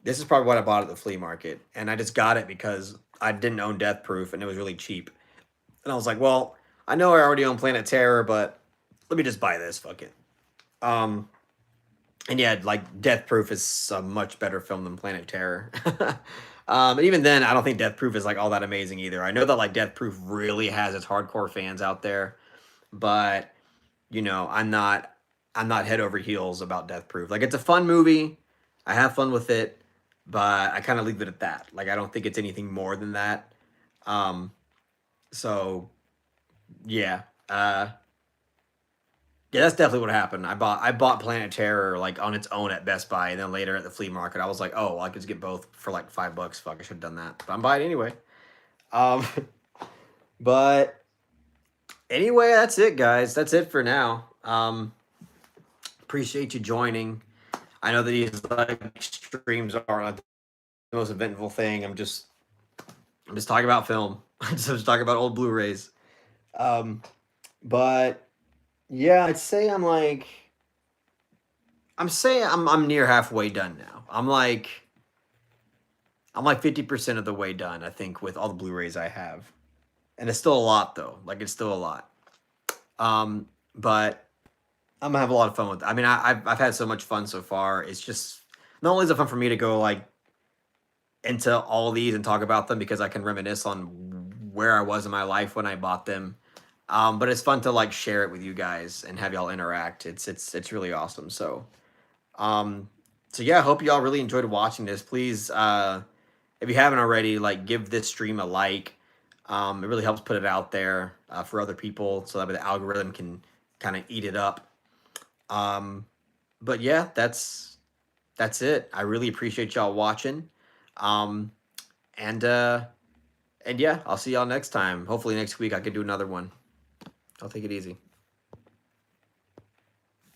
This is probably what I bought at the flea market, and I just got it because I didn't own Death Proof, and it was really cheap. And I was like, well, I know I already own Planet Terror, but let me just buy this. Fuck it. Um, and yeah, like Death Proof is a much better film than Planet Terror. And even then, I don't think Death Proof is like all that amazing either. I know that like Death Proof really has its hardcore fans out there, but you know, I'm not head over heels about Death Proof. Like it's a fun movie. I have fun with it, but I kind of leave it at that. Like I don't think it's anything more than that. Um, so yeah. Yeah, that's definitely what happened. I bought Planet Terror like on its own at Best Buy, and then later at the flea market, I was like, oh, well, I could just get both for like $5. Fuck, I should have done that. But I'm buying it anyway. Um, but anyway, that's it, guys. That's it for now. Appreciate you joining. I know that these like streams are not the most eventful thing. I'm just talking about film. I'm just talking about old Blu-rays. Um, but yeah, I'd say I'm near halfway done now. I'm like 50% of the way done, I think, with all the Blu-rays I have. And it's still a lot though. Like it's still a lot. But I'm gonna have a lot of fun with it. I mean, I've had so much fun so far. It's just not only is it fun for me to go like into all these and talk about them because I can reminisce on where I was in my life when I bought them. But it's fun to like share it with you guys and have y'all interact. It's really awesome. Um, so yeah, I hope y'all really enjoyed watching this. Please, if you haven't already, like give this stream a like. It really helps put it out there for other people so that the algorithm can kind of eat it up. But yeah, that's it. I really appreciate y'all watching. Um, and and yeah, I'll see y'all next time. Hopefully next week I can do another one. I'll take it easy.